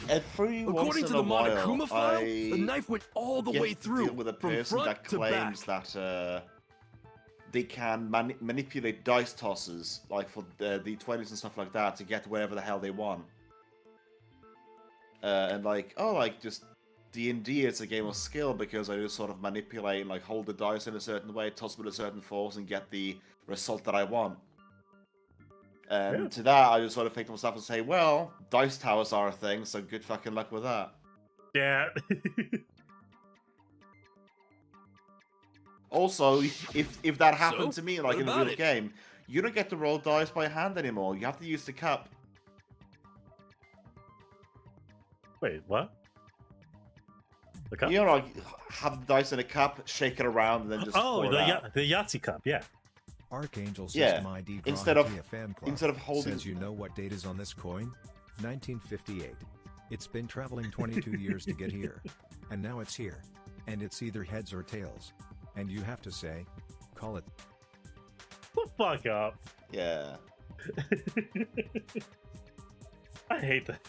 every once According in to a the while, Monokuma file, I the knife went all the way get to through, deal with a from person front that to claims back. that they can manipulate dice tosses, like for the D20s and stuff like that, to get whatever the hell they want. And like, oh, like just D&D, it's a game of skill because I just sort of manipulate and like hold the dice in a certain way, toss with a certain force, and get the result that I want. And to that, I just sort of think to myself and say, well, dice towers are a thing, so good fucking luck with that. Yeah. Also, if that happened So, to me, like what in a about real it? game, you don't get to roll dice by hand anymore. You have to use the cup. Wait, what? The cup? You know, like have the dice in a cup, shake it around, and then just Oh, pour it out. the Yahtzee cup, yeah. Archangel Yeah, System ID instead of- 𝓲𝓾𝓲 fan club instead of holding- says you know what date is on this coin? 1958. It's been traveling 22 years to get here. And now it's here. And it's either heads or tails. And you have to say, call it. Fuck up. Yeah. I hate that.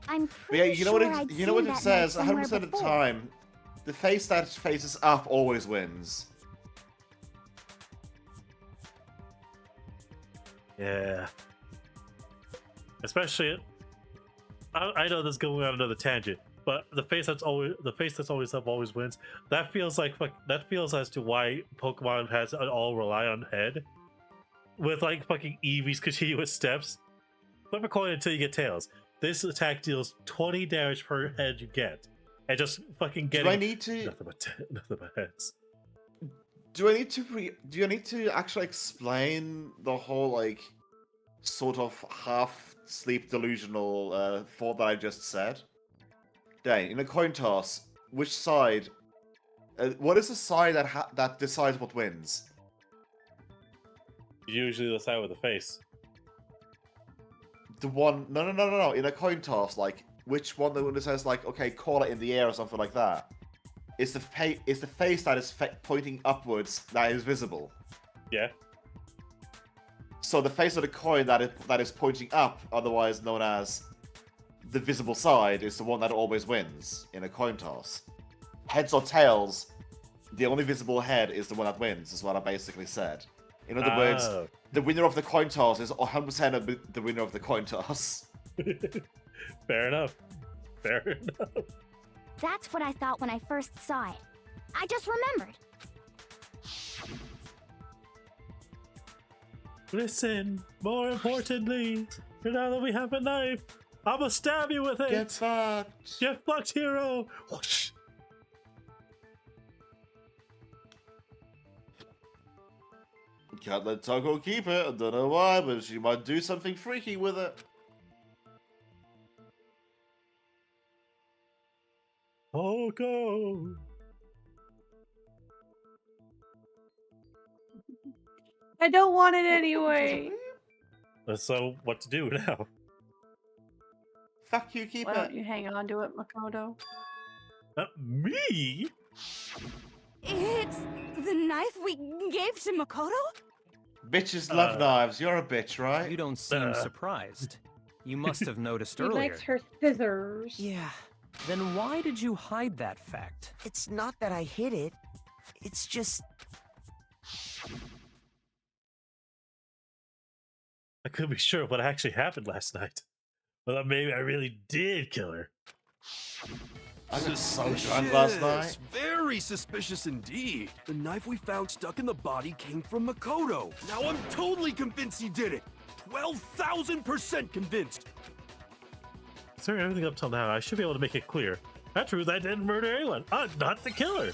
I'm But pretty yeah, you know what sure I'd it, you know what seen it that says. knife 100% somewhere of the before. time, the face that faces up always wins. Yeah. Especially, I know this is going on another tangent, but the face that's always up always wins. That feels like that feels as to why Pokemon has an all rely on head, with like fucking Eevee's continuous steps. Flip a coin until you get tails. This attack deals 20 damage per head you get, and just fucking getting. Do I need to? Nothing but heads. Do I need to? Do you need to actually explain the whole like, sort of half sleep delusional thought that I just said? Dang, in a coin toss, which side? What is the side that decides what wins? Usually the side with the face. The one? No. In a coin toss, like which one that says like, okay, call it in the air or something like that? It's the face that is pointing upwards that is visible. Yeah. So the face of the coin that is pointing up, otherwise known as the visible side, is the one that always wins in a coin toss. Heads or tails, the only visible head is the one that wins, is what I basically said. In other words, the winner of the coin toss is 100% of the winner of the coin toss. Fair enough. Fair enough. That's what I thought when I first saw it. I just remembered. Listen, more importantly, now that we have a knife, I'ma stab you with it! Get fucked! Get fucked, hero! Whoosh. Can't let Toko keep it, I don't know why, but she might do something freaky with it. Toko! I don't want it anyway. So, what to do now? Fuck you, keep Why it. don't you hang on to it, Makoto? Me? It's the knife we gave to Makoto? Bitches love knives, you're a bitch, right? You don't seem surprised. You must have noticed She earlier. likes her scissors. Yeah. Then why did you hide that fact? It's not that I hid it. It's just... I couldn't be sure what actually happened last night. Well, maybe I really did kill her. I was so drunk last night. Very suspicious indeed. The knife we found stuck in the body came from Makoto. Now I'm totally convinced he did it. 12,000% convinced. Considering everything up till now, I should be able to make it clear. That's true, I didn't murder anyone. I'm not the killer.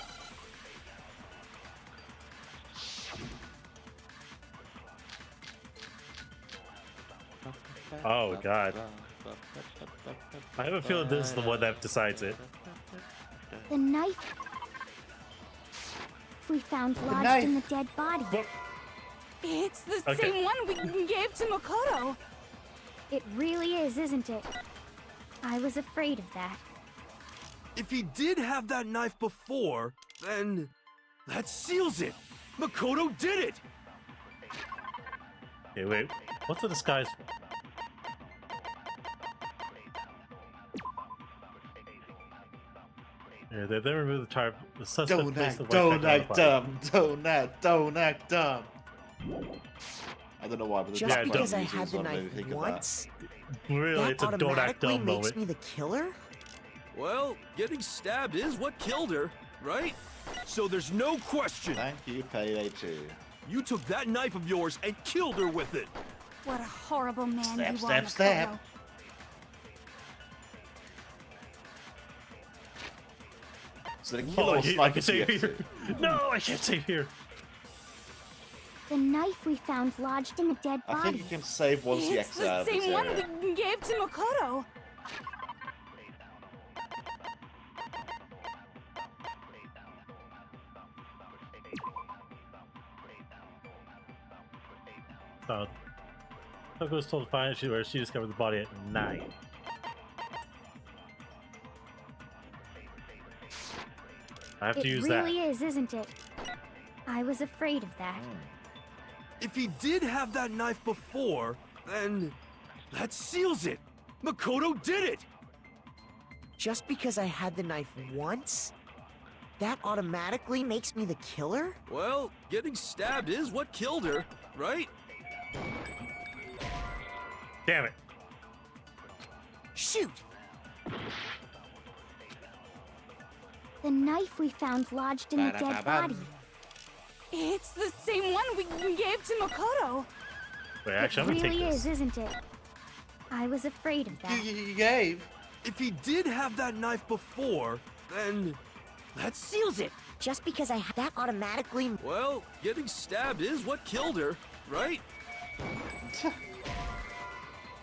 Oh god. I have a feeling this is the one that decides it. The knife we found lodged in the dead body. It's the Okay. same one we gave to Makoto. It really is, isn't it? I was afraid of that. If he did have that knife before, then that seals it. Makoto did it. Okay, wait. What's the disguise? Yeah, they then remove the tarp. The suspect Don't placed act, the white don't pack on act the body. dumb. Don't act dumb. I don't know why, but Just because I had the knife once, Really, that it's a don't act automatically dumb makes moment. me the killer? Well, getting stabbed is what killed her, right? So there's no question. Thank you, Payday 2. You took that knife of yours and killed her with it. What a horrible man Stab, you are, stab, Makoto. stab. So the killer was I sniper can save TF2. here. No, I can't save here. The knife we found lodged in the dead I think body. you can save once you It's exit out the of this same one area. we gave to Makoto. So, Toko was told to find she where she discovered the body at 9. I have to use It that. really is, isn't it? I was afraid of that. If he did have that knife before, then that seals it. Makoto did it. Just because I had the knife once, that automatically makes me the killer? Well, getting stabbed is what killed her, right? Damn it. Shoot! The knife we found lodged in the dead body. It's the same one we gave to Makoto. Wait, actually, I'm It gonna take really this. is, isn't it? I was afraid of that. You gave. If he did have that knife before, then that seals it. Just because I had that automatically... Well, getting stabbed is what killed her, right?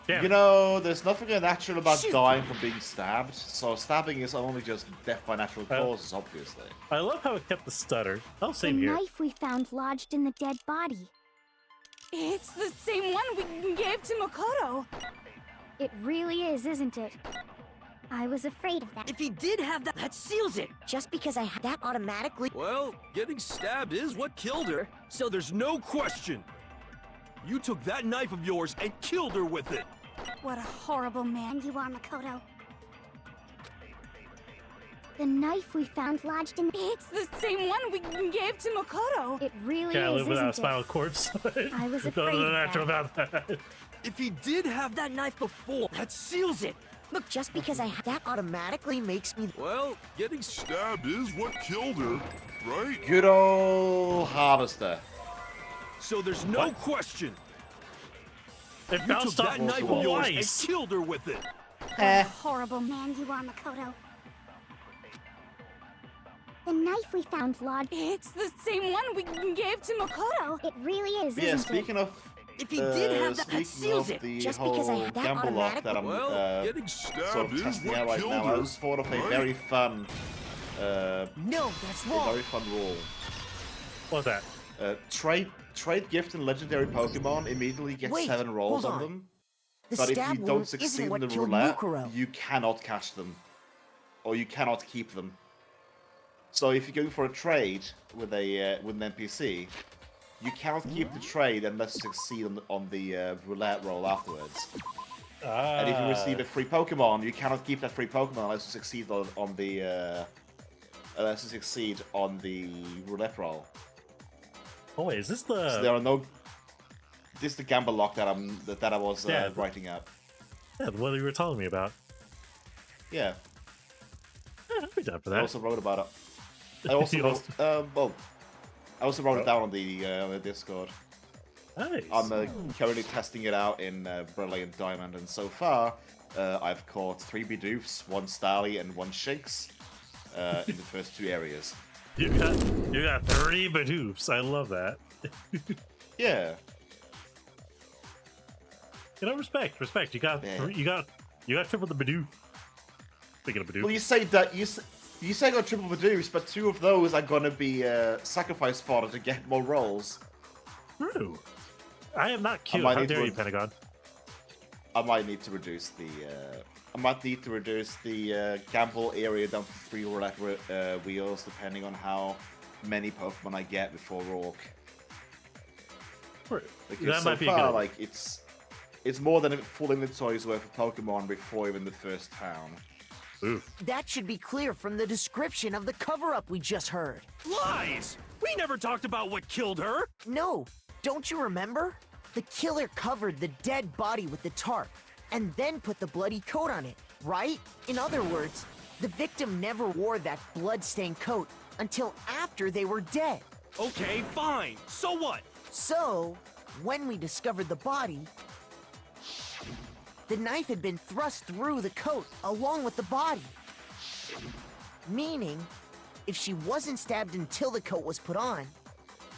Damn You it. know, there's nothing unnatural about Shoot. dying from being stabbed, so stabbing is only just death by natural Oh. causes, obviously. I love how it kept the stutter. Oh, The same here. knife we found lodged in the dead body. It's the same one we gave to Makoto. It really is, isn't it? I was afraid of that. If he did have that seals it. Just because I had that automatically... Well, getting stabbed is what killed her, so there's no question. You took that knife of yours and killed her with it. What a horrible man You are, Makoto. The knife we found lodged in... It's the same one we gave to Makoto. It really Can't is, live without a isn't spinal it? cord. So I was nothing afraid of unnatural that. about that. If he did have that knife before, that seals it. Look, just because I had that automatically makes me... Well, getting stabbed is what killed her, right? Good old harvester. So there's no What? question. It You bounced took off that knife of yours and twice. killed her with it. What a horrible man You are, Makoto. The knife we found lodged... It's the same one we gave to Makoto. It really is, But yeah, isn't speaking of... If he did have that, speaking that seals of it. the Just whole because I had that gamble lock that automatically... I'm Well, getting sort stabbed of is testing what out right killed now, I her. just thought of a right? very fun... No, that's a wrong. very fun rule. What's that? Trade gift and legendary Pokemon immediately get Wait, 7 rolls hold on on. them. The But if stab you wound don't isn't succeed in what the killed roulette, Mukuro. you cannot cash them. Or you cannot keep them. So if you're going for a trade with an NPC, you cannot keep the trade unless you succeed on the roulette roll afterwards. And if you receive a free Pokemon, you cannot keep that free Pokemon unless you succeed on the roulette roll. Oh wait, is this the? So there are no. This is the gamble lock that I was Yeah. writing up. Yeah, the one you were telling me about. Yeah, Yeah, I'd be down for I that. also wrote about it. I also You wrote, I also wrote it down on the Discord. Nice. I'm currently testing it out in Brilliant Diamond, and so far, I've caught 3 Bidooфs, 1 Styly, and 1 Shinx in the first 2 areas. You got 3 Bidoofs. I love that. Yeah. You know, respect. You got you got triple the Bidoof. Speaking of Bidoof. Well, you say that you say I got triple Bidoofs, but 2 of those are gonna be sacrifice fodder to get more rolls. True. I am not cute. How dare you, Pentagon? I might need to reduce the gamble area down to 3 roulette wheels, depending on how many Pokemon I get before Rourke. Because That so might be far, good. like it's more than a full inventory's worth of Pokemon before even the first town. Oof. That should be clear from the description of the cover-up we just heard. Lies! We never talked about what killed her! No, don't you remember? The killer covered the dead body with the tarp, and then put the bloody coat on it, right? In other words, the victim never wore that blood-stained coat until after they were dead. Okay, fine. So what? So, when we discovered the body, the knife had been thrust through the coat along with the body. Meaning, if she wasn't stabbed until the coat was put on,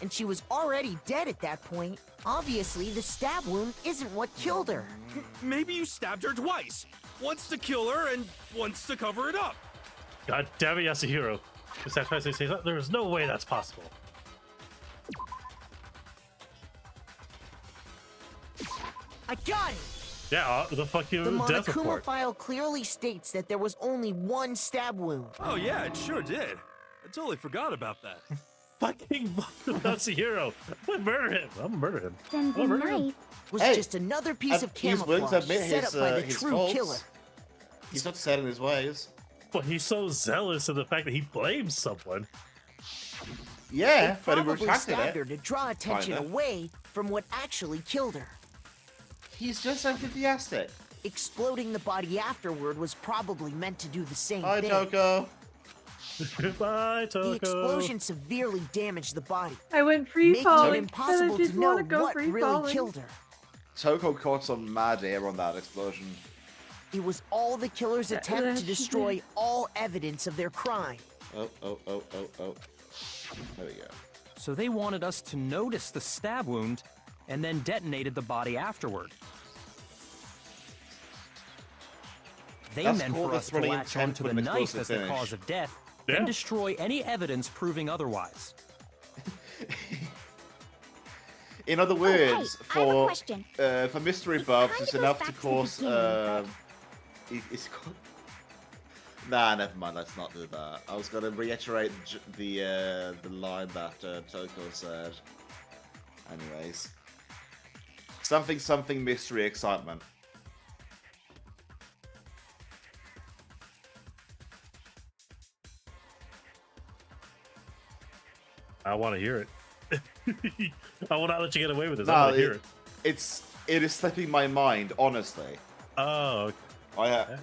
and she was already dead at that point, obviously the stab wound isn't what killed her. Maybe you stabbed her twice. Once to kill her and once to cover it up. God damn it, Yasuhiro. There is no way that's possible. I got it! Yeah, the fucking The death Monokuma report. file clearly states that there was only 1 stab wound. Oh yeah, it sure did. I totally forgot about that. Fucking Yasuhiro. I'm gonna murder him. I'm gonna murder him. Then the knife was Hey, just another piece of he's willing to camouflage admit set his, up by the his true faults. killer. He's not set in his ways. But he's so zealous of the fact that he blames someone. Yeah, They but he probably retracted stabbed it. her to draw attention Kinda. away from what actually killed her. He's just enthusiastic. Exploding the body afterward was probably meant to do the same Bye, thing. Toko. Bye, The Toko. explosion severely damaged the body, I went free making it falling. I impossible didn't to know want to go what free really falling. killed her. Toko caught some mad air on that explosion. It was all the killer's attempt to destroy all evidence of their crime. Oh. There we go. So they wanted us to notice the stab wound and then detonated the body afterward. They That's meant called for the us to thrilling latch intent onto with the an knife explosive as the finish. cause of death, Yeah. then destroy any evidence proving otherwise. In other hey, words, I have a question. for mystery It buffs, kinda it's goes enough back to to the cause. beginning, It's called. Nah, never mind. Let's not do that. I was gonna reiterate the line that Toko said. Anyways, something mystery excitement. I want to hear it. I will not let you get away with this. I No, want to hear it. it is slipping my mind, honestly. Oh, okay.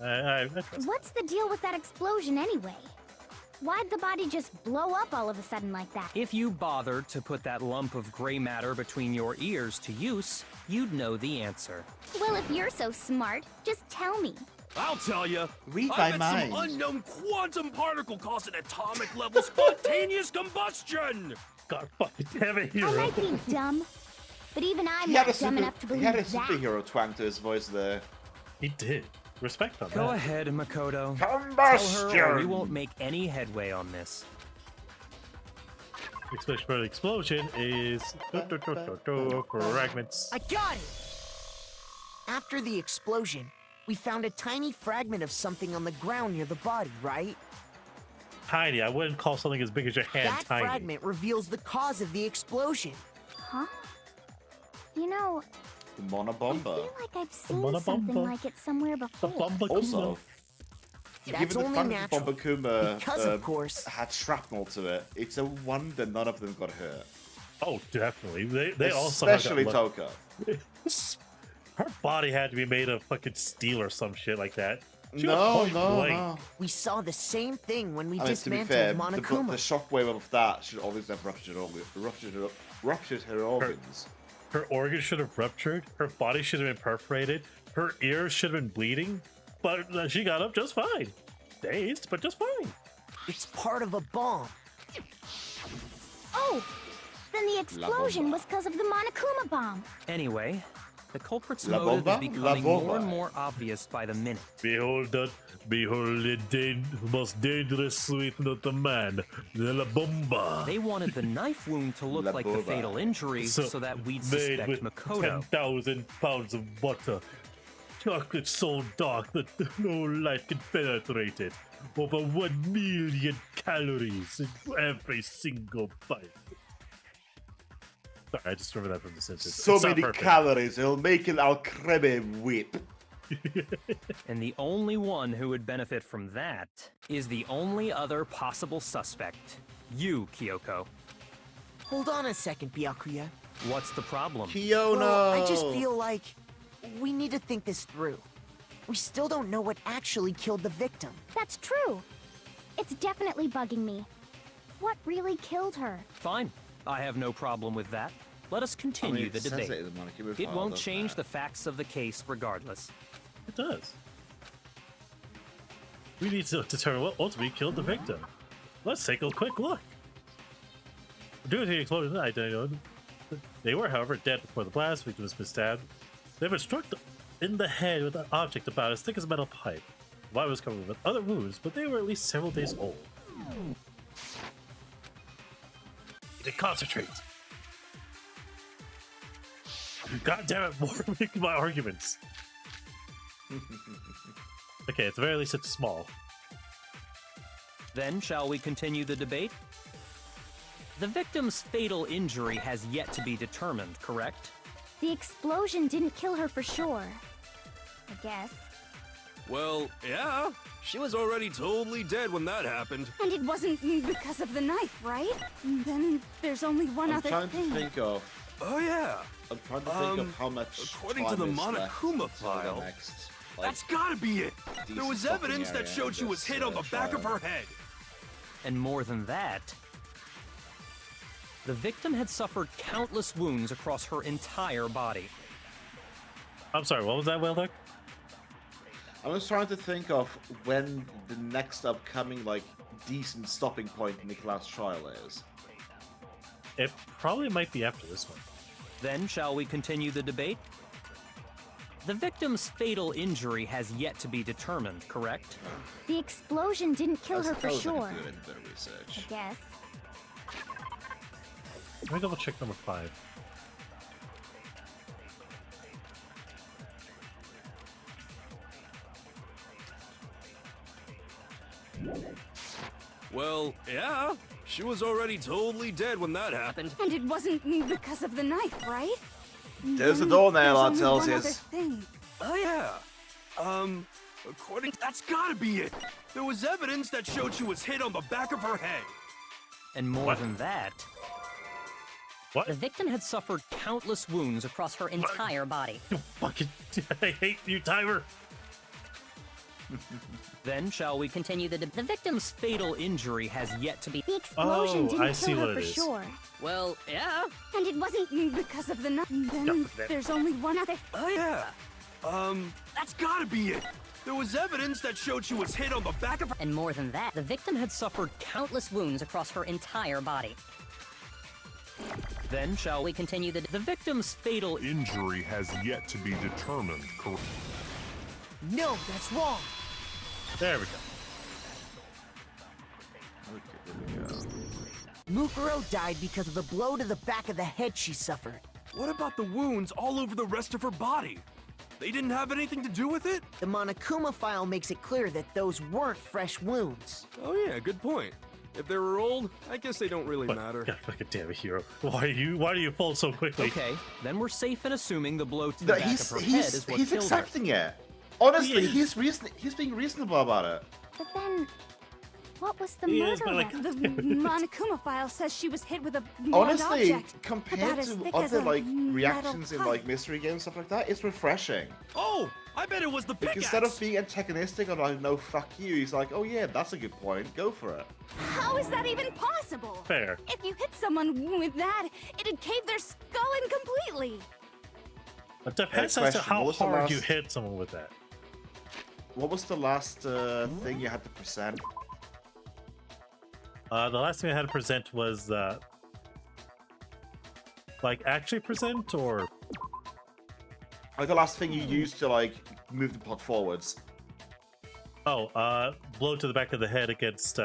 I trust. What's the deal with that explosion anyway? Why'd the body just blow up all of a sudden like that? If you bothered to put that lump of gray matter between your ears to use, you'd know the answer. Well, if you're so smart, just tell me. I'll tell you. Read I my bet mind. some unknown quantum particle caused an atomic level spontaneous combustion. God fucking damn it, I hero. might be dumb, but even I'm He had not a dumb enough to he believe had a that. superhero twang to his voice there. He did. Respect on Go that. ahead, Makoto. Tell her Combustion. or we won't make any headway on this. Explosion for the explosion is fragments. I got it! After the explosion, we found a tiny fragment of something on the ground near the body, right? Tiny. I wouldn't call something as big as your hand That tiny. fragment reveals the cause of the explosion. Huh? You know, The I Monobomba. feel like I've seen Monobomba. something like it somewhere The before. bomba Also, That's given the only fact natural, that Bombakuma because, of course, had shrapnel to it, it's a wonder none of them got hurt. Oh, definitely. They all somehow got Especially lucky. Toko. Her body had to be made of fucking steel or some shit like that. She was No, point no, blank. no. we saw the same thing when we I mean, to be dismantled fair, the Monokuma. shockwave of that should always have ruptured ruptured her organs. Her organs should have ruptured. Her body should have been perforated. Her ears should have been bleeding. But she got up just fine. Dazed, but just fine. It's part of a bomb. Oh! Then the explosion was because of the Monokuma bomb. Anyway, the culprit's La motive bomba? is becoming La more bomba. and more obvious by the minute. Behold the most dangerous sweet of the man, the La Bomba. They wanted the knife wound to look La like the bomba. fatal injury so that we'd made suspect with Makoto. 10,000 pounds of butter. Chocolate so dark that no light can penetrate it. Over 1 million calories in every single bite. Sorry, I just remember that from The Simpsons. So It's not many perfect. calories, it'll make an 𝓕𝓻𝓲𝓵 whip. And the only one who would benefit from that is the only other possible suspect. You, Kyoko. Hold on a second, Byakuya. What's the problem? Kyono! Well, I just feel like we need to think this through. We still don't know what actually killed the victim. That's true. It's definitely bugging me. What really killed her? Fine. I have no problem with that. Let us continue the it says debate. it in the Monokuma It file, won't doesn't change it? the facts of the case regardless. It does. We need to determine what ultimately killed the victim. Let's take a quick look. Due to the explosion, I don't know. They were, however, dead before the blast. Victim was stabbed. They were struck in the head with an object about as thick as a metal pipe. The body was covered with other wounds, but they were at least several days old. Need to concentrate. God damn it, more making my arguments. Okay, at the very least, it's small. Then, shall we continue the debate? The victim's fatal injury has yet to be determined, correct? The explosion didn't kill her for sure. I guess. Well, yeah. She was already totally dead when that happened. And it wasn't because of the knife, right? Then there's only one I'm other trying thing. to think of. Oh, yeah. I'm trying to think of how much. According to time the is left Monokuma until the file, next, like, that's gotta be it. There decent was stopping evidence that area showed in she was this, hit on the back of trial. her head. And more than that, the victim had suffered countless wounds across her entire body. I'm sorry, what was that, Whaleduck? I was trying to think of when the next upcoming, like, decent stopping point in Nicolas' trial is. It probably might be after this one. Then, shall we continue the debate? The victim's fatal injury has yet to be determined, correct? The explosion didn't kill her for suppose I sure. could do it in a bit of research. I guess. Let me double check number 5. Well, yeah. She was already totally dead when that happened. And it wasn't because of the knife, right? There's the Then door there's nail, I only tells one you. other thing. Oh, yeah. According that's gotta be it. There was evidence that showed she was hit on the back of her head. And more What? than that, What? the victim had suffered countless wounds across her entire body. You fucking... I hate you, Timer! Then, shall we continue the victim's fatal injury has yet to be... The explosion Oh, I didn't see kill what her it for is. sure. Well, yeah. And it wasn't because of the knife. Then there's only one other. Oh, yeah. That's gotta be it. There was evidence that showed she was hit on the back of her... And more than that, the victim had suffered countless wounds across her entire body. Then, shall we continue the victim's fatal Injury has yet to be determined, correct? No, that's wrong. There we go. Okay, there we go. Mukuro died because of the blow to the back of the head she suffered. What about the wounds all over the rest of her body? They didn't have anything to do with it? The Monokuma file makes it clear that those weren't fresh wounds. Oh yeah, good point. If they were old, I guess they don't really matter. God fucking damn it, hero. Why do you fold so quickly? Okay, then we're safe in assuming the blow to the No, back of her head is what he's killed her. accepting it. Honestly, He is. he's being reasonable about it. But then, what was the He murder is, but, like, weapon? The Monokuma file says she was hit with a blunt Honestly, object. compared about as to thick as other a like metal reactions in pipe. like mystery games stuff like that, it's refreshing. Oh, I bet it was the Like, pickaxe. instead of being antagonistic or like, no, fuck you, he's like, oh yeah, that's a good point. Go for it. How is that even possible? Fair. If you hit someone with that, it'd cave their skull in completely. It depends Hey, as to question, how what was the hard you last- hit someone with that. What was the last thing you had to present? The last thing I had to present was like actually present or Like the last thing you used to like move the plot forwards. blow to the back of the head against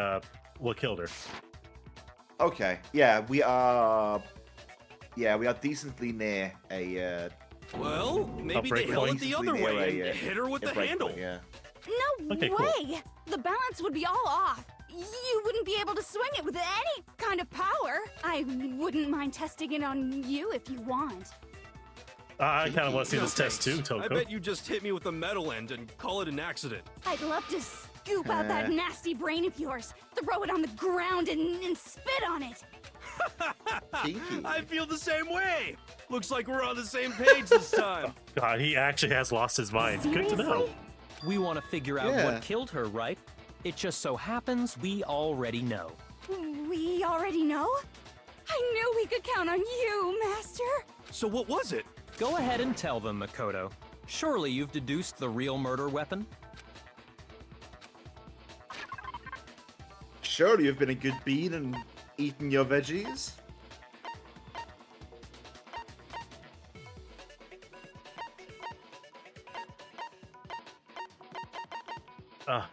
what killed her. Okay, yeah, we are decently near a. Well, maybe they break held it point. the other Near way a, and hit her with a the break handle. point, yeah. No Okay, cool. way! The balance would be all off. You wouldn't be able to swing it with any kind of power. I wouldn't mind testing it on you if you want. I kind of want to see No this test too, thanks. I Toko. bet you just hit me with the metal end and call it an accident. I'd love to scoop out that nasty brain of yours, throw it on the ground, and spit on it. Kinky. I feel the same way. Looks like we're on the same page this time. God, he actually has lost his mind. Good to know. Seriously? We want to figure out Yeah. what killed her, right? It just so happens we already know. We already know? I knew we could count on you, Master. So what was it? Go ahead and tell them, Makoto. Surely you've deduced the real murder weapon? Surely you've been a good bean and eaten your veggies.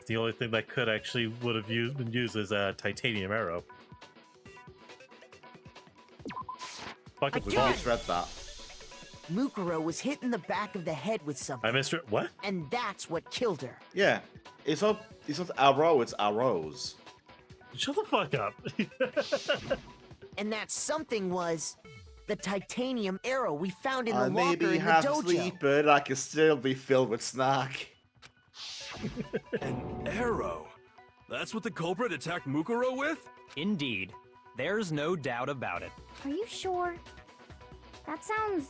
The only thing that could actually would have been used is a titanium arrow. Fuck it, we I both- misread that. Mukuro was hit in the back of the head with something. I misread. What? And that's what killed her. Yeah, it's not arrow, it's arrows. Shut the fuck up. And that something was the titanium arrow we found in the I may locker be in the half dojo. asleep, but I can still be filled with snack. An arrow. That's what the culprit attacked Mukuro with? Indeed. There's no doubt about it. Are you sure? That sounds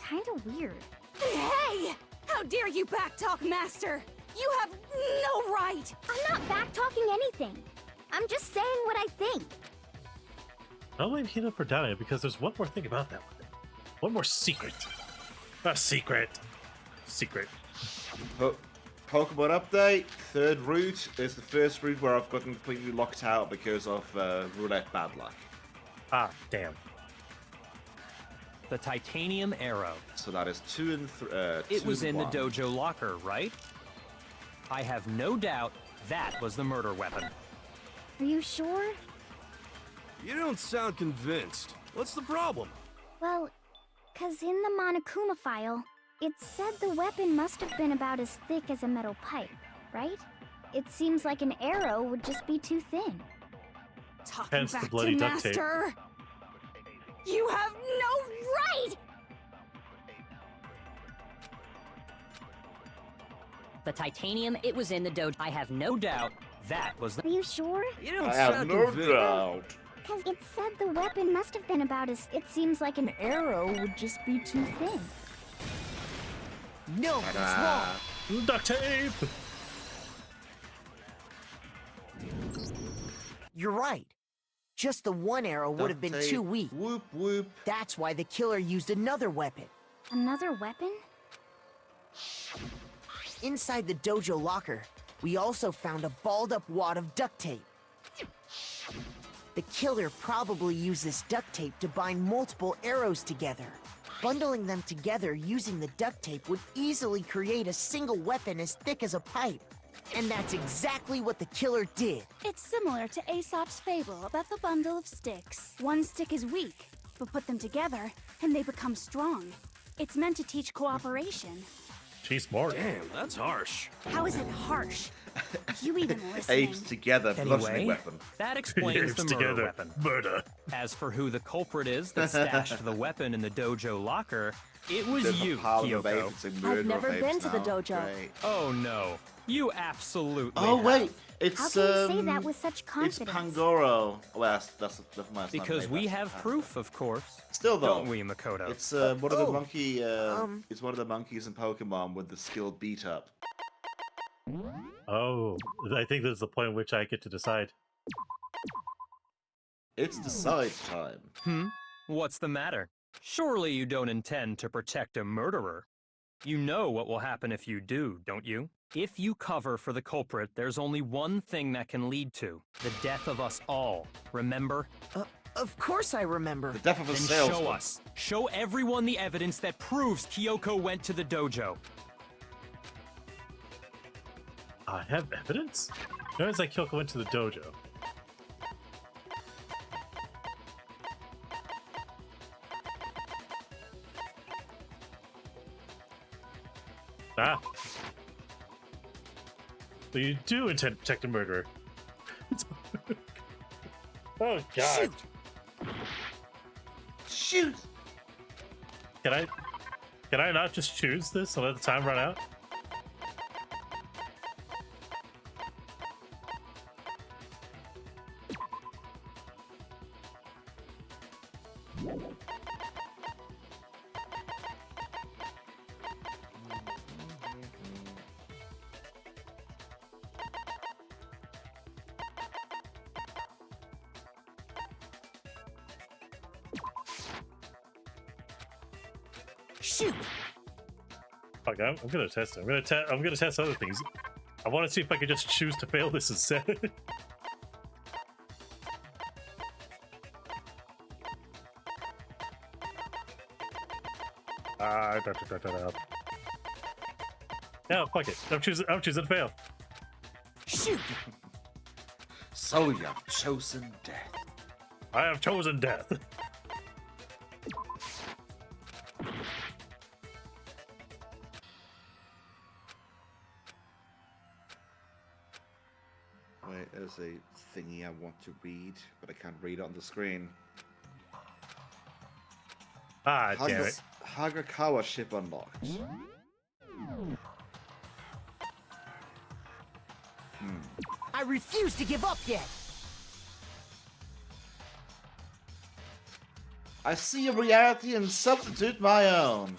kind of weird. Hey! How dare you backtalk, Master? You have no right! I'm not back-talking anything. I'm just saying what I think. I'll blame Hina for doubting it because there's one more thing about that one. One more secret. A secret. Secret. Pokemon update. Third route is the first route where I've gotten completely locked out because of roulette bad luck. Ah, damn. The titanium arrow. So that is 2 and 3. It was in the dojo locker, right? I have no doubt that was the murder weapon. Are you sure? You don't sound convinced. What's the problem? Well, 'cause in the Monokuma file, it said the weapon must have been about as thick as a metal pipe, right? It seems like an arrow would just be too thin. Talking Hence the back bloody to duct tape. Master! You have no right! The titanium, it was in the dojo. I have no doubt that was the... Are you sure? You don't I have sound no convinced. doubt. 'Cause it said the weapon must have been about as... It seems like an arrow would just be too thin. No, that's wrong. Duct tape! You're right. Just the one arrow would have been Duct too tape. weak. Whoop whoop. That's why the killer used another weapon. Another weapon? Inside the dojo locker, we also found a balled-up wad of duct tape. The killer probably used this duct tape to bind multiple arrows together. Bundling them together using the duct tape would easily create a single weapon as thick as a pipe. And that's exactly what the killer did. It's similar to Aesop's fable about the bundle of sticks. One stick is weak, but put them together and they become strong. It's meant to teach cooperation. She's smart. Damn, that's harsh. How is it harsh? You even listening? Apes together, bludgeoning Anyway, weapon. that explains Apes the murder together. weapon. Murder. As for who the culprit is that stashed the weapon in the dojo locker, It was There's a you, pile of Kyoko. babes, it's a murder I've never of been babes to the now. dojo. Great. Oh no, you absolutely Oh have. wait, it's How can you say that with such it's confidence? Pangoro. Oh, that's my Because we have proof, of course. Still though, Don't we, Makoto? it's one of the monkey. It's one of the monkeys in Pokemon with the skill beat up. Oh, I think this is the point at which I get to decide. It's decide time. What's the matter? Surely you don't intend to protect a murderer. You know what will happen if you do, don't you? If you cover for the culprit, there's only one thing that can lead to the death of us all. Remember? Of course I remember. The death of a Then salesman. show us. Show everyone the evidence that proves Kyoko went to the dojo. I have evidence? Notice that Kyoko went to the dojo. Ah. So you do intend to protect a murderer. Oh god. Shoot! Can I not just choose this and let the time run out? Shoot! Fuck, I'm gonna test it. I'm gonna test other things. I want to see if I can just choose to fail this instead. No, fuck it. I'm choosing to fail. Shoot! So you have chosen death. I have chosen death. Wait, there's a thingy I want to read, but I can't read it on the screen. Ah, damn it. Hagakawa ship unlocked. I refuse to give up yet. I see a reality and substitute my own.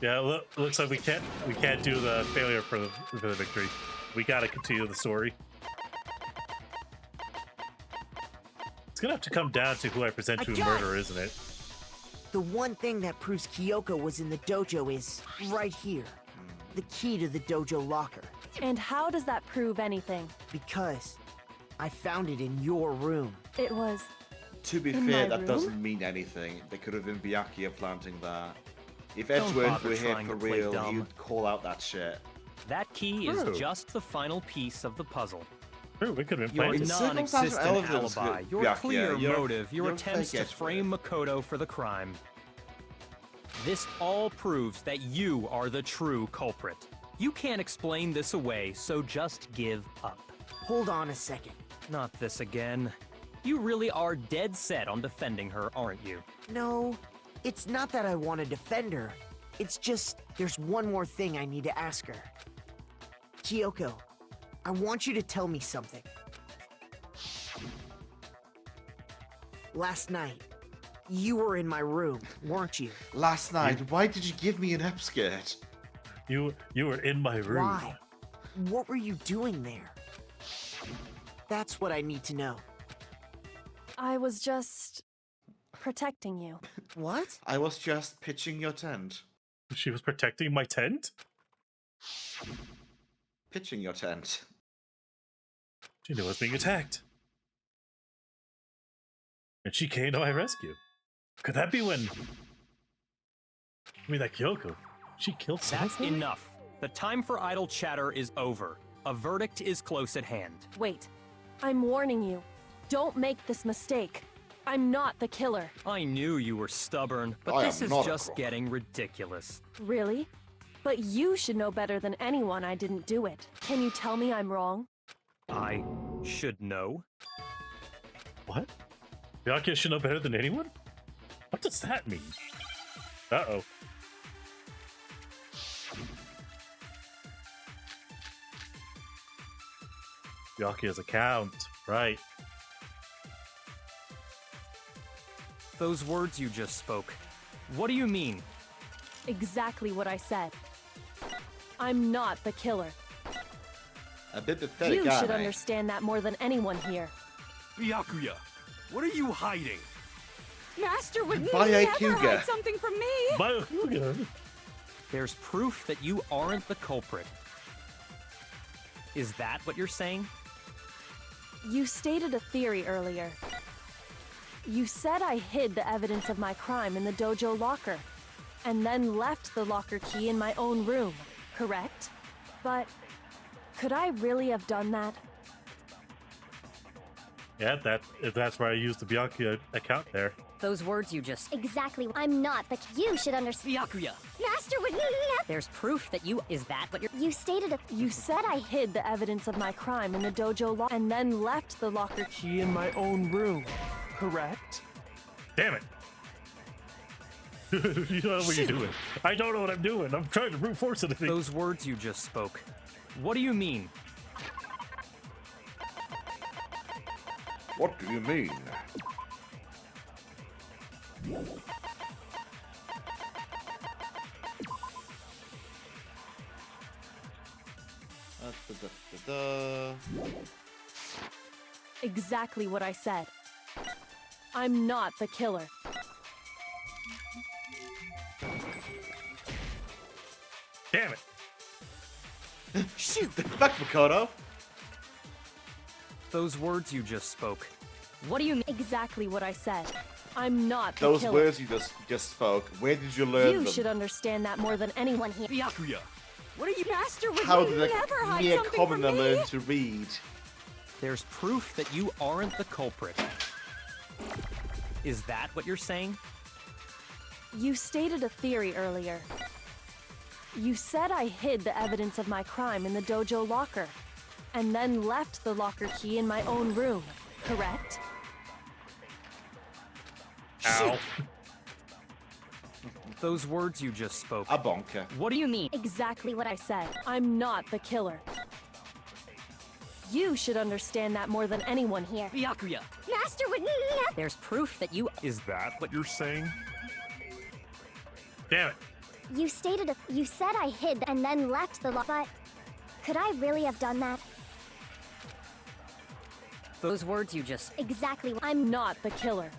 Yeah, looks like we can't do the failure for the victory. We gotta continue the story. It's gonna have to come down to who I present to a murderer, isn't it? The one thing that proves Kyoko was in the dojo is right here. The key to the dojo locker. And how does that prove anything? Because I found it in your room. It was... To be in fair, my that room? doesn't mean anything. They could have been Byakuya planting that. If Don't Edgeworth bother were here trying for to play real, dumb. he'd call out that shit. That key True. is just the final piece of the puzzle. True, we could have been Your playing. It's non-existent circumstantial evidence, alibi, your Byakuya. clear You're- motive, your you're attempts fake to frame Makoto for the crime. This all proves that you are the true culprit. You can't explain this away, so just give up. Hold on a second. Not this again. You really are dead set on defending her, aren't you? No, it's not that I want to defend her. It's just there's one more thing I need to ask her. Kyoko, I want you to tell me something. Last night, you were in my room, weren't you? Last night, why did you give me an upskirt? You were in my room. Why? What were you doing there? That's what I need to know. I was just... protecting you. What? I was just pitching your tent. She was protecting my tent? Pitching your tent. She knew I was being attacked. And she came to my rescue. Could that be when... I mean, that Kyoko, she killed someone? That's enough. The time for idle chatter is over. A verdict is close at hand. Wait. I'm warning you. Don't make this mistake. I'm not the killer. I knew you were stubborn, but I this am is not a just crook. getting ridiculous. Really? But you should know better than anyone I didn't do it. Can you tell me I'm wrong? I should know. What? Byakuya should know better than anyone? What does that mean? Uh-oh. Byakuya's account, right. Those words you just spoke. What do you mean? Exactly what I said. I'm not the killer. A bit pathetic, You should aren't I? understand that more than anyone here. Byakuya, what are you hiding? Master would Bye, never Kuga. hide something from me. There's proof that you aren't the culprit. Is that what you're saying? You stated a theory earlier. You said I hid the evidence of my crime in the dojo locker, and then left the locker key in my own room, correct? But could I really have done that? Yeah, that's where I used the Byakuya account there. Those words you just... Exactly. I'm not, but you should understand. Byakuya! Master would never. There's proof that you... Is that what you're... You stated a. You said I hid the evidence of my crime in the dojo locker, and then left the locker key in my own room, correct? Damn it. You don't know what you're doing. I don't know what I'm doing. I'm trying to brute force anything. Those words you just spoke. What do you mean? What do you mean? Exactly what I said. I'm not the killer. Damn it. Shoot! The fuck, Makoto? Those words you just spoke. What do you mean? Exactly what I said. I'm not the Those killer. words you just spoke, where did you learn You them? should understand that more than anyone here. Byakuya, What are you, Master would How did never a hide mere something from commoner me. learn to read? There's proof that you aren't the culprit. Is that what you're saying? You stated a theory earlier. You said I hid the evidence of my crime in the dojo locker, and then left the locker key in my own room, correct? Ow. Those words you just spoke. A bonker. What do you mean? Exactly what I said. I'm not the killer. You should understand that more than anyone here. Byakuya! Master would never. There's proof that you... Is that what you're saying? Damn it. You stated a. You said I hid and then left the but could I really have done that? Those words you just... Exactly. I'm not the killer.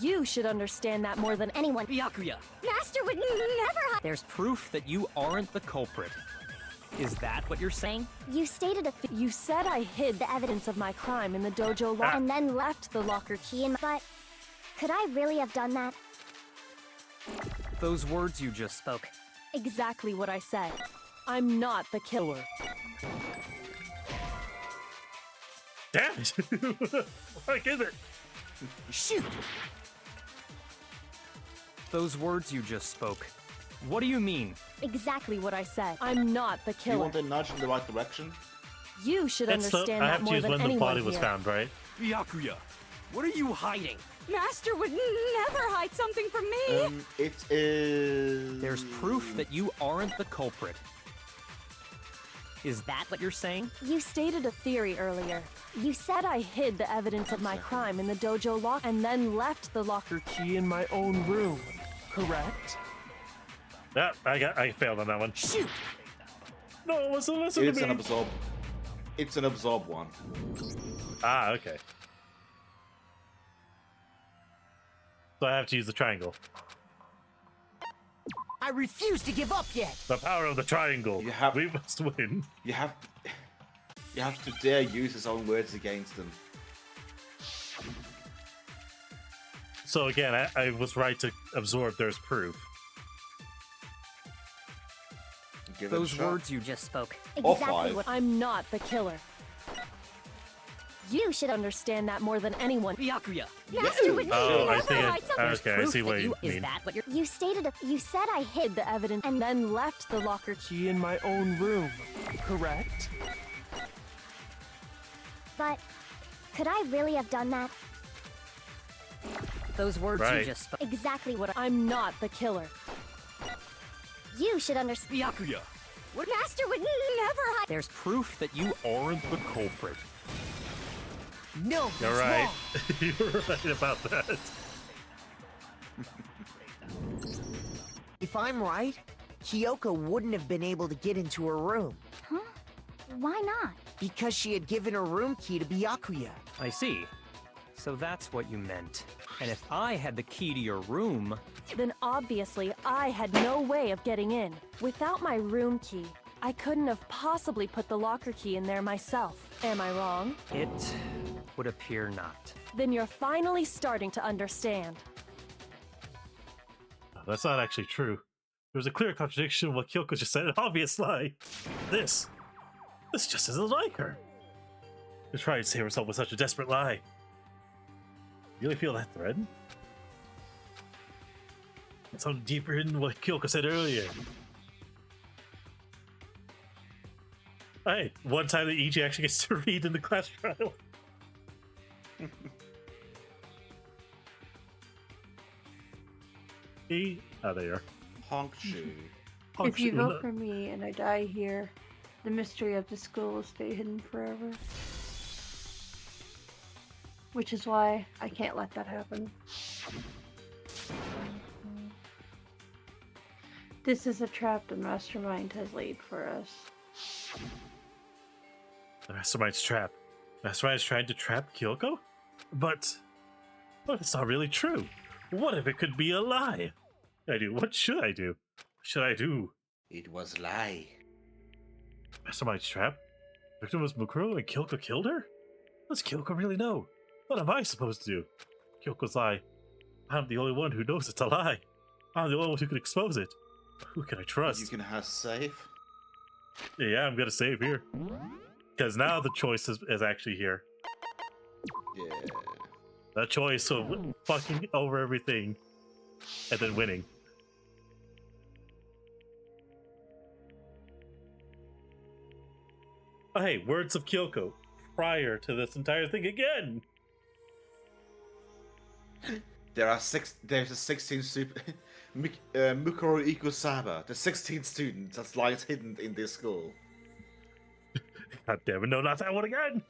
You should understand that more than anyone. Byakuya! Master would never hide. There's proof that you aren't the culprit. Is that what you're saying? You stated a. You said I hid the evidence of my crime in the dojo locker and then left the locker key in but could I really have done that? Those words you just spoke. Exactly what I said. I'm not the killer. Damn it. What is it? Shoot! Those words you just spoke. What do you mean? Exactly what I said. I'm not the Do you killer. want a nudge in the right direction? You should It's the, understand I that have to more use than when the anyone body was here. found, right? Byakuya, what are you hiding? Master would never hide something from me. It is. There's proof that you aren't the culprit. Is that what you're saying? You stated a theory earlier. You said I hid the evidence of my crime in the dojo locker and then left the locker key in my own room, correct? Yeah, I failed on that one. Shoot! No, listen to It's me. an absorb. It's an absorb one. Ah, okay. So I have to use the triangle. I refuse to give up yet. The power of the triangle. We must win. You have to dare use his own words against them. So again, I was right to absorb. There's proof. Give it a Those shot. words you just spoke. Exactly what I'm not the killer. You should understand that more than anyone. Byakuya! Master would Oh, I never think hide something. okay, I see what you Is mean. that what you're... You stated a. You said I hid The evidence and then left the locker key in my own room, correct? but could I really have done that? Those words Right. you just spoke. Exactly what I'm not the killer. You should understand. Byakuya! What Master would never hide. There's proof that you aren't the culprit. No, You're he's right. wrong. You're right about that. If I'm right, Kyoko wouldn't have been able to get into her room. Huh? Why not? Because she had given her room key to Byakuya. I see. So that's what you meant. And if I had the key to your room, Then obviously I had no way of getting in. Without my room key, I couldn't have possibly put the locker key in there myself. Am I wrong? it would appear not. Then you're finally starting to understand. That's not actually true. There's a clear contradiction in what Kyoko just said, an obvious lie. This just isn't like her. To try and save herself with such a desperate lie. You really feel that thread? It's something deeper in what Kyoko said earlier. Hey, one time that Eiji actually gets to read in the class trial. Oh, there you are. Honk-chu. If you vote for me and I die here, the mystery of the school will stay hidden forever. Which is why I can't let that happen. This is a trap the mastermind has laid for us. The mastermind's trap. Mastermind's trying to trap Kyoko? But what if it's not really true? What if it could be a lie? What should I do? What should I do? It was a lie. Mastermind's trap? Victim was Mukuro and Kyoko killed her? What does Kyoko really know? What am I supposed to do? Kyoko's lie. I'm the only one who knows it's a lie. I'm the only one who can expose it. Who can I trust? You can have save. Yeah, I'm gonna save here. Because now the choice is actually here. Yeah. The choice of fucking over everything and then winning. Oh, hey, words of Kyoko prior to this entire thing again. There's a 16 super Mukuro equals Saba, the 16th student that lies hidden in this school. God damn it, no, not that one again.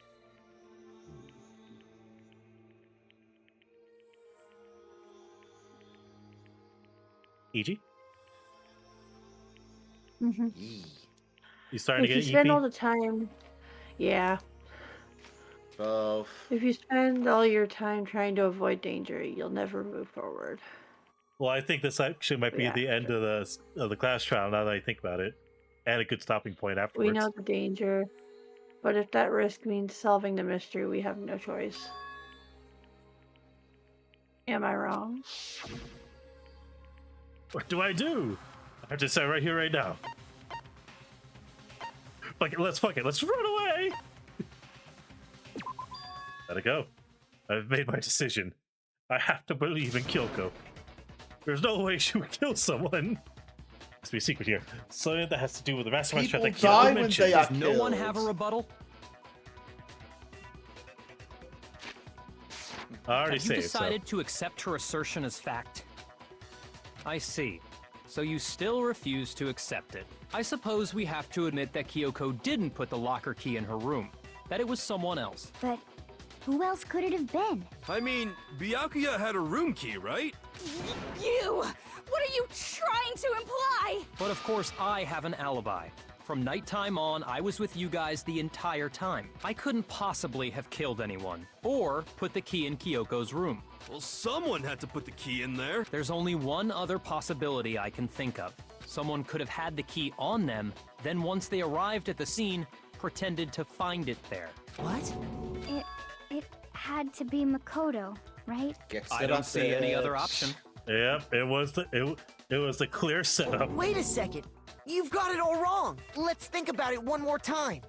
Eiji? Mm-hmm. You starting If to you get spend EP? all the time, yeah. Both. If you spend all your time trying to avoid danger, you'll never move forward. Well, I think this actually might be the end of the class trial now that I think about it. And a good stopping point afterwards. We know the danger, but if that risk means solving the mystery, we have no choice. Am I wrong? What do I do? I have to decide right here, right now. Fuck it, let's run away! Let it go. I've made my decision. I have to believe in Kyoko. There's no way she would kill someone. Must be a secret here. Something that has to do with the mastermind People that die Kyoko when mentioned. they are Does no one killed. have a rebuttal? I already Have you saved, decided to accept her assertion as fact? I see. So you still refuse to accept it. I suppose we have to admit that Kyoko didn't put the locker key in her room. That it was someone else. But who else could it have been? I mean, Byakuya had a room key, right? You! What are you trying to imply? But of course, I have an alibi. From nighttime on, I was with you guys the entire time. I couldn't possibly have killed anyone, or put the key in Kyoko's room. Well, someone had to put the key in there. There's only one other possibility I can think of. Someone could have had the key on them, then once they arrived at the scene, pretended to find it there. What? It had to be Makoto, right? I don't see any other option. Yep, it was the clear setup. Wait a second. You've got it all wrong. Let's think about it one more time.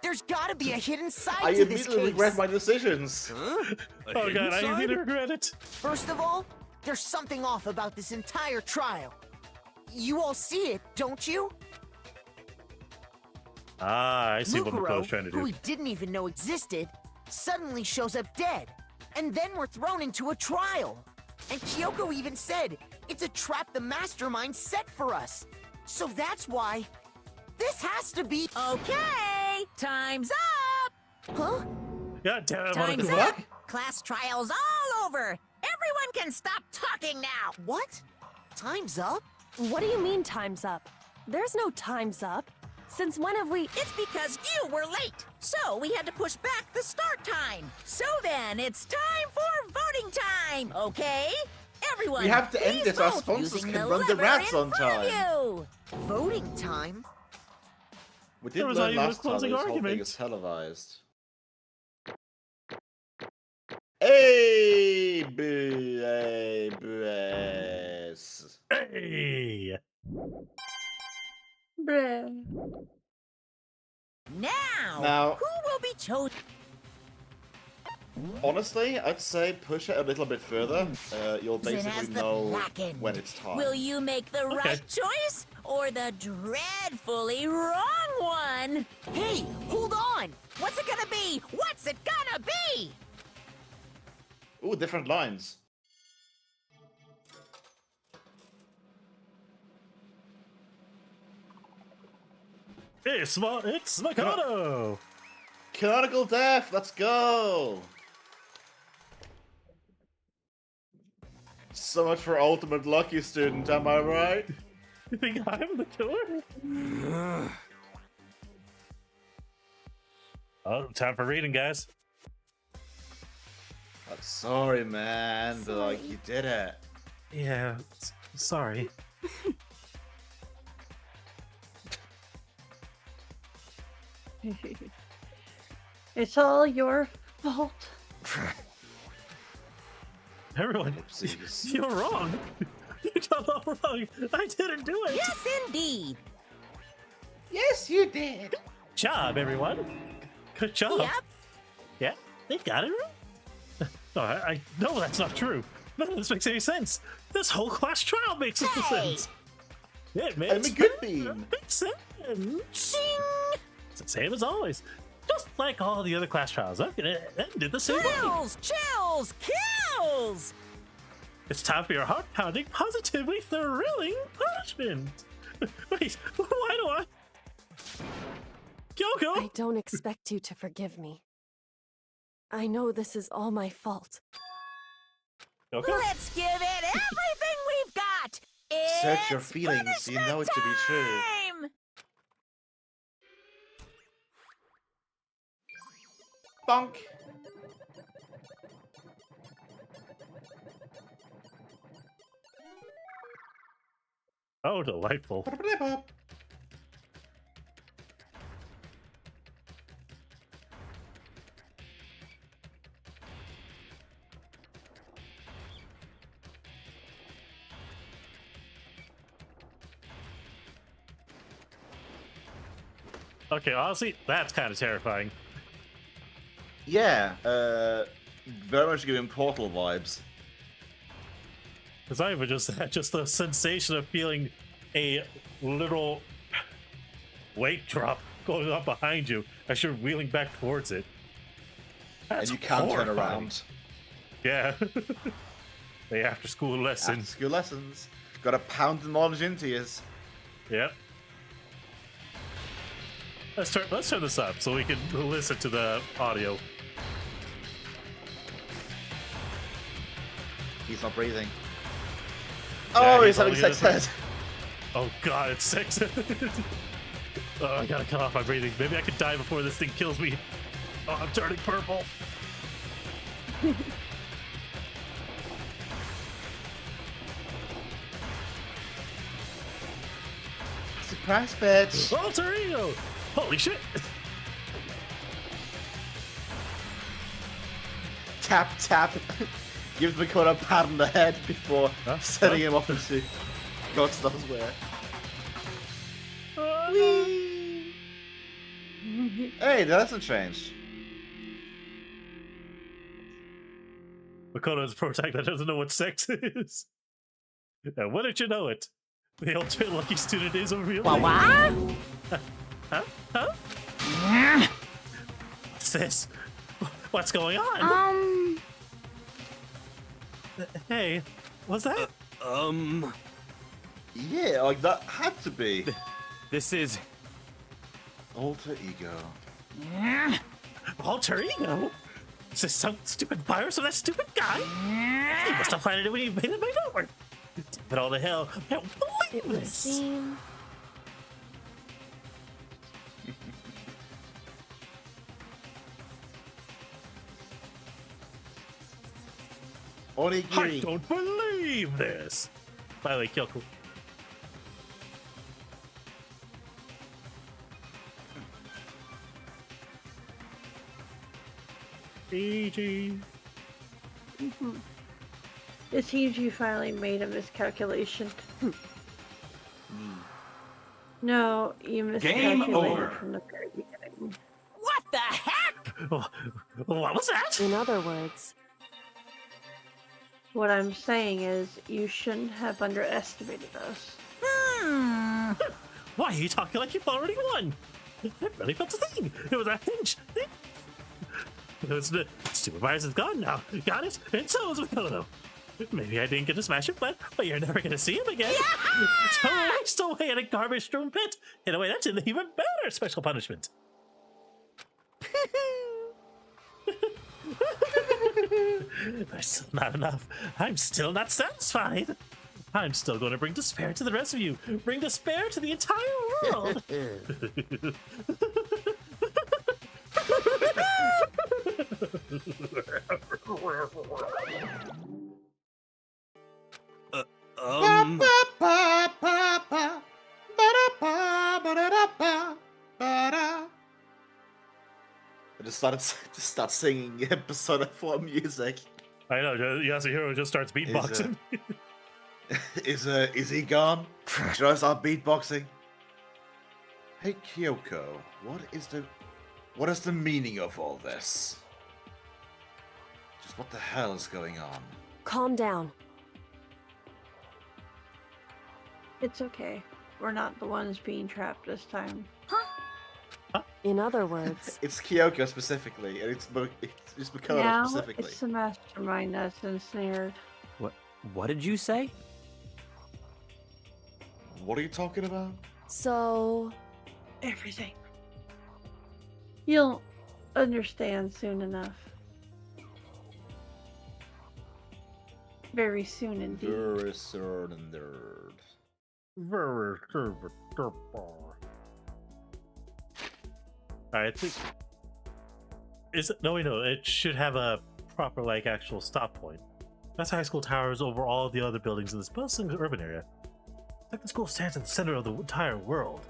There's gotta be a hidden side I to this immediately case. regret my decisions. Huh? Oh god, I immediately regret it. First of all, there's something off about this entire trial. You all see it, don't you? Ah, I see what Makoto's trying to who do. we didn't even know existed, suddenly shows up dead. And then we're thrown into a trial. And Kyoko even said, it's a trap the mastermind set for us. So that's why... This has to be... Okay, time's up! Huh? God damn it, Time's Monica. up! Class trials all over! Everyone can stop talking now! What? Time's up? What do you mean time's up? There's no time's up. Since when have we... It's because you were late, so we had to push back the start time. So then, it's time for voting time, okay? Everyone, We have to end please this. Our vote sponsors using can the run the lever rats in on front of time. you. Voting time? We There did was not learn even a last time closing this whole thing argument. is televised. Hey, boys. Hey! Bruh. Now- Who will be chosen? Honestly, I'd say push it a little bit further. You'll Then as basically the know blackened, when it's time. Will you make the right choice or the dreadfully wrong one? Hey, hold on! What's it gonna be? What's it gonna be? Ooh, different lines. It's Makoto! Canonical death, let's go! So much for ultimate lucky student, am I right? You think I'm the killer? Oh, time for reading, guys. I'm sorry, man, but like you did it. Yeah, sorry. It's all your fault. Everyone, Oopsies. you're wrong. You got all wrong. I didn't do it. Yes, indeed. Yes, you did. Job, everyone. Good job. Yep. Yeah, they got it right. No, I know that's not true. None of this makes any sense. This whole class trial makes no sense. Yeah, it makes I'm a good bean. makes sense. Ding! It's the same as always. Just like all the other class trials. I'm gonna end it the same way. Chills, chills, kills! It's time for your heart-pounding, positively thrilling punishment. Wait, why do I? Kyoko! I don't expect you to forgive me. I know this is all my fault. Okay. Let's give it everything we've got! It's Search your feelings, you know it to be true. time! Bonk. Oh, delightful. Okay, honestly, that's kind of terrifying. Yeah, very much giving Portal vibes. Because I even just had just the sensation of feeling a little weight drop going up behind you as you're wheeling back towards it. That's And you can't turn horrifying. around. Yeah. The after school lesson. After school lessons. Gotta pound the knowledge into you. Yep. Let's turn this up so we can listen to the audio. He's not breathing. Yeah, Oh, he's having probably sex gonna- ed. Oh god, it's sex. Oh, I gotta cut off my breathing. Maybe I could die before this thing kills me. Oh, I'm turning purple. Surprise, bitch. Alter ego! Holy shit! Tap, tap. Gives Makoto a pat on the head before setting him off into God knows where. Whee! Hey, that hasn't changed. Makoto is a protagonist that doesn't know what sex is. And wouldn't you know it? The ultimate lucky student is a real thing. Huh? Huh? What's this? What's going on? Hey, what's that? Yeah, like that had to be. This is... Alter ego. Alter ego? Is this some stupid virus of that stupid guy? He must have planted it when he made it by nowhere. But all the hell, I don't believe It would this. seem. I Onigiri. don't believe this. By the way, Kyoko. Eiji. Is Eiji finally made a miscalculation? No, you miscalculated over. from the very beginning. What the heck? What was that? In other words, What I'm saying is, you shouldn't have underestimated us. Why are you talking like you've already won? I really felt a thing. It was a hinge. It was the stupid virus is gone now. Got it? And so is Makoto. Maybe I didn't get to smash him, but you're never gonna see him again. So I stole away in a garbage strewn pit. In a way, that's an even better special punishment. That's still not enough. I'm still not satisfied. I'm still going to bring despair to the rest of you. Bring despair to the entire world. I just start singing Persona 4 music. I know, Yasuhiro just starts beatboxing. Is he gone? Should I start beatboxing? Hey Kyoko, what is the meaning of all this? Just what the hell is going on? calm down. It's okay. We're not the ones being trapped this time. In other words, It's Kyoko specifically, and it's Makoto Now specifically. it's the mastermind that's ensnared. What did you say? What are you talking about? so Everything. You'll understand soon enough. Very soon indeed. Very certain nerd. Very I think it should have a proper actual stop point. That's high school towers over all the other buildings in this bustling urban area. It's like the school stands in the center of the entire world.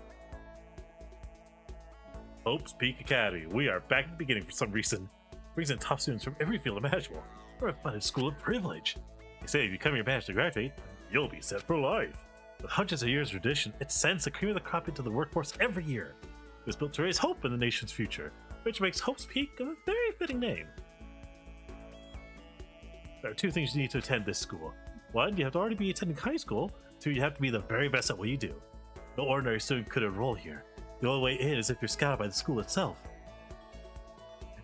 Hope's Peak Academy. We are back at the beginning for some reason. Brings in top students from every field imaginable. We're a fun school of privilege. They say if you come here managed to graduate, you'll be set for life. With hundreds of years of tradition, it sends the cream of the crop into the workforce every year. It was built to raise hope in the nation's future, which makes Hope's Peak a very fitting name. There are two things you need to attend this school. One, you have to already be attending high school. Two, you have to be the very best at what you do. No ordinary student could enroll here. The only way in is if you're scouted by the school itself.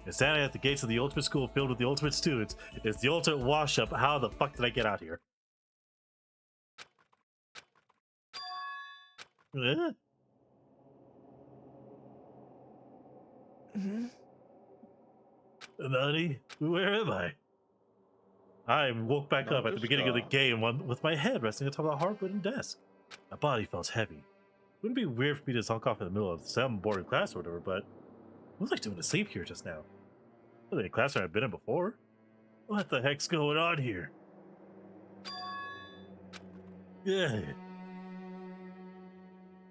And standing at the gates of the ultimate school filled with the ultimate students, it's the ultimate wash-up. How the fuck did I get out here? Nani, where am I? I woke back up at the beginning of the game with my head resting atop the hard-wooden desk. My body felt heavy. Wouldn't be weird for me to zonk off in the middle of some boring class or whatever, but what was I doing asleep here just now? Really a classroom I've been in before? What the heck's going on here? Yeah.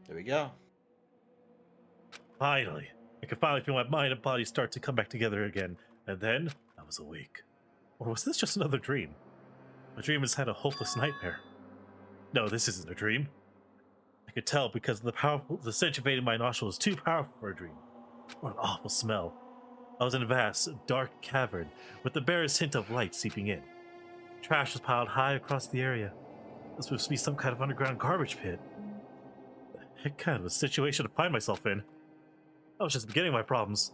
There we go. Finally. I could finally feel my mind and body start to come back together again, and then I was awake. Or was this just another dream? A dream inside a hopeless nightmare. No, this isn't a dream. I could tell because the stench invading my nostrils was too powerful for a dream. What an awful smell. I was in a vast, dark cavern with the barest hint of light seeping in. Trash was piled high across the area. This must be some kind of underground garbage pit. The heck kind of a situation to find myself in. I was just beginning my problems.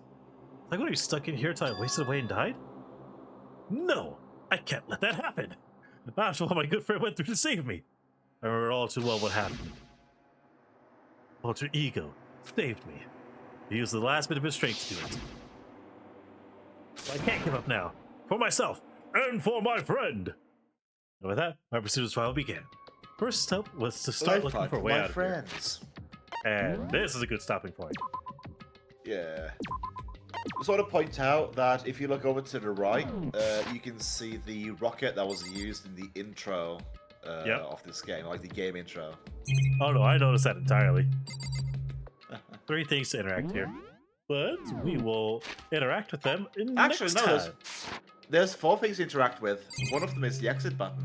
Am I going to be stuck in here until I wasted away and died? No! I can't let that happen! After all my good friend went through to save me. I remember all too well what happened. Alter Ego saved me. He used the last bit of his strength to do it. I can't give up now. For myself, and for my friend! And with that, my pursuit of Swallow began. First step was to start looking for a way out of here. And this is a good stopping point. Yeah. Sort of point out that if you look over to the right, you can see the rocket that was used in the intro of this game, like the game intro. Oh no, I noticed that entirely. 3 things to interact here, but we will interact with them in Actually, next no, time. there's 4 things to interact with. One of them is the exit button.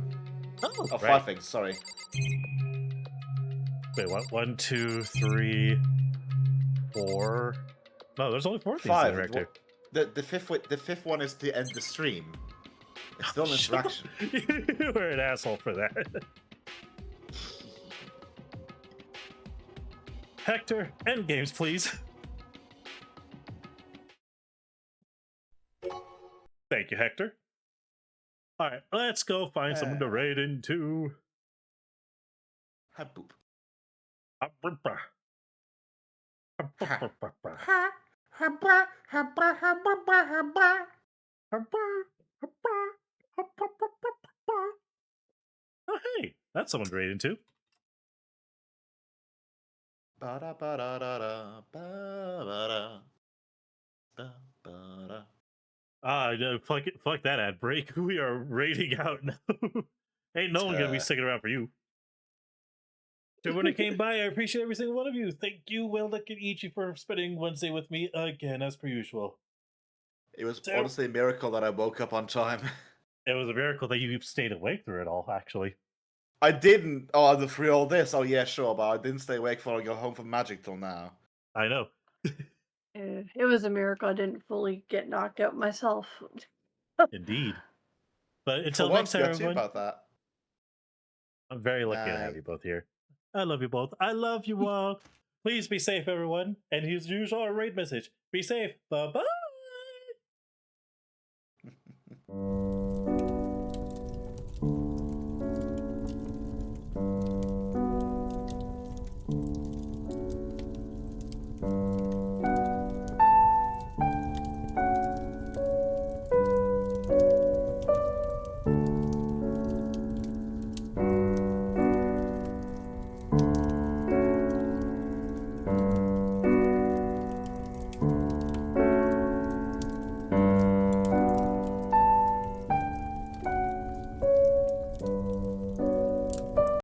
Oh, right. 5 things, sorry. Wait, what? 1, 2, 3, 4. No, there's only 4 things 5. to interact here. The fifth one is to end the stream. It's still an interaction. You were an asshole for that. Hector, end games, please. Thank you, Hector. All right, let's go find someone to raid into. Haboop. Oh, hey, that's someone to raid into. No, fuck that ad break. We are raiding out now. Ain't no one gonna be sticking around for you. To everyone that came by, I appreciate every single one of you. Thank you, Whaleduck and Eiji, for spending Wednesday with me again, as per usual. It was honestly a miracle that I woke up on time. It was a miracle that you stayed awake through it all, actually. I didn't. Oh, through all this. Oh, yeah, sure, but I didn't stay awake before I go home from Magic till now. I know. It was a miracle I didn't fully get knocked out myself. Indeed. But until next time, everyone. About that. I'm very lucky to have you both here. I love you both. I love you all. Please be safe, everyone. And here's usual raid message. Be safe. Bye-bye.